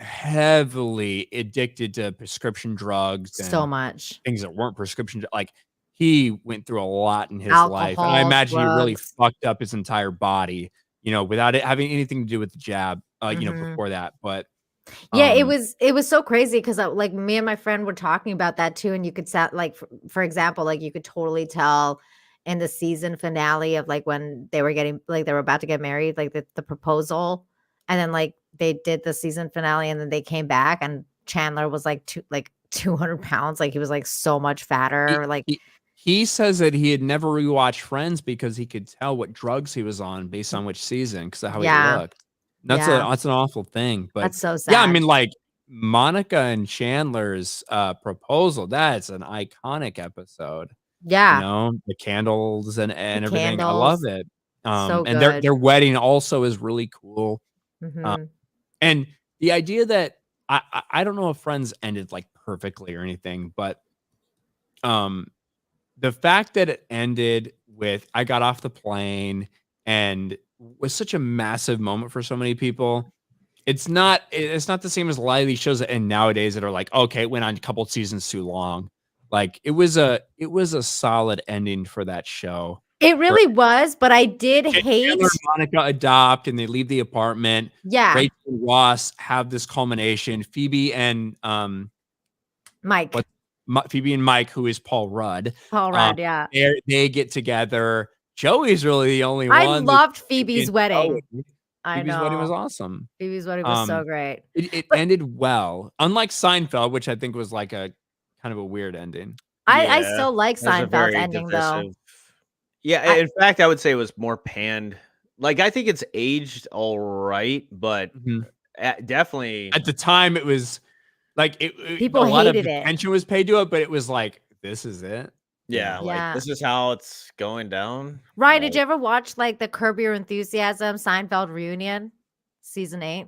heavily addicted to prescription drugs and So much. things that weren't prescription. Like he went through a lot in his life. And I Alcohol, imagine he really drugs. fucked up his entire body, you know, without it having anything to do with the jab, you know, Mhm. before that. But Yeah, it was so crazy because like me and my friend were talking about that too, and you could set like for example, like you could totally tell in the season finale of like when they were getting like they were about to get married, like the proposal, and then like they did the season finale, and then they came back, and Chandler was like 200 pounds, like he was like so much fatter, like he says that he had never rewatched Friends because he could tell what drugs he was on based on which season because of how he looked. That's an awful thing. But that's so sad. yeah, I mean, like Monica and Chandler's proposal, that's an iconic episode. Yeah. You know, the candles and everything. I candles. love it. So And good. their wedding also is really cool. Mhm. And the idea that I don't know if Friends ended like perfectly or anything, but the fact that it ended with I got off the plane and was such a massive moment for so many people. It's not the same as a lot of these shows that end nowadays that are like, okay, it went on a couple seasons too long. Like it was a solid ending for that show. It really was, but I did hate Chandler and Monica adopt and they leave the apartment. Yeah. Rachel and Ross have this culmination. Phoebe and Mike. Phoebe and Mike, who is Paul Rudd. Paul Rudd, yeah. They get together. Joey's really the only I one. loved Phoebe's wedding. I Phoebe's know. wedding was awesome. Phoebe's wedding was so great. It ended well, unlike Seinfeld, which I think was like a kind of a weird ending. I still like That's a Seinfeld's very ending though. divisive- Yeah, in fact, I would say it was more panned. Like I think it's aged all right, but definitely At the time, it was like People a lot of hated it. attention was paid to it, but it was like, this is it. yeah, like Yeah. this is how it's going down. Ryan, did you ever watch like the Curb Your Enthusiasm Seinfeld reunion? Season 8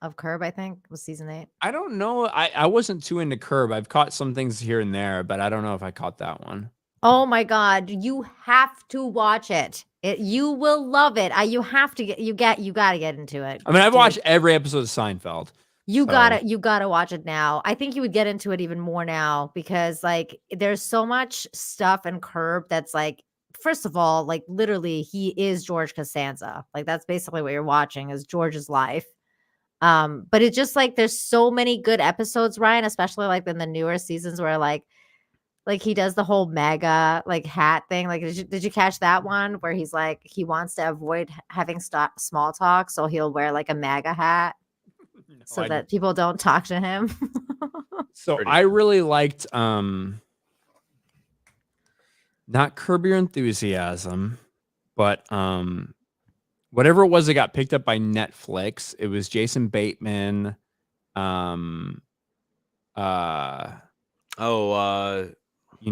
of Curb, I think was season 8. I don't know. I wasn't too into Curb. I've caught some things here and there, but I don't know if I caught that one. Oh my God, you have to watch it. You will love it. You have to you got to get into it. I mean, I've dude. watched every episode of Seinfeld. You so- gotta watch it now. I think you would get into it even more now because like there's so much stuff in Curb that's like, first of all, like literally he is George Costanza. Like that's basically what you're watching is George's life. But it's just like there's so many good episodes, Ryan, especially like in the newer seasons where like he does the whole mega like hat thing. Like did you catch that one where he's like he wants to avoid having small talk, so he'll wear like a MAGA hat so that people don't talk to him. So I really liked not Curb Your Enthusiasm, but whatever it was that got picked up by Netflix. It was Jason Bateman. You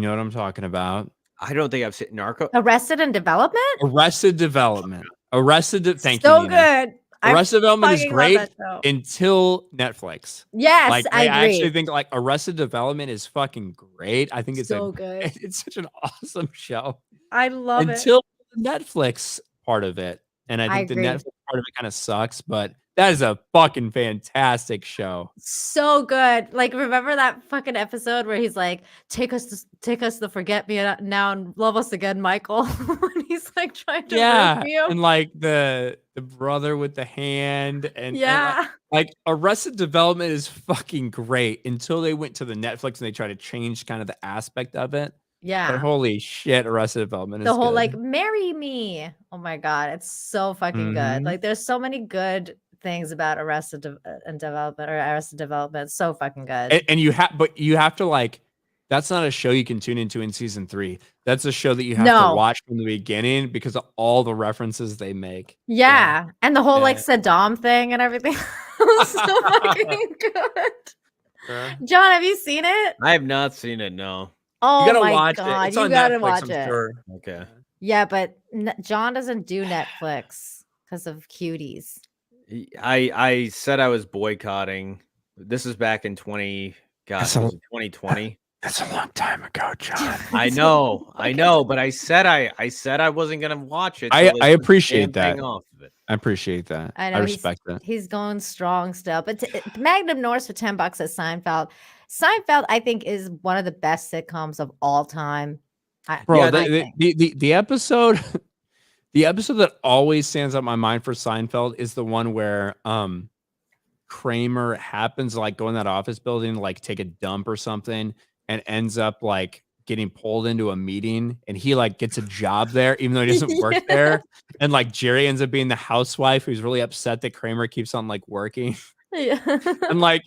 know what I'm talking about? I don't think I've seen Narco. Arrested Development. Thank So you, Nina. good. I Arrested Development is fucking love great that show. until Netflix. Yes, like, I agree. actually think like Arrested Development is fucking great. I think it's So good. It's such an awesome show. I love it. Until the Netflix part of it, and I think the agree. Netflix part of it kind of sucks, but that is a fucking fantastic show. So good. Like, remember that fucking episode where he's like, take us to forget me now and love us again, Michael. And he's like trying to root you. And like the brother with the hand and Yeah. like Arrested Development is fucking great until they went to the Netflix and they try to change kind of the aspect of it. Yeah. But holy shit, Arrested Development is The whole good. like marry me. Oh my God. It's so fucking good. Mhm. Like there's so many good things about Arrested Development. So fucking good. And you have to like that's not a show you can tune into in season 3. That's a show that you have No. to watch from the beginning because of all the references they make. Yeah. And the whole like Yeah. Saddam thing and everything. was so fucking good. John, have you seen it? I have not seen it. No. Oh You gotta my watch god, it. It's you on gotta Netflix, watch I'm it. sure. Okay. Yeah, but John doesn't do Netflix because of cuties. I said I was boycotting. This is back in 2020. That's a long time ago, John. I know, but I said I wasn't gonna watch it. I till they took the appreciate damn thing that. off of it. I appreciate that. I know I respect that. he's going strong still. But Magnum Norse for $10 at Seinfeld. Seinfeld, I think, is one of the best sitcoms of all time. Bro, the episode the episode that always stands out in my mind for Seinfeld is the one where Kramer happens to like go in that office building, like take a dump or something, and ends up like getting pulled into a meeting, and he like gets a job there even though he doesn't work there, and like Jerry ends up being the housewife who's really upset that Kramer keeps on like working. Yeah. And like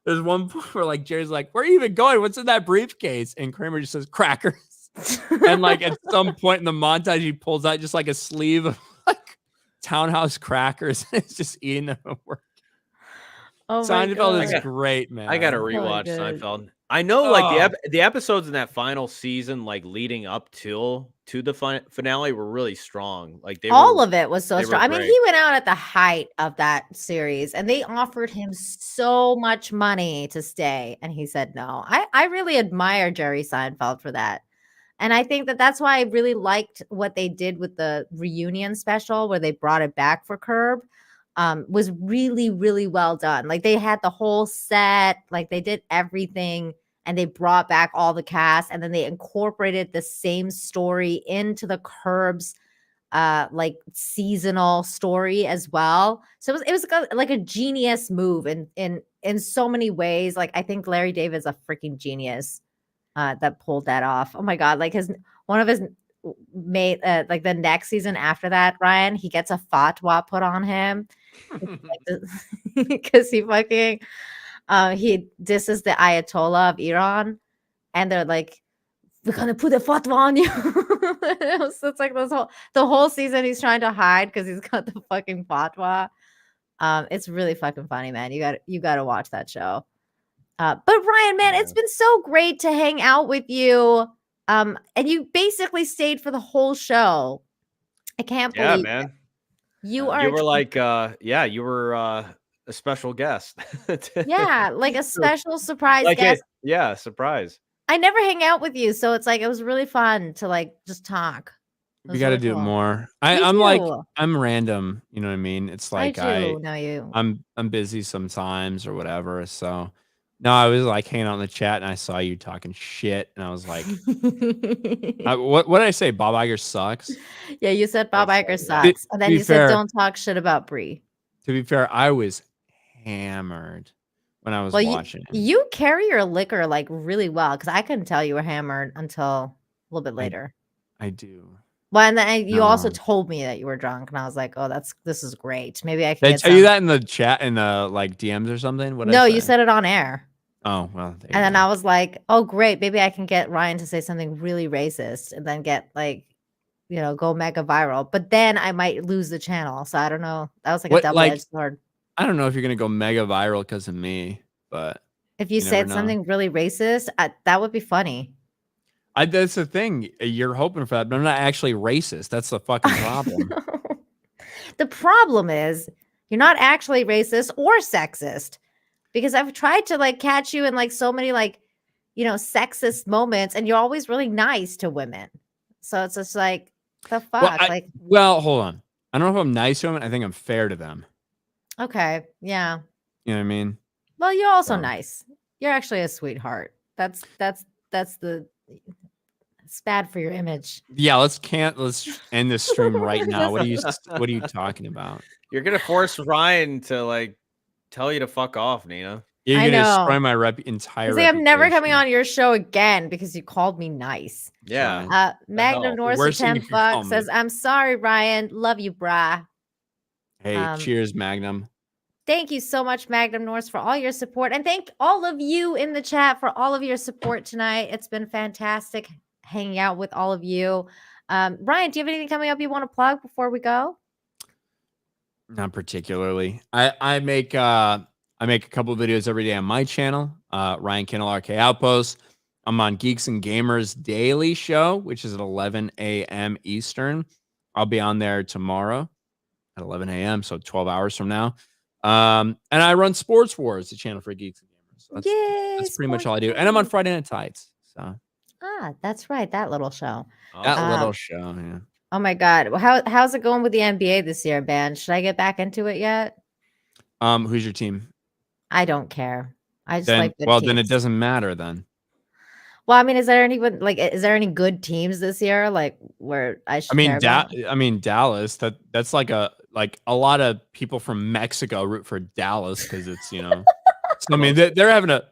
there's one point where like Jerry's like, "Where are you even going? What's in that briefcase?" And Kramer just says, "Crackers." And like at some point in the montage, he pulls out just like a sleeve of like Townhouse crackers and is just eating them at work. Oh my Seinfeld is God. great, man. I gotta Oh, rewatch good. Seinfeld. I know, like the episodes in that final season, like leading up to the finale, were really strong. Like All of it was so they were strong. I mean, great. he went out at the height of that series, and they offered him so much money to stay, and he said no. I really admire Jerry Seinfeld for that. And I think that that's why I really liked what they did with the reunion special where they brought it back for Curb. Was really, really well done. Like they had the whole set, like they did everything, and they brought back all the cast, and then they incorporated the same story into the Curb's like seasonal story as well. So it was like a genius move in so many ways. Like I think Larry David is a freaking genius that pulled that off. Oh my god, like one of his mate like the next season after that, Ryan, he gets a fatwa put on him because he fucking he disses the Ayatollah of Iran, and they're like, "We're gonna put a fatwa on you." It's like the whole season he's trying to hide because he's got the fucking fatwa. It's really fucking funny, man. You got to watch that show. But Ryan, man, it's been so great to hang out with you. And you basically stayed for the whole show. I can't believe man. You are. You were like, you were a special guest. Yeah, like a special surprise like guest. Surprise. I never hang out with you, so it's like it was really fun to like just talk. We got to do it more. I'm like, I'm random. You know what I mean? It's like I'm busy sometimes or whatever. So no, I was like hanging out in the chat and I saw you talking shit, and I was like, what did I say? Bob Iger sucks. Yeah, you said Bob Iger sucks, and then you said don't talk shit about Brie. To be fair, I was hammered when I was watching. You carry your liquor like really well, because I couldn't tell you were hammered until a little bit later. I do. Well, and then you also told me that you were drunk, and I was like, "Oh, this is great. Maybe I can." Did I tell you that in the chat in the like DMs or something? No, you said it on air. Oh well. And then I was like, "Oh, great. Maybe I can get Ryan to say something really racist, and then get like, go mega viral. But then I might lose the channel. So I don't know. That was like a double-edged sword. I don't know if you're gonna go mega viral because of me, but if you said something really racist, that would be funny. That's the thing. You're hoping for that, but I'm not actually racist. That's the fucking problem. The problem is you're not actually racist or sexist, because I've tried to like catch you in like so many like, sexist moments, and you're always really nice to women. So it's just like, the fuck? Well, hold on. I don't know if I'm nice to women. I think I'm fair to them. Okay. Yeah. You know what I mean? Well, you're also nice. You're actually a sweetheart. That's it's bad for your image. Yeah, let's end this stream right now. What are you talking about? You're gonna force Ryan to like tell you to fuck off, Nina. You're gonna destroy my entire reputation. I'm never coming on your show again because you called me nice. Yeah. Magnum Norse $10 says, "I'm sorry, Ryan. Love you, brah." Hey, cheers, Magnum. Thank you so much, Magnum Norse, for all your support. And thank all of you in the chat for all of your support tonight. It's been fantastic hanging out with all of you. Ryan, do you have anything coming up you want to plug before we go? Not particularly. I make a couple of videos every day on my channel, Ryan Kindle RK Outpost. I'm on Geeks and Gamers Daily Show, which is at 11 a.m. Eastern. I'll be on there tomorrow at 11 a.m., so 12 hours from now. And I run Sports Wars, the channel for Geeks and Gamers. So that's pretty much all I do. And I'm on Friday Night Tights. So that's right, that little show. That little show, yeah. Oh my God, how's it going with the NBA this year, Ben? Should I get back into it yet? Who's your team? I don't care. I just Then, like good well, teams. then it doesn't matter then. Well, I mean, is there any good teams this year? Like where I should care about? Dallas. That's like a lot of people from Mexico root for Dallas because it's so, I mean they're having a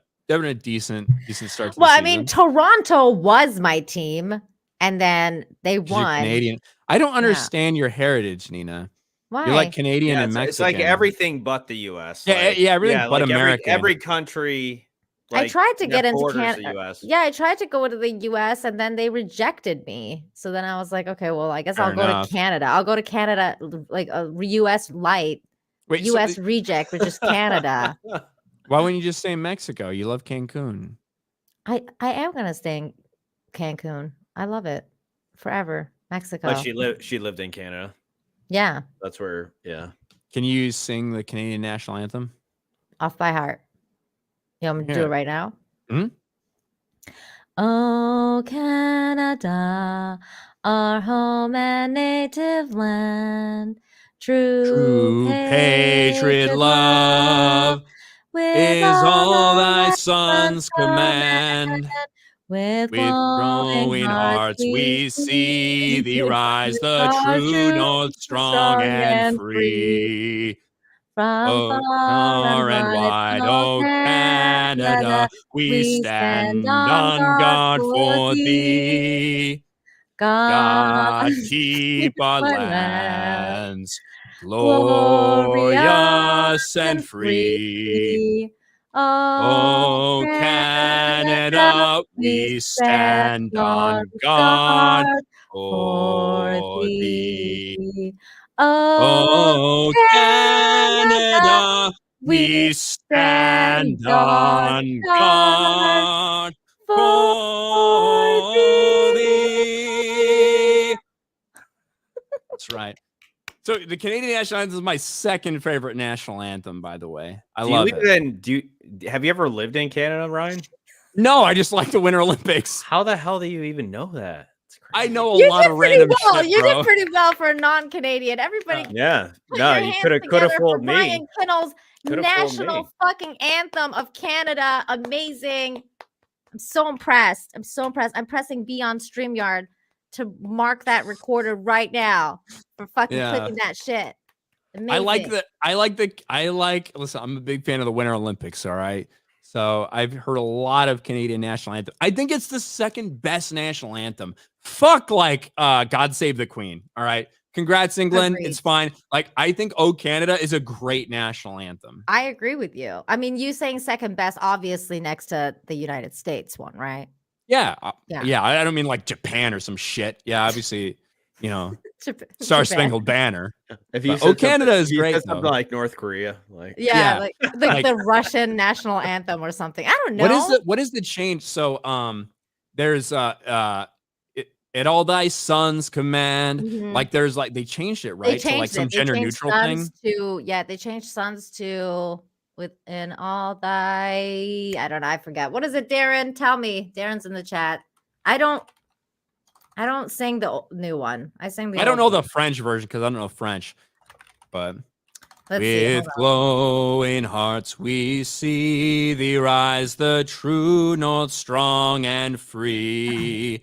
decent start. To Well, the I season. mean, Toronto was my team, and then they 'Cause you're won. Canadian. I don't understand your heritage, Nina. Why? You're like Canadian Yeah, and Mexican. it's like everything but the U.S. Yeah, Like, everything but like American. Every country. I tried to get into Canada. Canada. Yeah, I tried to go to the US and then they rejected me. So then I was like, okay, well, I guess I'll go to Canada. I'll go to Canada, like a US light. Wait, US reject, which is Canada. Why wouldn't you just stay in Mexico? You love Cancun. I am gonna stay in Cancun. I love it forever. Mexico. But she lived in Canada. Yeah. That's where. Yeah. Can you sing the Canadian national anthem? Off by heart. You want me to do it right now? Hmm? Oh, Canada, our home and native land, true patriot love is all thy sons command. With growing hearts we see thee rise, the true north strong and free. From far and wide, oh Canada, we stand on guard for thee. God keep our lands glorious and free. Oh Canada, we stand on guard for thee. Oh, Canada, we stand on guard for thee. That's right. So the Canadian national anthem is my second favorite national anthem, by the way. I love it. Have you ever lived in Canada, Ryan? No, I just like the Winter Olympics. How the hell do you even know that? I know a lot of random shit, You bro. did pretty well for a non-Canadian. Everybody, Yeah. put No, your you hands could have together fooled for me. Ryan Kinnell's Coulda fooled national me. fucking anthem of Canada. Amazing. I'm so impressed. I'm pressing B on StreamYard to mark that recorded right now for fucking clicking that shit. Amazing. Listen, I'm a big fan of the Winter Olympics, all right? So I've heard a lot of Canadian national anthem. I think it's the second best national anthem. Fuck God Save the Queen, all right? Congrats, England. Agreed. It's fine. Like, I think Oh Canada is a great national anthem. I agree with you. I mean, you saying second best, obviously next to the United States one, right? Yeah. I don't mean like Japan or some shit. Yeah, obviously, Star Spangled Banner. If you Oh Canada is great. Something like North Korea, like like the Russian national anthem or something. I don't know. What is the change? So there's it all thy sons command. Mhm. Like there's they changed it, right? They changed to like some it. They gender changed neutral thing. sons they changed sons to within all thy. I don't know. I forget. What is it, Darren? Tell me. Darren's in the chat. I don't sing the new one. I sing the. I don't old know one. the French version because I don't know French, but. Let's see, With glowing hearts we see thee rise, the true north strong and free.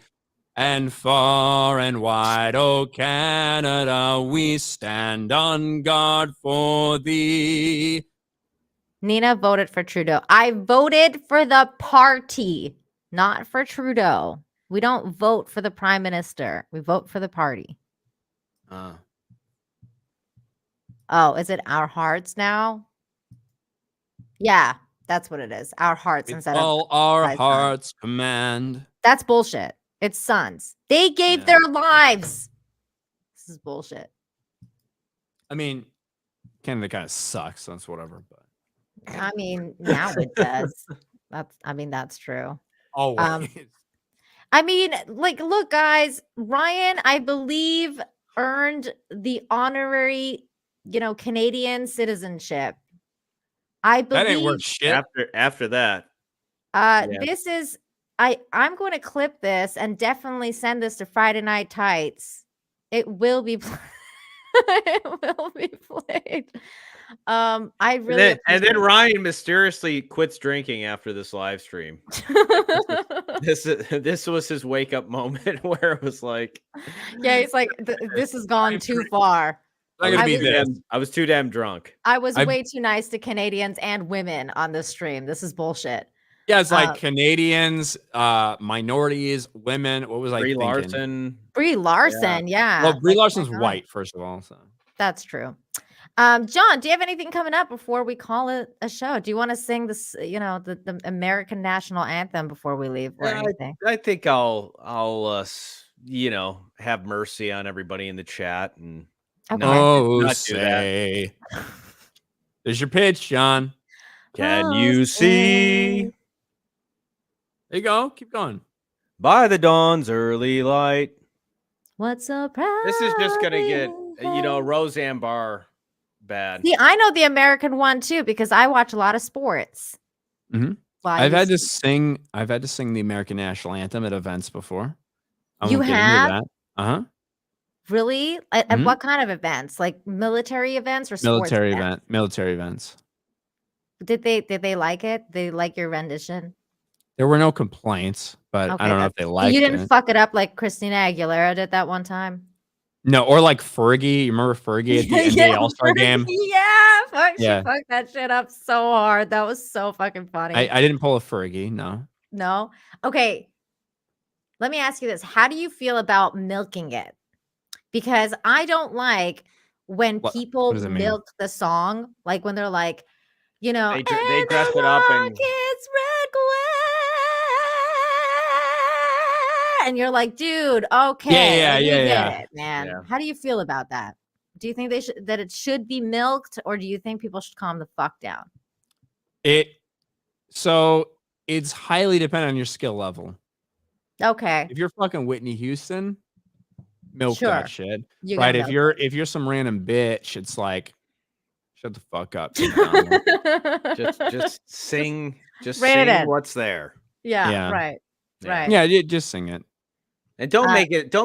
And far and wide, oh Canada, we stand on guard for thee. Nina voted for Trudeau. I voted for the party, not for Trudeau. We don't vote for the prime minister. We vote for the party. Oh, is it our hearts now? Yeah, that's what it is. Our hearts It's instead all of our thy son. hearts command. That's bullshit. It's sons. They gave their lives. This is bullshit. I mean, Canada kind of sucks. That's whatever. But I mean, now it does. That's true. always. I mean, like, look, guys, Ryan, I believe, earned the honorary, Canadian citizenship. I believe that ain't worth shit. After that. This is I'm going to clip this and definitely send this to Friday Night Tights. It will be it will be played. I really And then Ryan mysteriously quits drinking after this live stream. This was his wake up moment where it was like, yeah, he's like, this has gone too far. I was too damn drunk. I was way too nice to Canadians and women on this stream. This is bullshit. Yeah, it's like Canadians, minorities, women. What was I Brie thinking? Larson. Brie Larson, yeah. Well, Brie Larson's white, first of all. So that's true. John, do you have anything coming up before we call it a show? Do you want to sing this, the American national anthem before we leave or anything? I think I'll have mercy on everybody in the chat and not do that. There's your pitch, John. Can you see? There you go. Keep going. By the dawn's early light. What's so proud? This is just gonna get Roseanne Barr bad. See, I know the American one too because I watch a lot of sports. Mm-hmm. I've had to sing the American national anthem at events before. You have? Uh-huh. Really? At what kind of events? Like military events or sports events? Military events. Did they like it? They like your rendition? There were no complaints, but I don't know if they liked it. You didn't fuck it up like Christina Aguilera did that one time? No, or like Fergie. You remember Fergie at the NBA All-Star game? Yeah, she fucked that shit up so hard. That was so fucking funny. I didn't pull a Fergie, no. No? Okay. Let me ask you this. How do you feel about milking it? Because I don't like when people milk the song, like when they're like, they dress it up and it's red glare, and you're like, dude, okay, get it, man. Yeah. How do you feel about that? Do you think that it should be milked, or do you think people should calm the fuck down? So it's highly dependent on your skill level. Okay. If you're fucking Whitney Houston, milk that shit. Right? If you're some random bitch, it's like, shut the fuck up. just sing. Just Rein it sing in. what's there. Yeah. Right. Right. Yeah, just sing it. And don't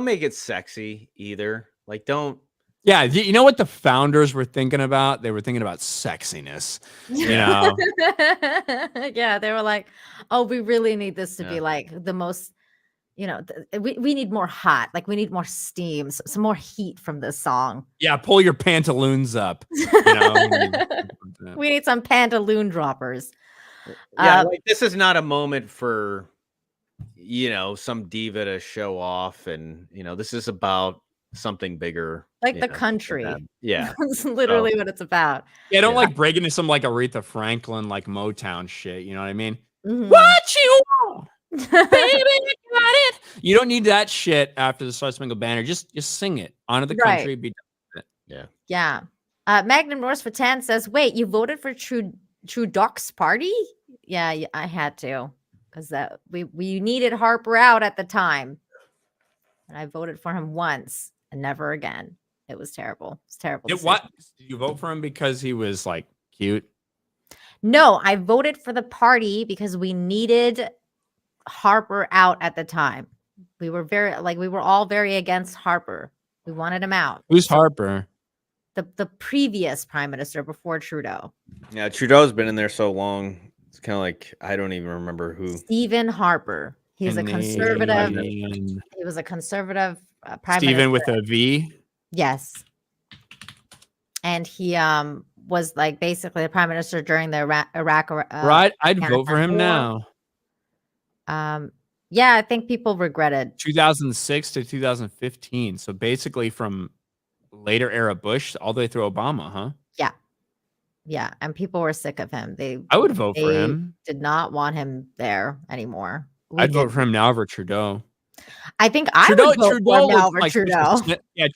make it sexy either. Like don't. Yeah, you know what the founders were thinking about? They were thinking about sexiness. Yeah, they were like, "Oh, we really need this to be like the most, we need more hot. Like we need more steam, some more heat from this song." Yeah, pull your pantaloons up. We need some pantaloon droppers. Yeah, like this is not a moment for some diva to show off, and this is about something bigger, like the country. Yeah, that's literally what it's about. Yeah, don't like break into some like Aretha Franklin like Motown shit. You know what I mean? Mm-hmm. What you want, baby? Got it. You don't need that shit after the Star Spangled Banner. Just sing it. Honor the country. Right. Be done with it. Yeah. Magnum Norse for 10 says, "Wait, you voted for Trudeau's party?" Yeah, I had to because we needed Harper out at the time, and I voted for him once. Never again. It was terrible. It's terrible. What? Did you vote for him because he was like cute? No, I voted for the party because we needed Harper out at the time. We were all very against Harper. We wanted him out. Who's Harper? The previous prime minister before Trudeau. Yeah, Trudeau's been in there so long. It's kind of like I don't even remember who. Stephen Harper. He's a conservative. He was a conservative prime Stephen minister. with a V. Yes. And he was like basically the prime minister during the Iraq. Right, I'd vote for him now. Yeah, I think people regretted 2006 to 2015. So basically from later era Bush all the way through Obama, huh? Yeah. Yeah, and people were sick of him. I would vote for They him. did not want him there anymore. We I'd vote did. for him now over Trudeau. I think I would vote for him now over Trudeau.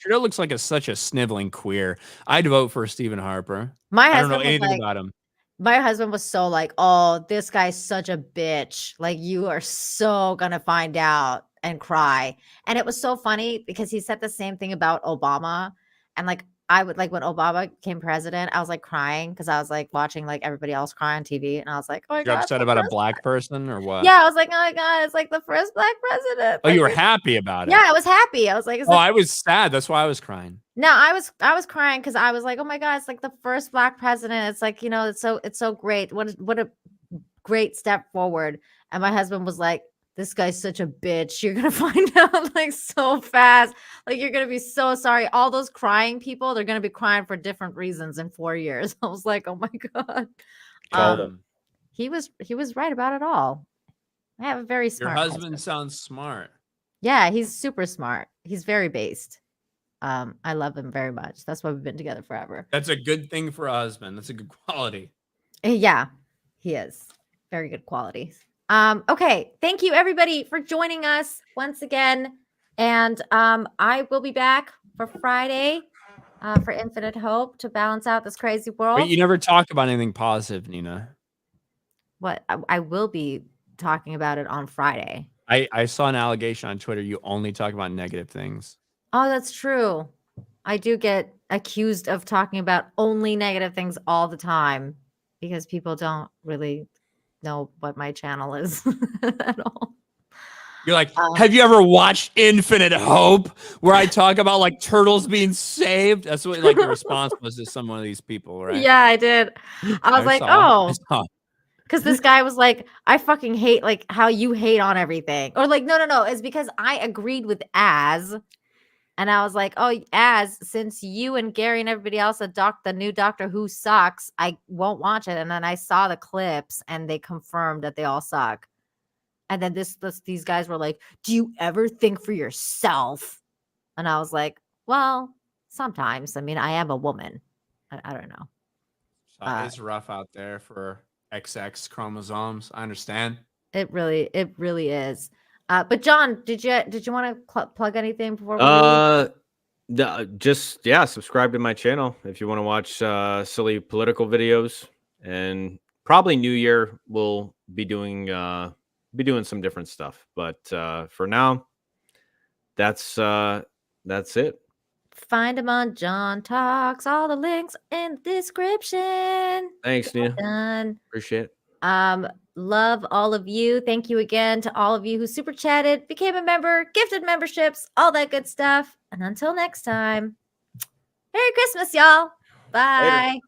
Trudeau looks like such a sniveling queer. I'd vote for Stephen Harper. My I don't know husband was anything like, about him. my husband was so like, oh, this guy's such a bitch. Like, you are so gonna find out and cry. And it was so funny because he said the same thing about Obama. And like, I would like when Obama became president, I was like crying because I was like watching like everybody else cry on TV. And I was like, oh my You're God. upset about a black person or what? Yeah, I was like, oh my God, it's like the first black president. Oh, Like, you were happy about it. yeah, I was happy. I was like, Oh, I was sad. That's why I was crying. no, I was crying because I was like, oh my God, it's like the first black president. It's like, you know, it's so great. What a great step forward. And my husband was like, this guy's such a bitch. You're gonna find out like so fast. Like, you're gonna be so sorry. All those crying people, they're gonna be crying for different reasons in 4 years. I was like, oh my God. He was right about it all. I have a very Your smart husband sounds smart. Yeah, he's super smart. He's very based. I love him very much. That's why we've been together forever. That's a good thing for a husband. That's a good quality. Yeah, he is. Very good qualities. Okay. Thank you everybody for joining us once again. And I will be back for Friday for Infinite Hope to balance out this crazy world. But you never talk about anything positive, Nina. What? I will be talking about it on Friday. I saw an allegation on Twitter. You only talk about negative things. Oh, that's true. I do get accused of talking about only negative things all the time because people don't really know what my channel is at all. You're like, have you ever watched Infinite Hope where I talk about like turtles being saved? That's what like the response was to some of these people, right? Yeah, I did. I was like, oh, saw. because this guy was like, I fucking hate like how you hate on everything. Or like, no. It's because I agreed with Az. And I was like, oh, Az, since you and Gary and everybody else, the new Doctor Who sucks, I won't watch it. And then I saw the clips and they confirmed that they all suck. And then these guys were like, do you ever think for yourself? And I was like, well, sometimes. I mean, I am a woman. I don't know. It's rough out there for XX chromosomes. I understand. It really is. But John, did you want to plug anything before we leave? Subscribe to my channel if you want to watch silly political videos, and probably New Year we'll be doing some different stuff. But for now, that's it. Find him on John Talks. All the links in the description. Thanks, Nina. Done. Appreciate it. Love all of you. Thank you again to all of you who super chatted, became a member, gifted memberships, all that good stuff. And until next time, Merry Christmas, y'all. Bye. Later.